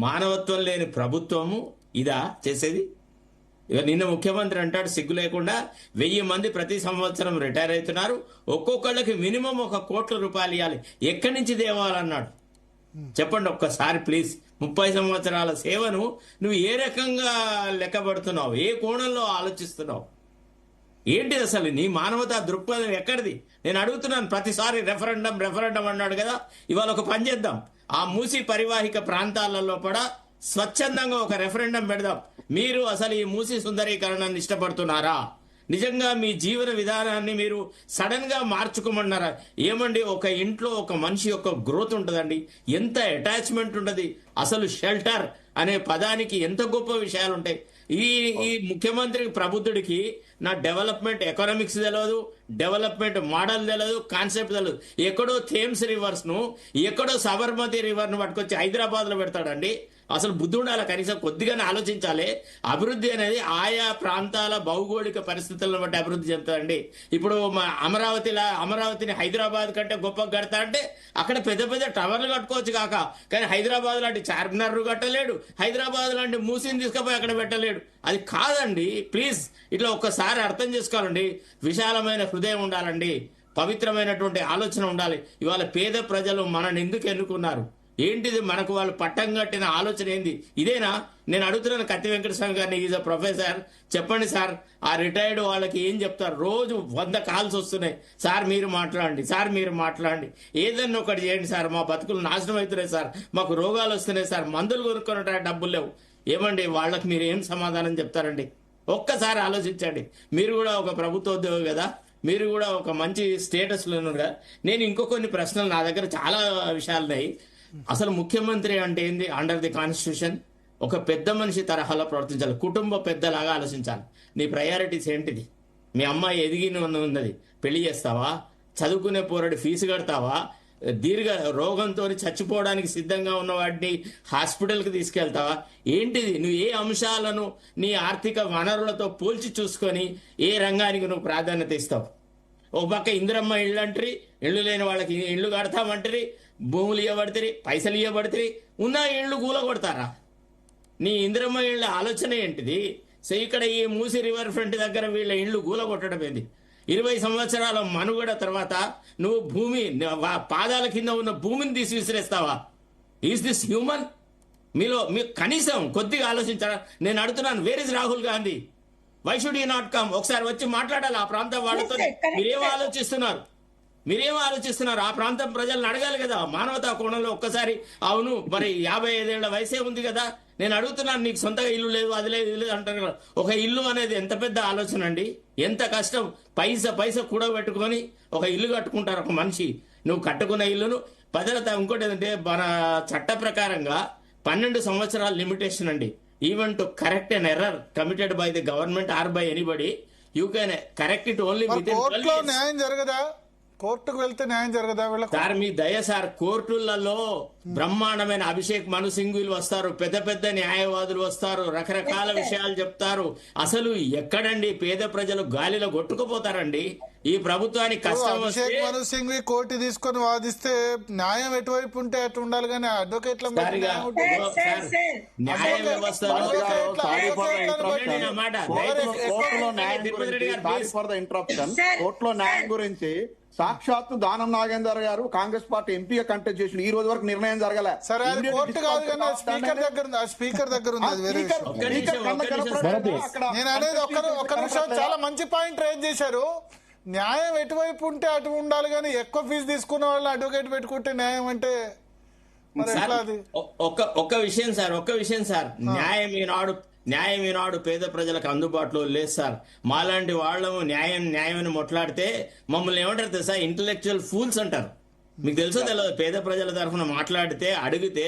మానవత్వం లేని ప్రభుత్వము ఇదా చేసేది? నిన్న ముఖ్యమంత్రి అంటాడు సిగ్గు లేకుండా 1000 మంది ప్రతి సంవత్సరం రిటైర్ అవుతున్నారు, ఒక్కొక్కళ్ళకి మినిమం 1 కోట్ల రూపాయలు ఇవ్వాలి. ఎక్కడి నుంచి తేవాలన్నాడు? చెప్పండి ఒక్కసారి ప్లీజ్. 30 సంవత్సరాల సేవను నువ్వు ఏ రకంగా లెక్కబడుతున్నావు? ఏ కోణంలో ఆలోచిస్తున్నావు? ఏంటి అసలు నీ మానవతా దృక్పథం ఎక్కడిది? నేను అడుగుతున్నాను ప్రతిసారి. రెఫరెండం అన్నాడు కదా, ఇవాళ ఒక పని చేద్దాం. ఆ మూసి పరివాహిక ప్రాంతాలలో కూడా స్వచ్ఛందంగా ఒక రెఫరెండం పెడదాం. మీరు అసలు ఈ మూసి సుందరీకరణాన్ని ఇష్టపడుతున్నారా? నిజంగా మీ జీవన విధానాన్ని మీరు సడన్ గా మార్చుకోమన్నారా? ఏమండి, ఒక ఇంట్లో ఒక మనిషి యొక్క గ్రోత్ ఉంటుందండి, ఎంత అటాచ్మెంట్ ఉంటుంది. అసలు షెల్టర్ అనే పదానికి ఎంత గొప్ప విషయాలు ఉంటాయి. ఈ ముఖ్యమంత్రి ప్రబుద్ధుడికి నా డెవలప్మెంట్ ఎకనామిక్స్ తెలియదు, డెవలప్మెంట్ మోడల్ తెలియదు, కాన్సెప్ట్ తెలియదు. ఎక్కడో థేమ్స్ రివర్స్ ను, ఎక్కడో సబర్మతి రివర్ ను పట్టుకొచ్చి హైదరాబాద్ లో పెడతాడండి. అసలు బుద్ధి ఉండాలి, కనీసం కొద్దిగానే ఆలోచించాలి. అభివృద్ధి అనేది ఆయా ప్రాంతాల భౌగోళిక పరిస్థితులను బట్టి అభివృద్ధి చెందుతాయండి. ఇప్పుడు అమరావతిని హైదరాబాద్ కంటే గొప్పగా కడతా అంటే అక్కడ పెద్ద పెద్ద టవర్లు కట్టుకోవచ్చు కాక, కానీ హైదరాబాద్ లాంటి చార్మినార్ కట్టలేడు, హైదరాబాద్ లాంటి మూసిని తీసుకుపోయి అక్కడ పెట్టలేడు. అది కాదండి. ప్లీజ్ ఇట్లా ఒక్కసారి అర్థం చేసుకోవాలండి. విశాలమైన హృదయం ఉండాలండి, పవిత్రమైనటువంటి ఆలోచన ఉండాలి. ఇవాళ పేద ప్రజలు మనని ఎందుకు ఎన్నుకున్నారు, ఏంటిది మనకు వాళ్ళు పట్టం కట్టిన ఆలోచన ఏంది? ఇదేనా? నేను అడుగుతున్నాను కత్తి వెంకటస్వామి గారిని, ఈజ్ అ ప్రొఫెసర్, చెప్పండి సార్, ఆ రిటైర్డ్ వాళ్ళకి ఏం చెప్తారు? రోజు 100 కాల్స్ వస్తున్నాయి, సార్ మీరు మాట్లాడండి, సార్ మీరు మాట్లాడండి, ఏదన్నా ఒకటి చేయండి సార్, మా బతుకులు నాశనం అవుతున్నాయి సార్, మాకు రోగాలు వస్తున్నాయి సార్, మందులు కొనుక్కోవడానికి డబ్బులు లేవు. ఏమండి వాళ్ళకి మీరు ఏం సమాధానం చెప్తారండి? ఒక్కసారి ఆలోచించండి. మీరు కూడా ఒక ప్రభుత్వ ఉద్యోగి కదా, మీరు కూడా ఒక మంచి స్టేటస్ లో ఉన్నారు కదా. నేను ఇంకో కొన్ని ప్రశ్నలు, నా దగ్గర చాలా విషయాలు ఉన్నాయి. అసలు ముఖ్యమంత్రి అంటే ఏంది? అండర్ ది కాన్స్టిట్యూషన్ ఒక పెద్ద మనిషి తరహాలో ప్రవర్తించాలి, కుటుంబ పెద్దలాగా ఆలోచించాలి. నీ ప్రయారిటీస్ ఏంటిది? మీ అమ్మాయి ఎదిగిన ఉన్నది, పెళ్లి చేస్తావా? చదువుకునే పోరాడి ఫీజు కడతావా? దీర్ఘ రోగంతో చచ్చిపోవడానికి సిద్ధంగా ఉన్న వాడిని హాస్పిటల్కి తీసుకెళ్తావా? ఏంటిది? నువ్వు ఏ అంశాలను నీ ఆర్థిక వనరులతో పోల్చి చూసుకొని ఏ రంగానికి నువ్వు ప్రాధాన్యత ఇస్తావు? ఒక పక్క ఇందిరమ్మ ఇళ్ళు అంటారు, ఇళ్ళు లేని వాళ్ళకి ఇళ్ళు కడతామంటారు, భూములు ఇవ్వబడితే, పైసలు ఇవ్వబడితే, ఉన్న ఇళ్ళు కూల కొడతారా? నీ ఇందిరమ్మ ఇళ్ళ ఆలోచన ఏంటిది? సో ఇక్కడ ఈ మూసి రివర్ ఫ్రంట్ దగ్గర వీళ్ళ ఇళ్ళు కూల కొట్టడం ఏంది? 20 సంవత్సరాల మనుగడ తర్వాత నువ్వు భూమి పాదాల కింద ఉన్న భూమిని తీసి విసిరేస్తావా? Is this human? మీకు కనీసం కొద్దిగా ఆలోచించారా? నేను అడుగుతున్నాను, where is Rahul Gandhi? Why should you not come? ఒకసారి వచ్చి మాట్లాడాలి ఆ ప్రాంతం వాళ్ళతో. మీరేం ఆలోచిస్తున్నారు? ఆ ప్రాంతం ప్రజలను అడగాలి కదా మానవతా కోణంలో. ఒక్కసారి అవును మరి 55 ఏళ్ల వయసే ఉంది కదా, నేను అడుగుతున్నాను, నీకు సొంతగా ఇల్లు లేదు, అది లేదు, ఇది లేదు అంటారు కదా. ఒక ఇల్లు అనేది ఎంత పెద్ద ఆలోచన అండి, ఎంత కష్టం. పైస కూడబెట్టుకొని ఒక ఇల్లు కట్టుకుంటారు ఒక మనిషి. నువ్వు కట్టుకున్న ఇల్లును భద్రత. ఇంకోటి ఏంటంటే మన చట్ట ప్రకారంగా 12 సంవత్సరాల లిమిటేషన్ అండి. Even to correct an error committed by the government or by anybody, you can correct it only with in 12 years. న్యాయం జరగదా? కోర్టుకు వెళ్తే న్యాయం జరగదా? సార్ మీ దయ సార్, కోర్టులలో బ్రహ్మాండమైన అభిషేక్ మను సింఘ్వీలు వస్తారు, పెద్ద పెద్ద న్యాయవాదులు వస్తారు, రకరకాల విషయాలు చెప్తారు. అసలు ఎక్కడండి పేద ప్రజలు గాలిలో కొట్టుకుపోతారండి? ఈ ప్రభుత్వానికి కష్టం వస్తే అభిషేక్ మను సింఘ్వి కోర్టు తీసుకొని వాదిస్తే న్యాయం ఎటువైపు ఉంటే అటు ఉండాలి, కానీ అడ్వకేట్ల న్యాయ వ్యవస్థలో కోర్టులో న్యాయం గురించి సాక్షాత్తు దానం నాగేందర్ గారు కాంగ్రెస్ పార్టీ ఎంపీగా కంటెస్ట్ చేసిన ఈ రోజు వరకు నిర్ణయం జరగలే. సరే అది కోర్టు కాదు కానీ స్పీకర్ దగ్గర ఉంది. నేను అనేది ఒక్క నిమిషం, చాలా మంచి పాయింట్ రేజ్ చేశారు. న్యాయం ఎటువైపు ఉంటే అటు ఉండాలి, కానీ ఎక్కువ ఫీజు తీసుకున్న వాళ్ళని అడ్వకేట్ పెట్టుకుంటే న్యాయం అంటే మరి ఎట్లా? అది ఒక్క విషయం సార్, న్యాయం ఈనాడు పేద ప్రజలకు అందుబాటులో లేదు సార్. మాలాంటి వాళ్ళము న్యాయం అని మొట్లాడితే మమ్మల్ని ఏమంటారు తెలుసా? ఇంటలెక్చువల్ ఫూల్స్ అంటారు. మీకు తెలుసో తెలియదు? పేద ప్రజల తరఫున మాట్లాడితే అడిగితే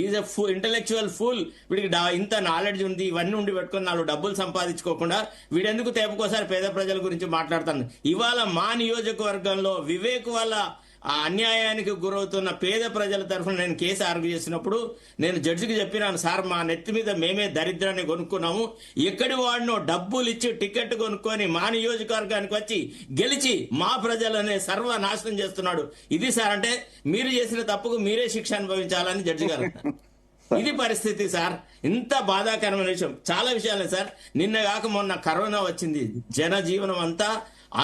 ఈజ్ ఎ ఇంటలెక్చువల్ ఫూల్. వీడికి ఇంత నాలెడ్జ్ ఉంది, ఇవన్నీ ఉండి పెట్టుకుని 4 డబ్బులు సంపాదించుకోకుండా వీడెందుకు తేపుకోసారి పేద ప్రజల గురించి మాట్లాడతాను? ఇవాళ మా నియోజకవర్గంలో వివేక్ వల్ల ఆ అన్యాయానికి గురవుతున్న పేద ప్రజల తరఫున నేను కేసు ఆర్గ్యూ చేసినప్పుడు నేను జడ్జికి చెప్పినాను, సార్ మా నెత్తి మీద మేమే దరిద్రాన్ని కొనుక్కున్నాము, ఎక్కడి వాడినో డబ్బులు ఇచ్చి టికెట్ కొనుక్కొని మా నియోజకవర్గానికి వచ్చి గెలిచి మా ప్రజలనే సర్వనాశనం చేస్తున్నాడు. ఇది సార్ అంటే మీరు చేసిన తప్పుకు మీరే శిక్ష అనుభవించాలని జడ్జి గారు. ఇది పరిస్థితి సార్. ఇంత బాధాకరమైన విషయం. చాలా విషయాలే సార్. నిన్న కాక మొన్న కరోనా వచ్చింది, జనజీవనం అంతా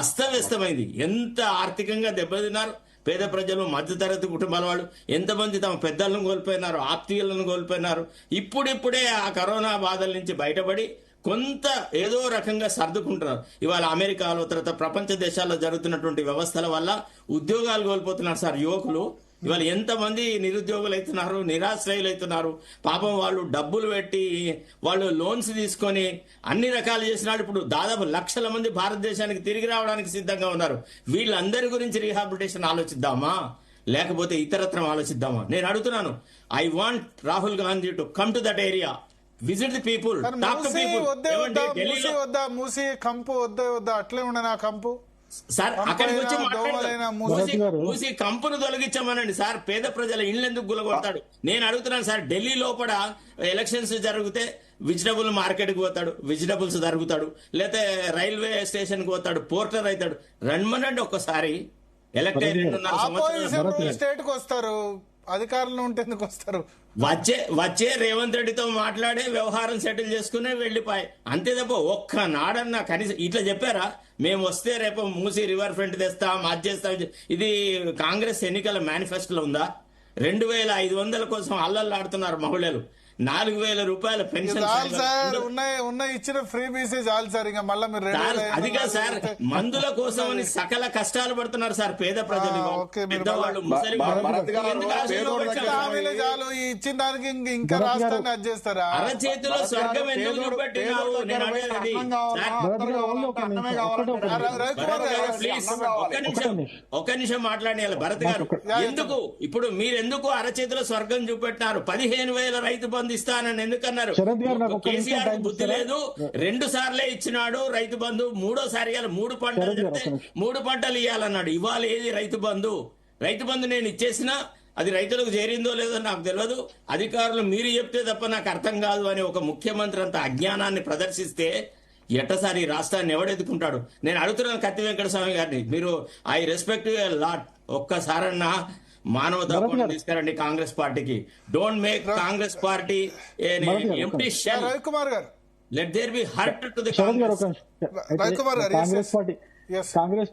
అస్తవ్యస్తమైంది. ఎంత ఆర్థికంగా దెబ్బతిన్నారు పేద ప్రజలు, మధ్యతరగతి కుటుంబాల వాళ్ళు ఎంతమంది తమ పెద్దలను కోల్పోయినారు, ఆప్తీయులను కోల్పోయినారు. ఇప్పుడిప్పుడే ఆ కరోనా బాధల నుంచి బయటపడి కొంత ఏదో రకంగా సర్దుకుంటున్నారు. ఇవాళ అమెరికాలో తర్వాత ప్రపంచ దేశాల్లో జరుగుతున్నటువంటి వ్యవస్థల వల్ల ఉద్యోగాలు కోల్పోతున్నారు సార్ యువకులు. ఇవాళ ఎంతమంది నిరుద్యోగులు అవుతున్నారు, నిరాశ్రయులు అవుతున్నారు. పాపం వాళ్ళు డబ్బులు పెట్టి వాళ్ళు లోన్స్ తీసుకొని అన్ని రకాలు చేసినాడు. ఇప్పుడు దాదాపు లక్షల మంది భారతదేశానికి తిరిగి రావడానికి సిద్ధంగా ఉన్నారు. వీళ్ళందరి గురించి రీహాబిలిటేషన్ ఆలోచిద్దామా, లేకపోతే ఇతరత్రం ఆలోచిద్దామా? నేను అడుగుతున్నాను, I want Rahul Gandhi to come to that area, visit the people, కానీ టాక్ టు మూసి పీపుల్. వద్దే ఏమండి వద్దా, మూసి ఢిల్లీలో వద్దా, మూసి కంపు వద్దే వద్దా, అట్లే ఉండను ఆ కంపు. సార్ అక్కడికి వచ్చి దోమలైనా మూసి కంపును తొలగించమనండి సార్. పేద ప్రజల ఇళ్ళు ఎందుకు గులగొడతాడు? నేను అడుగుతున్నాను సార్, ఢిల్లీ లోపల ఎలక్షన్స్ జరిగితే వెజిటబుల్ మార్కెట్ కి పోతాడు, వెజిటబుల్స్ జరుగుతాడు, లేకపోతే రైల్వే స్టేషన్ కి పోతాడు, పోర్టర్ అవుతాడు. రన్మనండి ఒక్కసారి. ఎలక్ట్ అయ్యి 2.5 సంవత్సరాలు స్టేట్ కు వస్తారు, అధికారంలో ఉంటే ఎందుకు వస్తారు? వచ్చే రేవంత్ రెడ్డితో మాట్లాడే వ్యవహారం సెటిల్ చేసుకునే వెళ్ళిపోయి అంతే తప్ప ఒక్క నాడన్నా కనీసం ఇట్లా చెప్పారా? మేము వస్తే రేపు మూసి రివర్ ఫ్రంట్ తెస్తాం, అది చేస్తాం. ఇది కాంగ్రెస్ ఎన్నికల మేనిఫెస్టోలో ఉందా? 2500 కోసం అల్లల్లాడుతున్నారు మహిళలు. 4000 రూపాయల పెన్షన్ సార్ ఉన్న ఇచ్చిన ఫ్రీ బీసీ చాలు సార్. ఇంకా మళ్ళీ మీరు అదిగా సార్, మందుల కోసం అని సకల కష్టాలు పడుతున్నారు సార్ పేద ప్రజలు, పెద్దవాళ్ళు, ముసలి చాలు ఇచ్చిన దానికి ఇంకా రాష్ట్రాన్ని అది చేస్తారా? అరచేతిలో స్వర్గం ఎందుకు చూపెట్టినావు? నేను అడగేది ప్లీజ్ ఒక్క నిమిషం మాట్లాడేయాలి భరత్ గారు. ఎందుకు ఇప్పుడు మీరెందుకు అరచేతిలో స్వర్గం చూపెట్టినారు? 15,000 రైతు బంధు ఇస్తానని ఎందుకన్నారు? కేసీఆర్ బుద్ధి లేదు. 2 సార్లే ఇచ్చినాడు రైతు బంధు, 3వ సారి 3 పంటలు చెప్తే 3 పంటలు ఇవ్వాలన్నాడు. ఇవాళ ఏది రైతు బంధు? రైతు బంధు నేను ఇచ్చేసినా అది రైతులకు చేరిందో లేదో నాకు తెలియదు. అధికారులు మీరు చెప్తే తప్ప నాకు అర్థం కాదు అని ఒక ముఖ్యమంత్రి అంత అజ్ఞానాన్ని ప్రదర్శిస్తే ఎట్టసారి రాష్ట్రాన్ని ఎవడెత్తుకుంటాడు? నేను అడుగుతున్నాను కత్తి వెంకటస్వామి గారిని, మీరు ఐ రెస్పెక్ట్ లాట్, ఒక్కసారన్నా మానవతా తీసుకురండి కాంగ్రెస్ పార్టీకి. Don't make Congress party empty shell. Ravikumar garu, let there be hurt to the Congress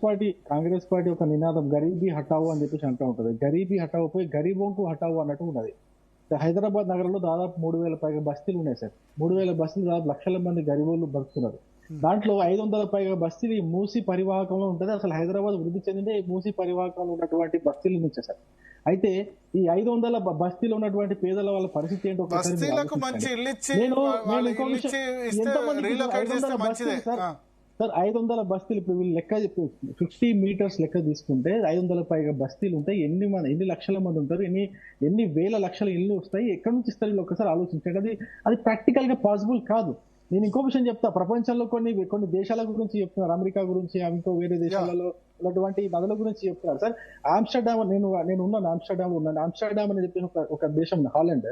party ఒక నినాదం గరీబీ హటావు అని చెప్పేసి అంటూ ఉంటది. గరీబీ హటావు పోయి గరీబోంకు హటావు అన్నట్టు ఉన్నది. హైదరాబాద్ నగరంలో దాదాపు 3,000 పైగా బస్తీలు ఉన్నాయి సార్. 3,000 బస్తీలు దాదాపు లక్షల మంది గరీబోళ్ళు బతుకుతున్నారు. దాంట్లో 500 పైగా బస్తీలు మూసి పరివాహకంలో ఉంటుంది. అసలు హైదరాబాద్ వృద్ధి చెందిందే మూసి పరివాహకంలో ఉన్నటువంటి బస్తీల నుంచే సార్. అయితే ఈ 500 బస్తీలో ఉన్నటువంటి పేదల వాళ్ళ పరిస్థితి ఏంటో సార్. 500 బస్తీలు ఇప్పుడు వీళ్ళు లెక్క 50 మీటర్స్ లెక్క తీసుకుంటే 500 పైగా బస్తీలు ఉంటాయి. ఎన్ని లక్షల మంది ఉంటారు, ఎన్ని వేల లక్షల ఇల్లు వస్తాయి, ఎక్కడి నుంచి ఇస్తారు వీళ్ళు? ఒక్కసారి ఆలోచించండి. అది ప్రాక్టికల్ గా పాసిబుల్ కాదు. నేను ఇంకో విషయం చెప్తా. ప్రపంచంలో కొన్ని దేశాల గురించి చెప్తున్నారు, అమెరికా గురించి, ఇంకో వేరే దేశాలలో ఉన్నటువంటి నదుల గురించి చెప్తున్నారు సార్. ఆమ్స్టర్డామ్, నేను ఉన్నాను ఆమ్స్టర్డామ్ ఉన్నాను. ఆమ్స్టర్డామ్ అని చెప్పి ఒక దేశం, హాలండ్,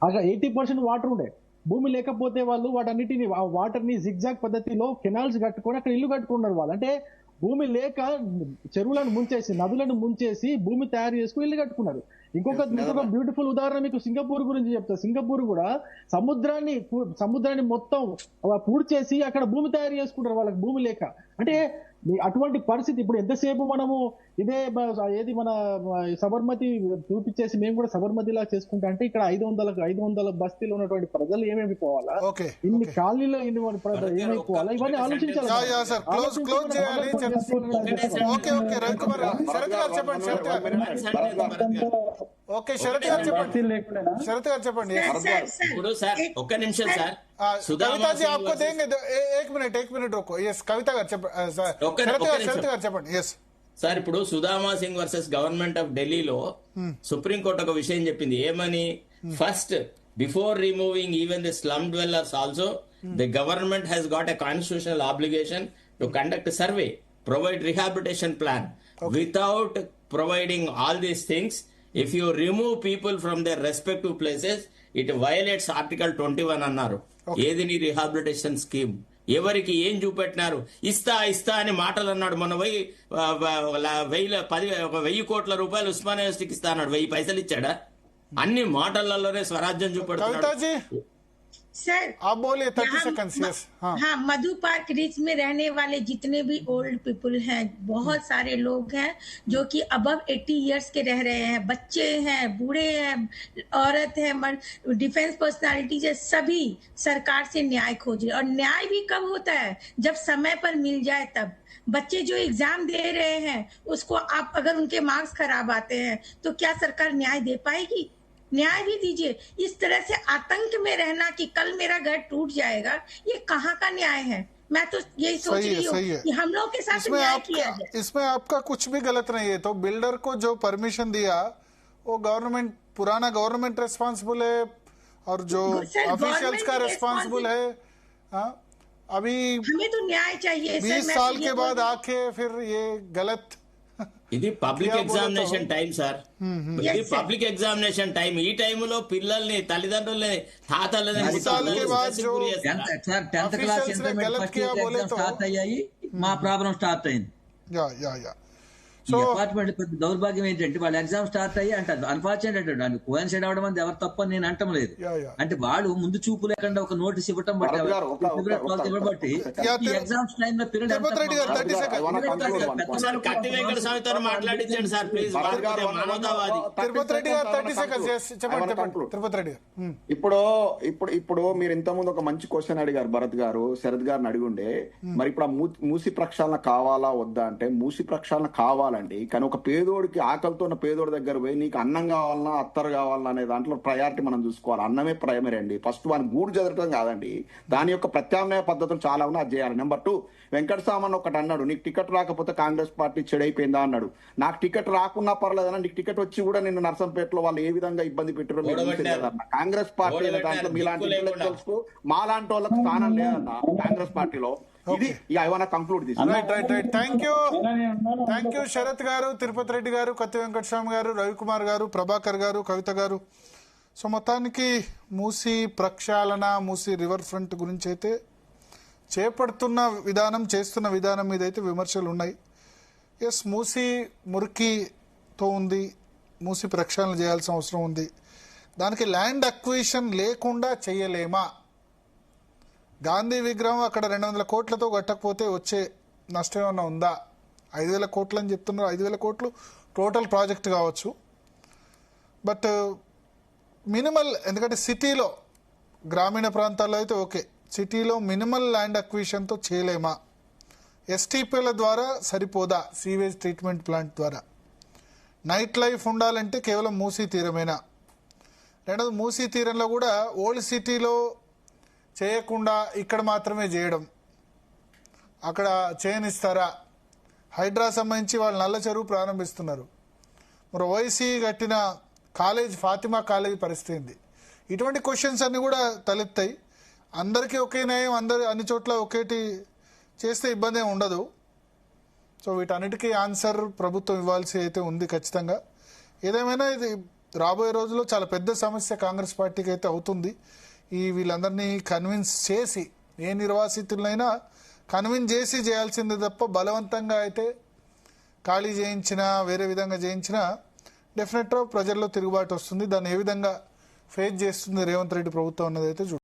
అక్కడ 80% వాటర్ ఉండే. భూమి లేకపోతే వాళ్ళు వాటన్నిటిని వాటర్ ని జిగ్జాగ్ పద్ధతిలో కెనాల్స్ కట్టుకొని అక్కడ ఇల్లు కట్టుకున్నారు వాళ్ళు. అంటే భూమి లేక చెరువులను ముంచేసి, నదులను ముంచేసి భూమి తయారు చేసుకుని ఇల్లు కట్టుకున్నారు. ఇంకొక బ్యూటిఫుల్ ఉదాహరణ మీకు సింగపూర్ గురించి చెప్తా. సింగపూర్ కూడా సముద్రాన్ని మొత్తం పూడ్చేసి అక్కడ భూమి తయారు చేసుకుంటారు వాళ్ళకి భూమి లేక. అంటే అటువంటి పరిస్థితి. ఇప్పుడు ఎంతసేపు మనము ఏది మన సబర్మతి చూపించేసి మేము కూడా సబర్మతిలా చేసుకుంటా అంటే ఇక్కడ 500 బస్తీలో ఉన్నటువంటి ప్రజలు ఏమేమి పోవాలా, ఇన్ని కాలనీలో ఏమైపోవాలా, ఇవన్నీ ఆలోచించాలి. ఇప్పుడు సార్ ఒక్క నిమిషం సార్, कविता जी आपको देंगे, एक मिनट रुको. यस कविता गाరు చెప్పండి. यस సార్, ఇప్పుడు Sudhama Singh versus government of ఢిల్లీలో సుప్రీంకోర్టు ఒక విషయం చెప్పింది. ఏమని? First, before removing even the slum dwellers also the government has got a constitutional obligation to conduct survey, provide rehabilitation plan. Without providing all these things, if you remove people from their respective places, it violates Article 21 అన్నారు. ఏది నీ రిహాబిలిటేషన్ స్కీమ్? ఎవరికి ఏం చూపెట్టినారు? ఇస్తా అని మాటలు అన్నాడు. మొన్న 1,000 కోట్ల రూపాయలు ఉస్మానియా యూనివర్సిటీకి ఇస్తా అన్నాడు. 1000 పైసలు ఇచ్చాడా? అన్ని మాటలలోనే స్వరాజ్యం చూపెడుతున్నాడు. सर आप बोलिए 30 सेकंड्स. यस हाँ, मधु पार्क रिच में रहने वाले जितने भी ओल्ड पीपल हैं, बहुत सारे लोग हैं जो कि अबव 80 इयर्स के रह रहे हैं. बच्चे हैं, बूढ़े हैं, औरत है, डिफेंस पर्सनालिटीज है, सभी सरकार से न्याय खोजे. और न्याय भी कब होता है? जब समय पर मिल जाए तब. बच्चे जो एग्जाम दे रहे हैं उसको आप अगर उनके मार्क्स खराब आते हैं तो क्या सरकार न्याय दे पाएगी? न्याय भी दीजिए. इस तरह से आतंक में रहना कि कल मेरा घर टूट जाएगा, ये कहाँ का न्याय है? मैं तो यही सोच रही हूँ कि हम लोग के साथ न्याय किया जाए. इसमें आपका कुछ भी गलत नहीं है. तो बिल्डर को जो परमिशन दिया वो पुराना गवर्नमेंट रेस्पॉन्सिबल है. और जो सर, ऑफिशियल्स गवर्नमेंट का की रिस्पॉन्सिबल है, हाँ, अभी हमें तो न्याय चाहिए सर। 20 मैं साल तो के ये बाद बोल- आके फिर ये गलत ఇది పబ్లిక్ क्या बोलो ఎగ్జామినేషన్ तो? టైం సార్, ఇది Yes, sir. Public examination time. ఈ టైంలో పిల్లల్ని, తల్లిదండ్రుల్ని, తాతలని, 20 साल के बाद जो సార్ 10th క్లాస్ Officials ने ఇంటర్మీడియట్ गलत ఫస్ట్ किया ఇయర్ बोले ఎగ్జామ్ तो- స్టార్ట్ అయ్యాయి, మా ప్రాబ్లం స్టార్ట్ అయింది. या ఈ సో డిపార్ట్మెంట్ పెద్ద దౌర్భాగ్యం ఏంటంటే వాళ్ళు ఎగ్జామ్ స్టార్ట్ అయ్యి అంటారు అన్ఫార్చునేట్ అంటాడు, కోయిన్సైడ్ అవడం అనేది ఎవరు తప్ప నేను అంటం లేదు. యా. అంటే వాళ్ళు ముందు చూపు లేకుండా ఒక నోటీస్ ఇవ్వటం బట్టి భరత్ గారు, ఇవ్వబట్టి యా, ఈ ఎగ్జామ్స్ టైం లో పీరియడ్ తిరుపతి రెడ్డి గారు 30 seconds. సార్ కత్తి వెంకట స్వామితో మాట్లాడించండి సార్ ప్లీజ్. మానవతావాది తిరుపతి రెడ్డి గారు 30 seconds చెప్పండి. తిరుపతి రెడ్డి గారు ఇప్పుడు మీరు ఇంతకుముందు ఒక మంచి క్వశ్చన్ అడిగారు భరత్ గారు, శరత్ గారిని అడిగుండే. మరి ఇప్పుడు ఆ మూసి ప్రక్షాళన కావాలా వద్దా అంటే మూసి ప్రక్షాళన కావాలండి. కానీ ఒక పేదోడికి, ఆకలితో ఉన్న పేదోడి దగ్గర పోయి నీకు అన్నం కావాలన్నా అత్తరు కావాలన్నా అనే దాంట్లో ప్రయారిటీ మనం చూసుకోవాలి. అన్నమే ప్రైమరీ అండి. ఫస్ట్ వాని గూడు జరగడం కాదండి, దాని యొక్క ప్రత్యామ్నాయ పద్ధతులు చాలా ఉన్నాయి, అది చేయాలి. నెంబర్ 2, వెంకటస్వామి ఒకటి అన్నాడు, నీకు టికెట్ రాకపోతే కాంగ్రెస్ పార్టీ చెడైపోయిందా అన్నాడు. నాకు టికెట్ రాకున్నా పర్లేదన్నా, నీకు టికెట్ వచ్చి కూడా నిన్ను నర్సంపేటలో వాళ్ళు ఏ విధంగా ఇబ్బంది పెట్టారో మీరు చూసేది కదన్న. కాంగ్రెస్ పార్టీ అనే దాంట్లో మీలాంటి ఇంటెలెక్చువల్స్ కు మాలాంటి వాళ్ళకి స్థానం లేదన్న కాంగ్రెస్ పార్టీలో. ఇది ఏమైనా conclude right. Thank you Sharath గారు, తిరుపతి రెడ్డి గారు, కత్తి వెంకటస్వామి గారు, రవికుమార్ గారు, ప్రభాకర్ గారు, కవిత గారు. సో మొత్తానికి మూసీ ప్రక్షాళన, మూసీ రివర్ ఫ్రంట్ గురించి అయితే చేపడుతున్న విధానం, చేస్తున్న విధానం మీద అయితే విమర్శలు ఉన్నాయి. ఎస్, మూసీ మురికితో ఉంది, మూసీ ప్రక్షాళన చేయాల్సిన అవసరం ఉంది. దానికి ల్యాండ్ అక్విజిషన్ లేకుండా చేయలేమా? గాంధీ విగ్రహం అక్కడ 200 కోట్లతో కట్టకపోతే వచ్చే నష్టం ఏమన్నా ఉందా? 5,000 కోట్లు అని చెప్తున్నారు. 5,000 కోట్లు టోటల్ ప్రాజెక్ట్ కావచ్చు, బట్ మినిమల్, ఎందుకంటే సిటీలో, గ్రామీణ ప్రాంతాల్లో అయితే ఓకే, సిటీలో మినిమల్ ల్యాండ్ అక్విజిషన్తో చేయలేమా? ఎస్టీపీల ద్వారా సరిపోదా? సీవేజ్ ట్రీట్మెంట్ ప్లాంట్ ద్వారా నైట్ లైఫ్ ఉండాలంటే కేవలం మూసీ తీరమేనా? రెండోది, మూసీ తీరంలో కూడా ఓల్డ్ సిటీలో చేయకుండా ఇక్కడ మాత్రమే చేయడం, అక్కడ చేయనిస్తారా? హైడ్రా సంబంధించి వాళ్ళు నల్ల చెరువు ప్రారంభిస్తున్నారు, మరి ఓఐసీ కట్టిన కాలేజ్, ఫాతిమా కాలేజ్ పరిస్థితి ఏంది? ఇటువంటి క్వశ్చన్స్ అన్ని కూడా తలెత్తాయి. అందరికీ ఒకే న్యాయం, అన్ని చోట్ల ఒకేటి చేస్తే ఇబ్బంది ఏమి ఉండదు. సో వీటన్నిటికీ ఆన్సర్ ప్రభుత్వం ఇవ్వాల్సి అయితే ఉంది ఖచ్చితంగా. ఏదేమైనా ఇది రాబోయే రోజుల్లో చాలా పెద్ద సమస్య కాంగ్రెస్ పార్టీకి అయితే అవుతుంది. వీళ్ళందరినీ కన్విన్స్ చేసి, ఏ నిర్వాసితులైనా కన్విన్స్ చేసి చేయాల్సిందే తప్ప బలవంతంగా అయితే ఖాళీ చేయించినా, వేరే విధంగా చేయించినా డెఫినెట్గా ప్రజల్లో తిరుగుబాటు వస్తుంది. దాన్ని ఏ విధంగా ఫేస్ చేస్తుంది రేవంత్ రెడ్డి ప్రభుత్వం అన్నది అయితే